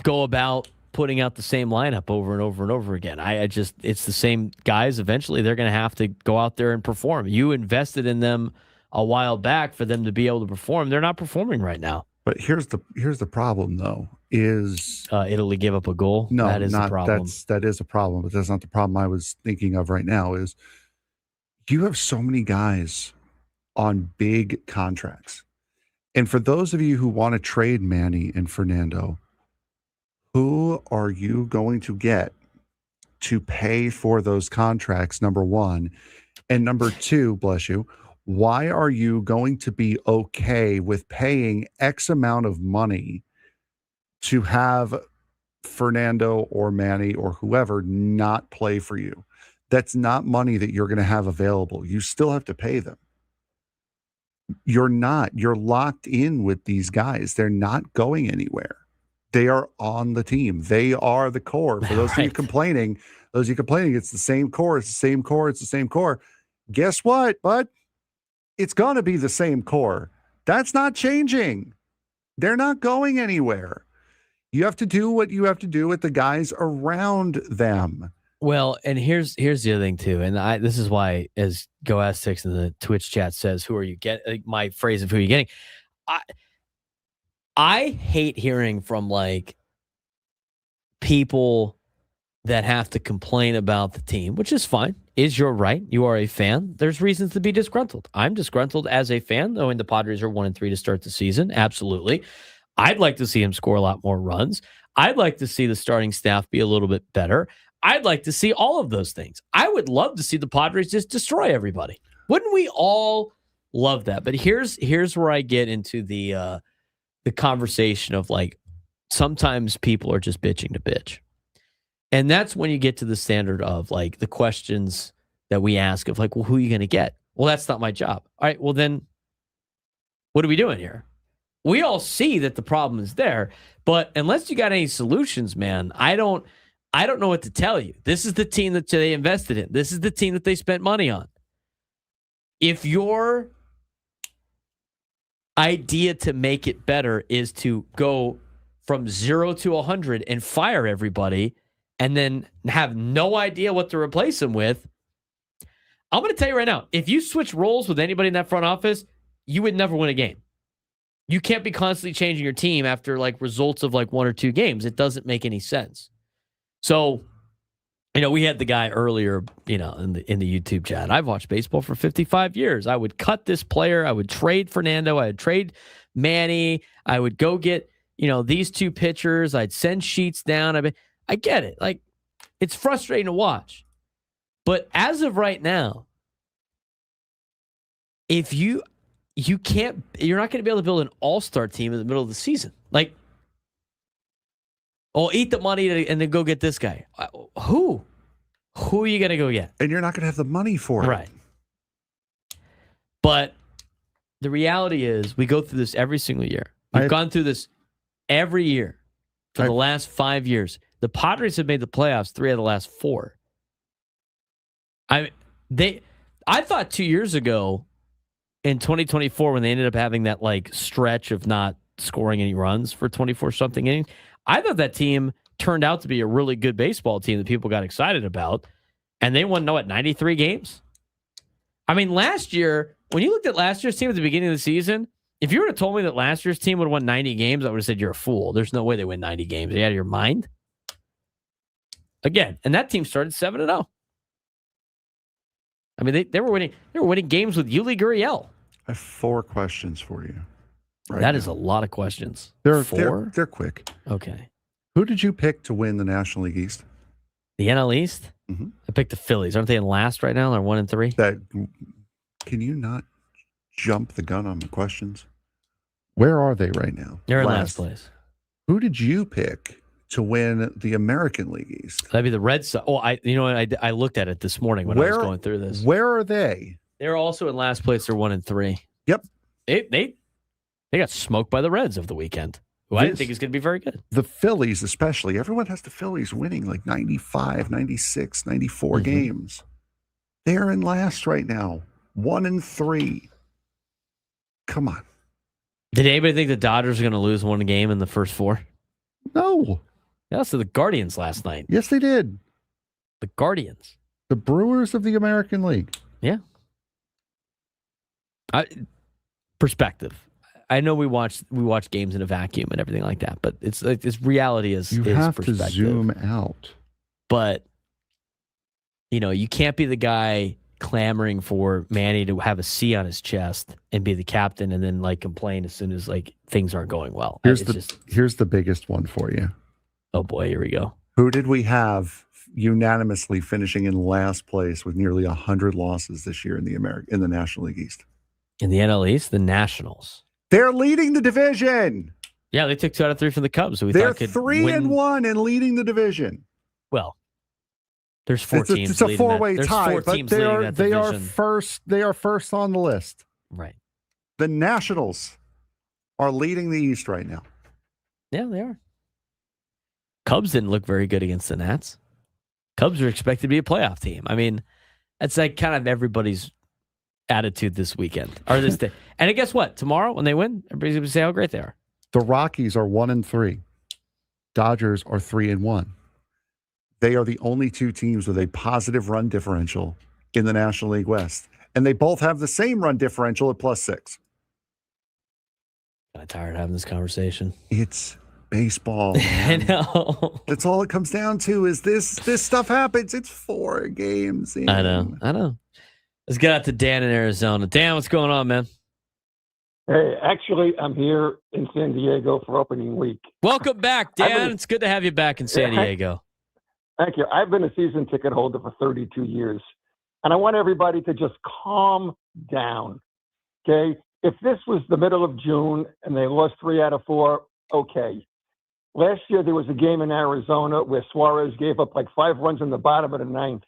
go about putting out the same lineup over and over and over again? It's the same guys. Eventually they're going to have to go out there and perform. You invested in them a while back for them to be able to perform. They're not performing right now. But here's the problem though, is Italy give up a goal. No, that is a problem. That is a problem, but that's not the problem I was thinking of right now. Is you have so many guys on big contracts. And for those of you who want to trade Manny and Fernando, who are you going to get to pay for those contracts, number one? And number two, bless you, why are you going to be okay with paying X amount of money to have Fernando or Manny or whoever not play for you? That's not money that you're going to have available. You still have to pay them. You're locked in with these guys. They're not going anywhere. They are on the team. They are the core. For those of you complaining, it's the same core. It's the same core. It's the same core. Guess what, bud? It's going to be the same core. That's not changing. They're not going anywhere. You have to do what you have to do with the guys around them. Well, and here's the other thing too, and this is why, as Go Aztecs in the Twitch chat says, "Who are you getting?" My phrase of "who are you getting?" I hate hearing from like people that have to complain about the team, which is fine. Is your right? You are a fan. There's reasons to be disgruntled. I'm disgruntled as a fan, knowing the Padres are 1-3 to start the season. Absolutely. I'd like to see him score a lot more runs. I'd like to see the starting staff be a little bit better. I'd like to see all of those things. I would love to see the Padres just destroy everybody. Wouldn't we all love that? But here's where I get into the conversation of like, sometimes people are just bitching to bitch. And that's when you get to the standard of like the questions that we ask of like, well, who are you going to get? Well, that's not my job. All right, well then, what are we doing here? We all see that the problem is there, but unless you got any solutions, man, I don't know what to tell you. This is the team that they invested in. This is the team that they spent money on. If your idea to make it better is to go from 0 to 100 and fire everybody and then have no idea what to replace them with, I'm going to tell you right now, if you switch roles with anybody in that front office, you would never win a game. You can't be constantly changing your team after like results of like 1 or 2 games. It doesn't make any sense. So, we had the guy earlier, in the YouTube chat. I've watched baseball for 55 years. I would cut this player. I would trade Fernando. I would trade Manny. I would go get, these 2 pitchers. I'd send sheets down. I get it. Like, it's frustrating to watch. But as of right now, if you're not going to be able to build an all-star team in the middle of the season. Like, eat the money and then go get this guy. Who are you going to go get? And you're not going to have the money for it. Right. But the reality is we go through this every single year. We've gone through this every year for the last 5 years. The Padres have made the playoffs 3 out of the last 4. I thought 2 years ago in 2024 when they ended up having that like stretch of not scoring any runs for 24-something innings, I thought that team turned out to be a really good baseball team that people got excited about, and they won, 93 games? I mean, last year, when you looked at last year's team at the beginning of the season, if you would have told me that last year's team would have won 90 games, I would have said you're a fool. There's no way they win 90 games. Are you out of your mind? Again, and that team started 7-0. I mean, they were winning games with Yuli Gurriel. I have 4 questions for you. That is a lot of questions. They're 4? They're quick. Okay. Who did you pick to win the National League East? The NL East? Mm-hmm. I picked the Phillies. Aren't they in last right now? They're 1-3. Can you not jump the gun on the questions? Where are they right now? They're in last place. Who did you pick to win the American League East? That'd be the Red Sox. Oh, I looked at it this morning when I was going through this. Where are they? They're also in last place. They're 1-3. Yep. They got smoked by the Reds over the weekend, who I didn't think is going to be very good. The Phillies, especially. Everyone has the Phillies winning like 95, 96, 94 games. They're in last right now. 1-3. Come on. Did anybody think the Dodgers are going to lose 1 game in the first 4? No. Yeah, so the Guardians last night. Yes, they did. The Guardians. The Brewers of the American League. Yeah. Perspective. I know we watch games in a vacuum and everything like that, but it's reality is you have perspective. To zoom out. But you can't be the guy clamoring for Manny to have a C on his chest and be the captain and then like complain as soon as like things aren't going well. Here's the biggest one for you. Oh boy, here we go. Who did we have unanimously finishing in last place with nearly 100 losses this year in the National League East? In the NL East, the Nationals. They're leading the division. Yeah, they took 2 out of 3 from the Cubs. So they're thought could 3-1 and leading the division. Well, there's 4 teams. It's a 4-way tie, but they are first. They are first on the list. Right. The Nationals are leading the East right now. Yeah, they are. Cubs didn't look very good against the Nats. Cubs are expected to be a playoff team. I mean, that's like kind of everybody's attitude this weekend or this day. And guess what? Tomorrow when they win, everybody's going to say how great they are. The Rockies are 1-3. Dodgers are 3-1. They are the only 2 teams with a positive run differential in the National League West. And they both have the same run differential at +6. I'm tired of having this conversation. It's baseball. I know. That's all it comes down to is this stuff happens. It's 4 games in. I know. Let's get out to Dan in Arizona. Dan, what's going on, man? Hey, actually, I'm here in San Diego for opening week. Welcome back, Dan. It's good to have you back in San Diego. Thank you. I've been a season ticket holder for 32 years, and I want everybody to just calm down, okay? If this was the middle of June and they lost 3 out of 4, okay. Last year, there was a game in Arizona where Suarez gave up like 5 runs in the bottom of the 9th.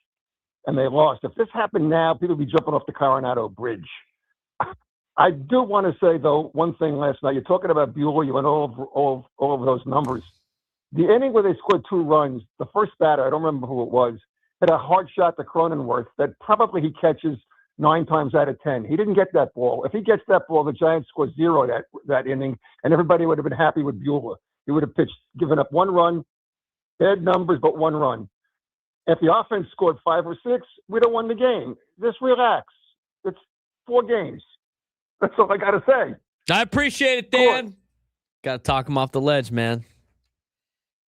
and they lost. If this happened now, people would be jumping off the Coronado Bridge. I do want to say, though, one thing last night. You're talking about Buehler. You went all of those numbers. The inning where they scored 2 runs, the first batter, I don't remember who it was, hit a hard shot to Cronenworth that probably he catches 9 times out of 10. He didn't get that ball. If he gets that ball, the Giants score 0 that inning, and everybody would have been happy with Buehler. He would have given up 1 run, bad numbers, but 1 run. If the offense scored 5 or 6, we'd have won the game. Just relax. It's 4 games. That's all I got to say. I appreciate it, Dan. Got to talk him off the ledge, man.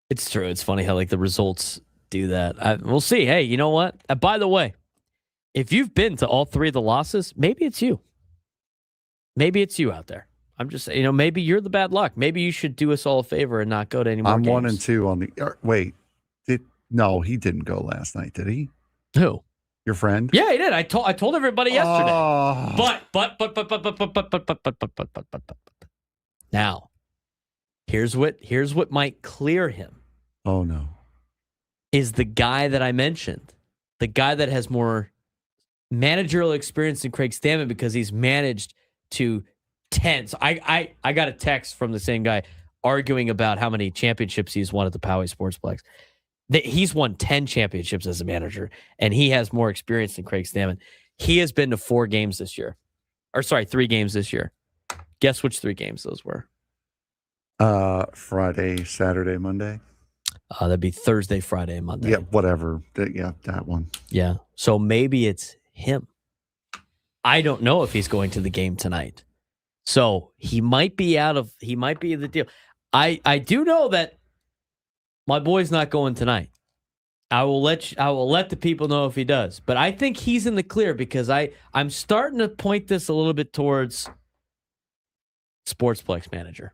It's true. It's funny how the results do that. We'll see. Hey, you know what? By the way, if you've been to all 3 of the losses, maybe it's you. Maybe it's you out there. I'm just saying, maybe you're the bad luck. Maybe you should do us all a favor and not go to any more games. I'm 1 and 2 on the. Wait, no, he didn't go last night, did he? Who? Your friend? Yeah, he did. I told everybody yesterday. But. Now, here's what might clear him. Oh no. Is the guy that I mentioned, the guy that has more managerial experience than Craig Stammen because he's managed to 10. So I got a text from the same guy arguing about how many championships he's won at the Poway Sportsplex. He's won 10 championships as a manager, and he has more experience than Craig Stammen. He has been to 4 games this year. 3 games this year. Guess which 3 games those were? Friday, Saturday, Monday. That'd be Thursday, Friday, and Monday. Yeah, whatever. That one. Yeah. So maybe it's him. I don't know if he's going to the game tonight. So he might be in the deal. I do know that my boy's not going tonight. I will let the people know if he does. But I think he's in the clear because I'm starting to point this a little bit towards Sportsplex manager.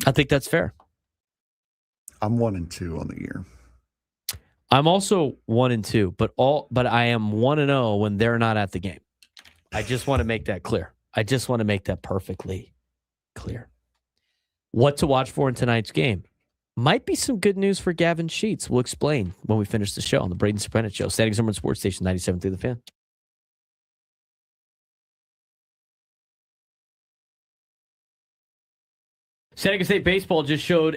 I think that's fair. I'm 1 and 2 on the year. I'm also 1 and 2, but I am 1 and 0 when they're not at the game. I just want to make that clear. I just want to make that perfectly clear. What to watch for in tonight's game? Might be some good news for Gavin Sheets. We'll explain when we finish the show on the Braden Surprenant Show. Standing Summer Sports Station 97.3 The Fan. San Diego State baseball just showed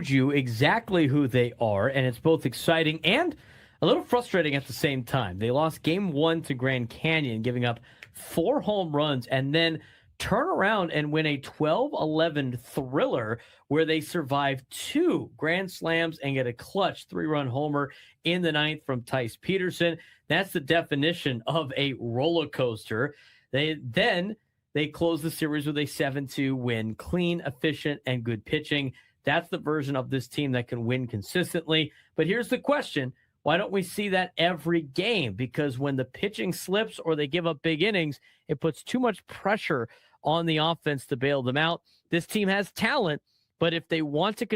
you exactly who they are, and it's both exciting and a little frustrating at the same time. They lost Game 1 to Grand Canyon, giving up 4 home runs, and then turn around and win a 12-11 thriller where they survive 2 grand slams and get a clutch 3-run homer in the 9th from Tice Peterson. That's the definition of a roller coaster. They close the series with a 7-2 win, clean, efficient, and good pitching. That's the version of this team that can win consistently. But here's the question. Why don't we see that every game? Because when the pitching slips or they give up big innings, it puts too much pressure on the offense to bail them out. This team has talent, but if they want to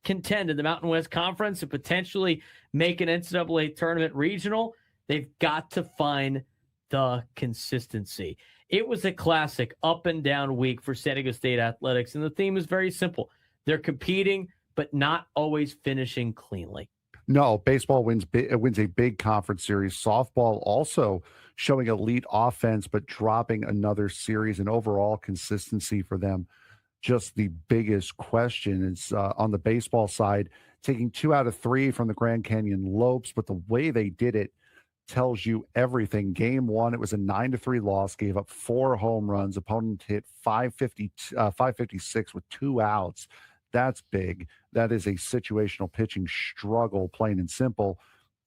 contend in the Mountain West Conference and potentially make an NCAA tournament regional, they've got to find the consistency. It was a classic up and down week for San Diego State athletics, and the theme is very simple. They're competing, but not always finishing cleanly. No, baseball wins a big conference series. Softball also showing elite offense, but dropping another series, and overall consistency for them. Just the biggest question is on the baseball side, taking 2 out of 3 from the Grand Canyon Lopes, but the way they did it tells you everything. Game 1, it was a 9-3 loss, gave up 4 home runs. Opponent hit 556 with 2 outs. That's big. That is a situational pitching struggle, plain and simple.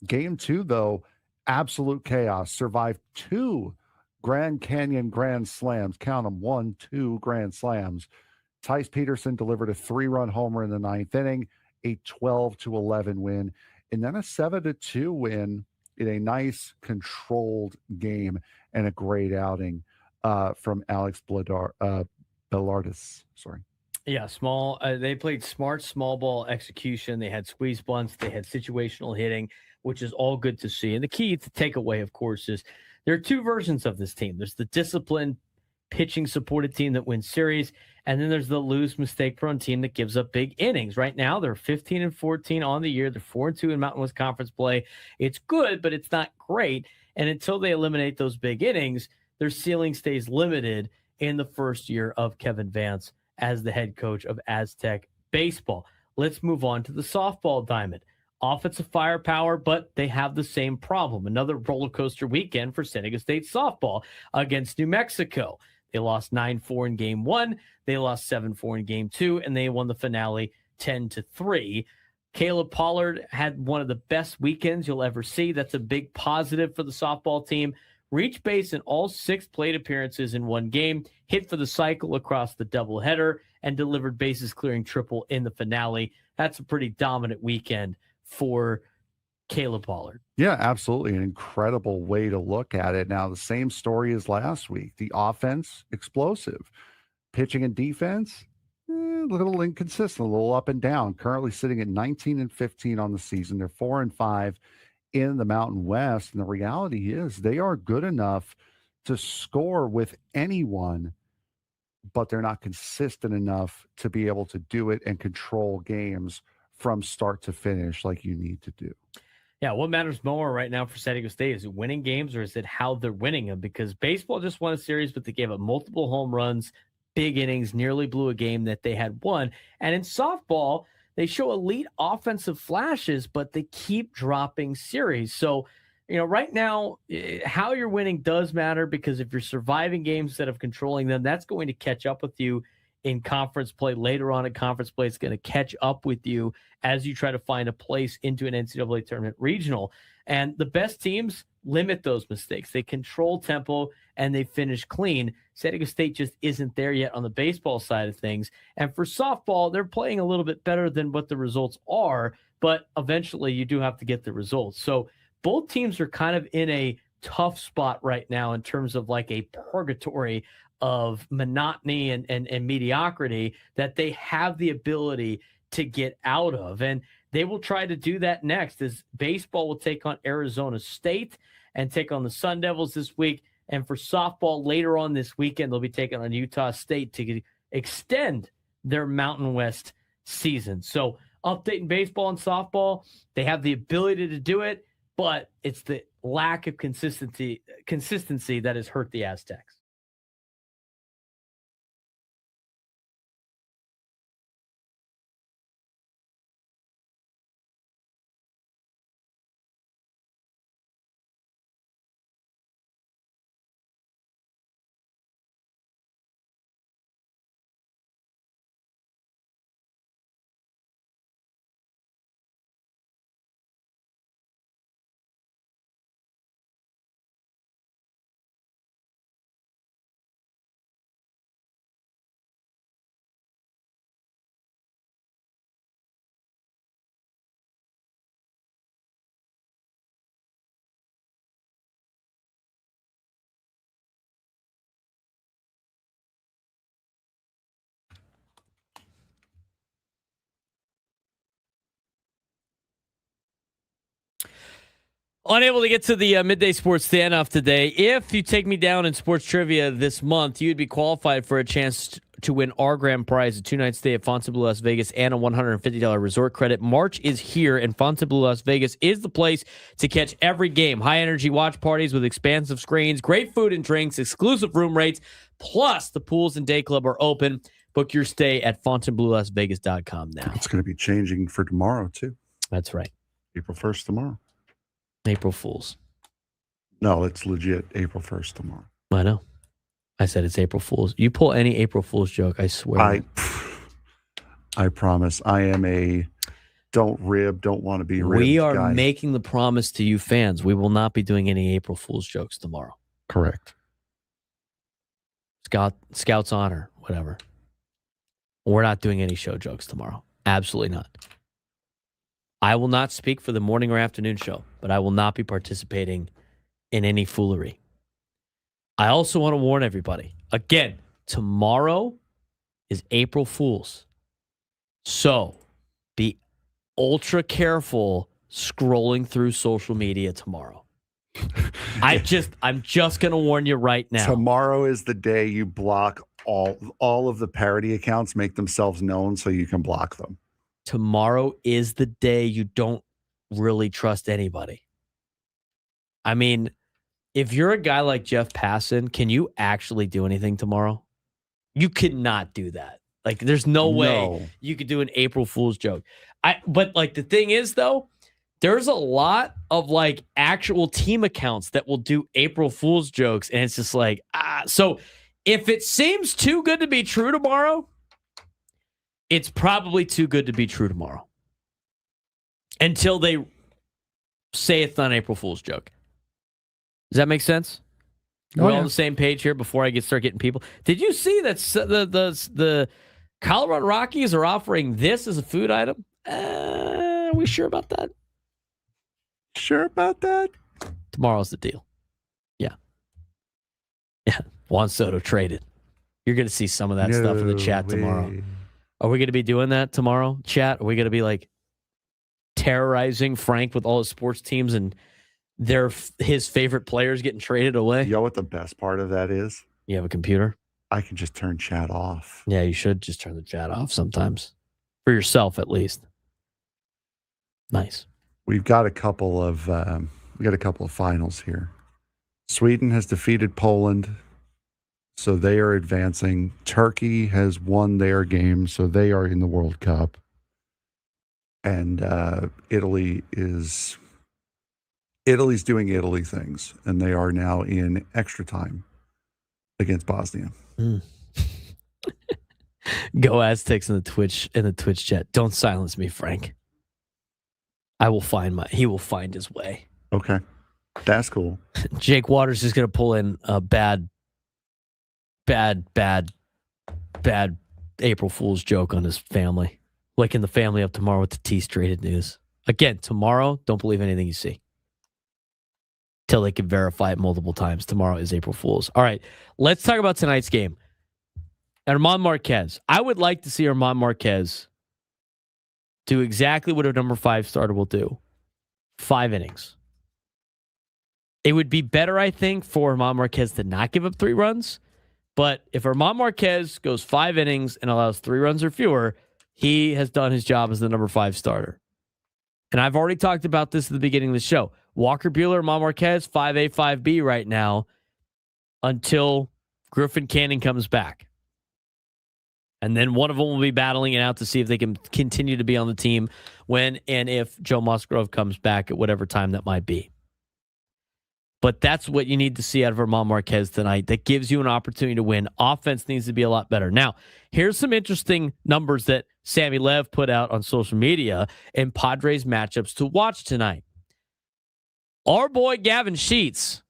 Game 2, though, absolute chaos. Survived 2 Grand Canyon grand slams. Count them, 1, 2 grand slams. Tice Peterson delivered a 3-run homer in the 9th inning, a 12-11 win, and then a 7-2 win in a nice controlled game and a great outing from Alex Belardis. Sorry. Yeah, small. They played smart, small ball execution. They had squeeze bunts. They had situational hitting, which is all good to see. And the key to take away, of course, is there are 2 versions of this team. There's the disciplined pitching supported team that wins series. And then there's the lose mistake prone team that gives up big innings. Right now, they're 15-14 on the year. They're 4-2 in Mountain West Conference play. It's good, but it's not great. And until they eliminate those big innings, their ceiling stays limited in the first year of Kevin Vance as the head coach of Aztec Baseball. Let's move on to the softball diamond. Offensive firepower, but they have the same problem. Another roller coaster weekend for San Diego State softball against New Mexico. They lost 9-4 in game 1. They lost 7-4 in game 2, and they won the finale 10-3. Caleb Pollard had one of the best weekends you'll ever see. That's a big positive for the softball team. Reached base in all 6 plate appearances in one game, hit for the cycle across the doubleheader, and delivered bases clearing triple in the finale. That's a pretty dominant weekend for Caleb Pollard. Yeah, absolutely. An incredible way to look at it. Now, the same story as last week. The offense, explosive. Pitching and defense, a little inconsistent, a little up and down. Currently sitting at 19-15 on the season. They're 4-5 in the Mountain West. And the reality is they are good enough to score with anyone, but they're not consistent enough to be able to do it and control games from start to finish like you need to do. Yeah, what matters more right now for San Diego State? Is it winning games or is it how they're winning them? Because baseball just won a series, but they gave up multiple home runs, big innings, nearly blew a game that they had won. And in softball, they show elite offensive flashes, but they keep dropping series. So, right now, how you're winning does matter, because if you're surviving games instead of controlling them, that's going to catch up with you in conference play. Later on in conference play, it's going to catch up with you as you try to find a place into an NCAA tournament regional. And the best teams limit those mistakes. They control tempo and they finish clean. San Diego State just isn't there yet on the baseball side of things. And for softball, they're playing a little bit better than what the results are, but eventually you do have to get the results. So both teams are kind of in a tough spot right now in terms of like a purgatory of monotony and mediocrity that they have the ability to get out of. And they will try to do that next, as baseball will take on Arizona State and take on the Sun Devils this week. And for softball later on this weekend, they'll be taking on Utah State to extend their Mountain West season. So updating baseball and softball, they have the ability to do it, but it's the lack of consistency that has hurt the Aztecs. Unable to get to the midday sports standoff today. If you take me down in sports trivia this month, you'd be qualified for a chance to win our grand prize, a 2-night stay at Fontainebleau, Las Vegas, and a $150 resort credit. March is here, and Fontainebleau, Las Vegas is the place to catch every game. High-energy watch parties with expansive screens, great food and drinks, exclusive room rates, plus the pools and day club are open. Book your stay at FontainebleauLasVegas.com now. It's going to be changing for tomorrow, too. That's right. April 1st tomorrow. April Fools. No, it's legit April 1st tomorrow. I know. I said it's April Fools. You pull any April Fools joke, I swear. I promise. I am a don't want to be ribbed We are guy. making the promise to you fans. We will not be doing any April Fools jokes tomorrow. Correct. Scout's honor, whatever. We're not doing any show jokes tomorrow. Absolutely not. I will not speak for the morning or afternoon show, but I will not be participating in any foolery. I also want to warn everybody. Again, tomorrow is April Fools. So be ultra careful scrolling through social media tomorrow. I'm just gonna warn you right now. Tomorrow is the day you block all of the parody accounts, make themselves known so you can block them. Tomorrow is the day you don't really trust anybody. I mean, if you're a guy like Jeff Passan, can you actually do anything tomorrow? You could not do that. Like, there's no way you could do an April Fool's joke. But like the thing is, though, there's a lot of like actual team accounts that will do April Fool's jokes, and it's just like, so if it seems too good to be true tomorrow, it's probably too good to be true tomorrow. Until they say it's not an April Fool's joke. Does that make sense? We're all on the same page here before I start getting people. Did you see that the Colorado Rockies are offering this as a food item? Are we sure about that? Sure about that? Tomorrow's the deal. Yeah. Juan Soto traded. You're going to see some of that stuff in the chat tomorrow. Are we going to be doing that tomorrow, chat? Are we going to be like terrorizing Frank with all his sports teams and his favorite players getting traded away? You know what the best part of that is? You have a computer? I can just turn chat off. Yeah, you should just turn the chat off sometimes. For yourself, at least. Nice. We've got a couple of finals here. Sweden has defeated Poland, so they are advancing. Turkey has won their game, so they are in the World Cup. And Italy's doing Italy things, and they are now in extra time against Bosnia. Go Aztecs in the Twitch chat. Don't silence me, Frank. He will find his way. Okay. That's cool. Jake Waters is going to pull in a bad April Fool's joke on his family. Like in the family up tomorrow with the T-Strated news. Again, tomorrow, don't believe anything you see. Till they can verify it multiple times. Tomorrow is April Fool's. All right, let's talk about tonight's game. German Marquez. I would like to see German Marquez do exactly what a number 5 starter will do. 5 innings. It would be better, I think, for German Marquez to not give up 3 runs. But if German Marquez goes 5 innings and allows 3 runs or fewer, he has done his job as the number 5 starter. And I've already talked about this at the beginning of the show. Walker Buehler, German Marquez, 5A, 5B right now until Griffin Canning comes back. And then one of them will be battling it out to see if they can continue to be on the team when and if Joe Musgrove comes back at whatever time that might be. But that's what you need to see out of German Marquez tonight. That gives you an opportunity to win. Offense needs to be a lot better. Now, here's some interesting numbers that Sammy Lev put out on social media and Padres matchups to watch tonight. Our boy Gavin Sheets.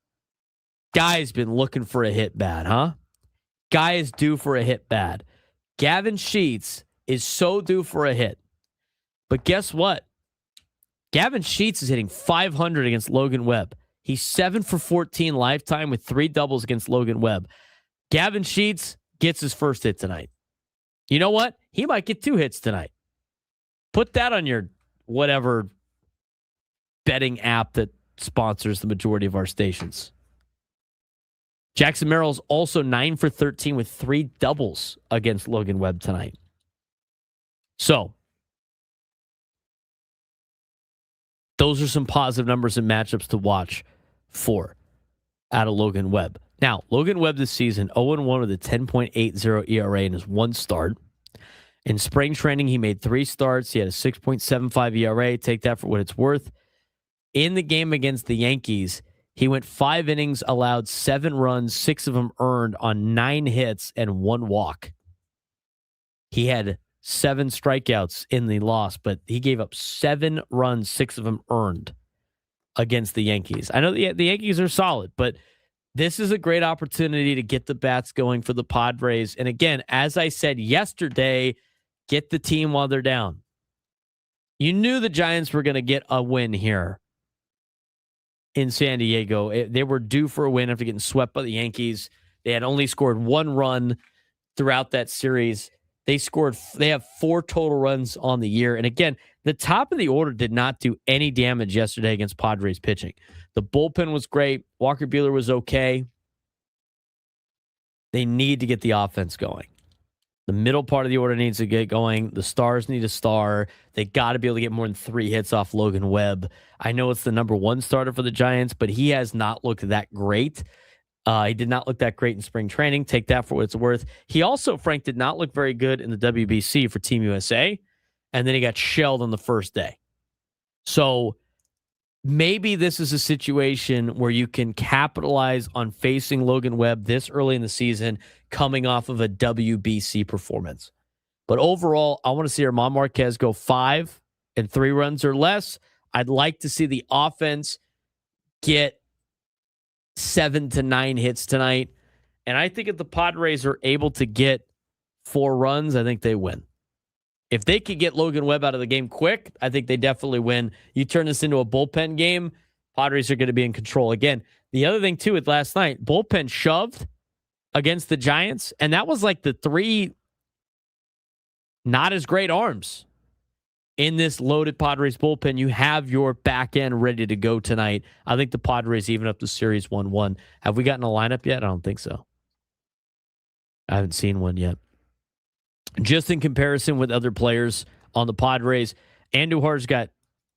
Guy's been looking for a hit bad, huh? Guy is due for a hit bad. Gavin Sheets is so due for a hit. But guess what? Gavin Sheets is hitting .500 against Logan Webb. He's 7 for 14 lifetime with 3 doubles against Logan Webb. Gavin Sheets gets his first hit tonight. You know what? He might get 2 hits tonight. Put that on your whatever betting app that sponsors the majority of our stations. Jackson Merrill's also 9 for 13 with 3 doubles against Logan Webb tonight. So, those are some positive numbers and matchups to watch for out of Logan Webb. Now, Logan Webb this season, 0-1 with a 10.80 ERA in his 1 start. In spring training, he made 3 starts. He had a 6.75 ERA. Take that for what it's worth. In the game against the Yankees, he went 5 innings, allowed 7 runs, 6 of them earned on 9 hits and 1 walk. He had 7 strikeouts in the loss, but he gave up 7 runs, 6 of them earned against the Yankees. I know the Yankees are solid, but this is a great opportunity to get the bats going for the Padres. And again, as I said yesterday, get the team while they're down. You knew the Giants were going to get a win here in San Diego. They were due for a win after getting swept by the Yankees. They had only scored 1 run throughout that series. They have 4 total runs on the year. And again, the top of the order did not do any damage yesterday against Padres pitching. The bullpen was great. Walker Buehler was okay. They need to get the offense going. The middle part of the order needs to get going. The stars need a star. They got to be able to get more than 3 hits off Logan Webb. I know it's the number 1 starter for the Giants, but he has not looked that great. He did not look that great in spring training. Take that for what it's worth. He also, Frank, did not look very good in the WBC for Team USA, and then he got shelled on the first day. So maybe this is a situation where you can capitalize on facing Logan Webb this early in the season, coming off of a WBC performance. But overall, I want to see German Marquez go 5 and 3 runs or less. I'd like to see the offense get 7 to 9 hits tonight. And I think if the Padres are able to get 4 runs, I think they win. If they could get Logan Webb out of the game quick, I think they definitely win. You turn this into a bullpen game, Padres are going to be in control. Again, the other thing, too, with last night, bullpen shoved against the Giants, and that was like the 3 not as great arms in this loaded Padres bullpen. You have your back end ready to go tonight. I think the Padres even up the series 1-1. Have we gotten a lineup yet? I don't think so. I haven't seen one yet. Just in comparison with other players on the Padres, Andujar's got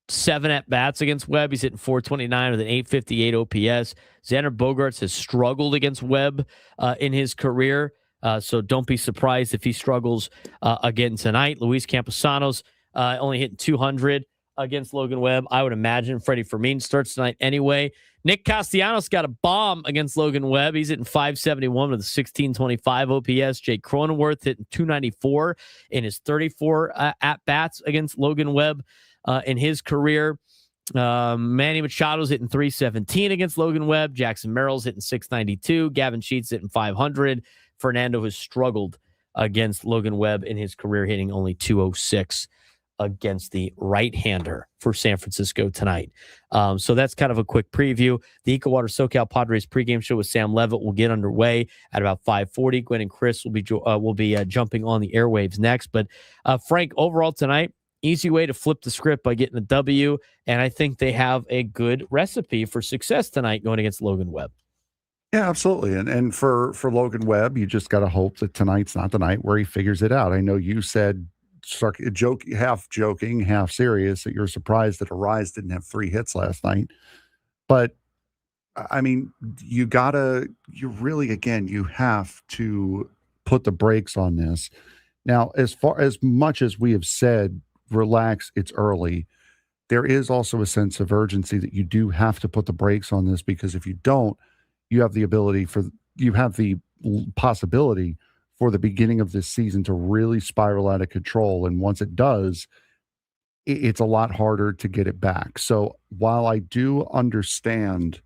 7 at-bats against Webb. He's hitting .429 with an .858 OPS. Xander Bogaerts has struggled against Webb in his career, so don't be surprised if he struggles again tonight. Luis Campusano's only hitting .200 against Logan Webb. I would imagine Freddie Fermin starts tonight anyway. Nick Castellanos got a bomb against Logan Webb. He's hitting .571 with a 1625 OPS. Jake Cronenworth hitting .294 in his 34 at-bats against Logan Webb in his career. Manny Machado's hitting .317 against Logan Webb. Jackson Merrill's hitting .692. Gavin Sheets hitting .500. Fernando has struggled against Logan Webb in his career, hitting only .206 against the right-hander for San Francisco tonight. So that's kind of a quick preview. The EcoWater SoCal Padres pregame show with Sam Levitt will get underway at about 5:40. Gwen and Chris will be jumping on the airwaves next. But Frank, overall tonight, easy way to flip the script by getting a W, and I think they have a good recipe for success tonight going against Logan Webb. Yeah, absolutely. And for Logan Webb, you just got to hope that tonight's not the night where he figures it out. I know you said, half joking, half serious, that you're surprised that Arise didn't have 3 hits last night. But, I mean, you have to put the brakes on this. Now, as much as we have said, relax, it's early, there is also a sense of urgency that you do have to put the brakes on this, because if you don't, you have the possibility for the beginning of this season to really spiral out of control. And once it does, it's a lot harder to get it back. So while I do understand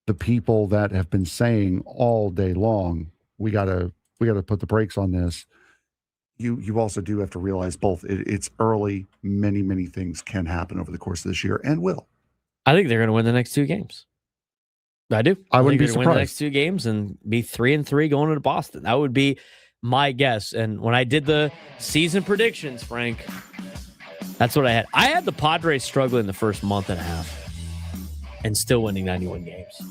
the people that have been saying all day long, we gotta put the brakes on this, you also do have to realize both it's early. Many things can happen over the course of this year and will. I think they're going to win the next 2 games. I do. I wouldn't be surprised. Win the next 2 games and be 3-3 going into Boston. That would be my guess. And when I did the season predictions, Frank, that's what I had. I had the Padres struggling the first month and a half and still winning 91 games.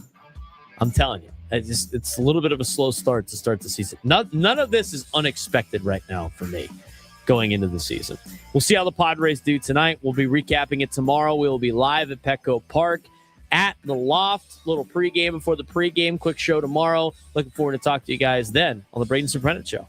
I'm telling you, it's a little bit of a slow start to start the season. None of this is unexpected right now for me going into the season. We'll see how the Padres do tonight. We'll be recapping it tomorrow. We will be live at Petco Park at the Loft. Little pregame before the pregame. Quick show tomorrow. Looking forward to talk to you guys then on the Braden Surprenant Show.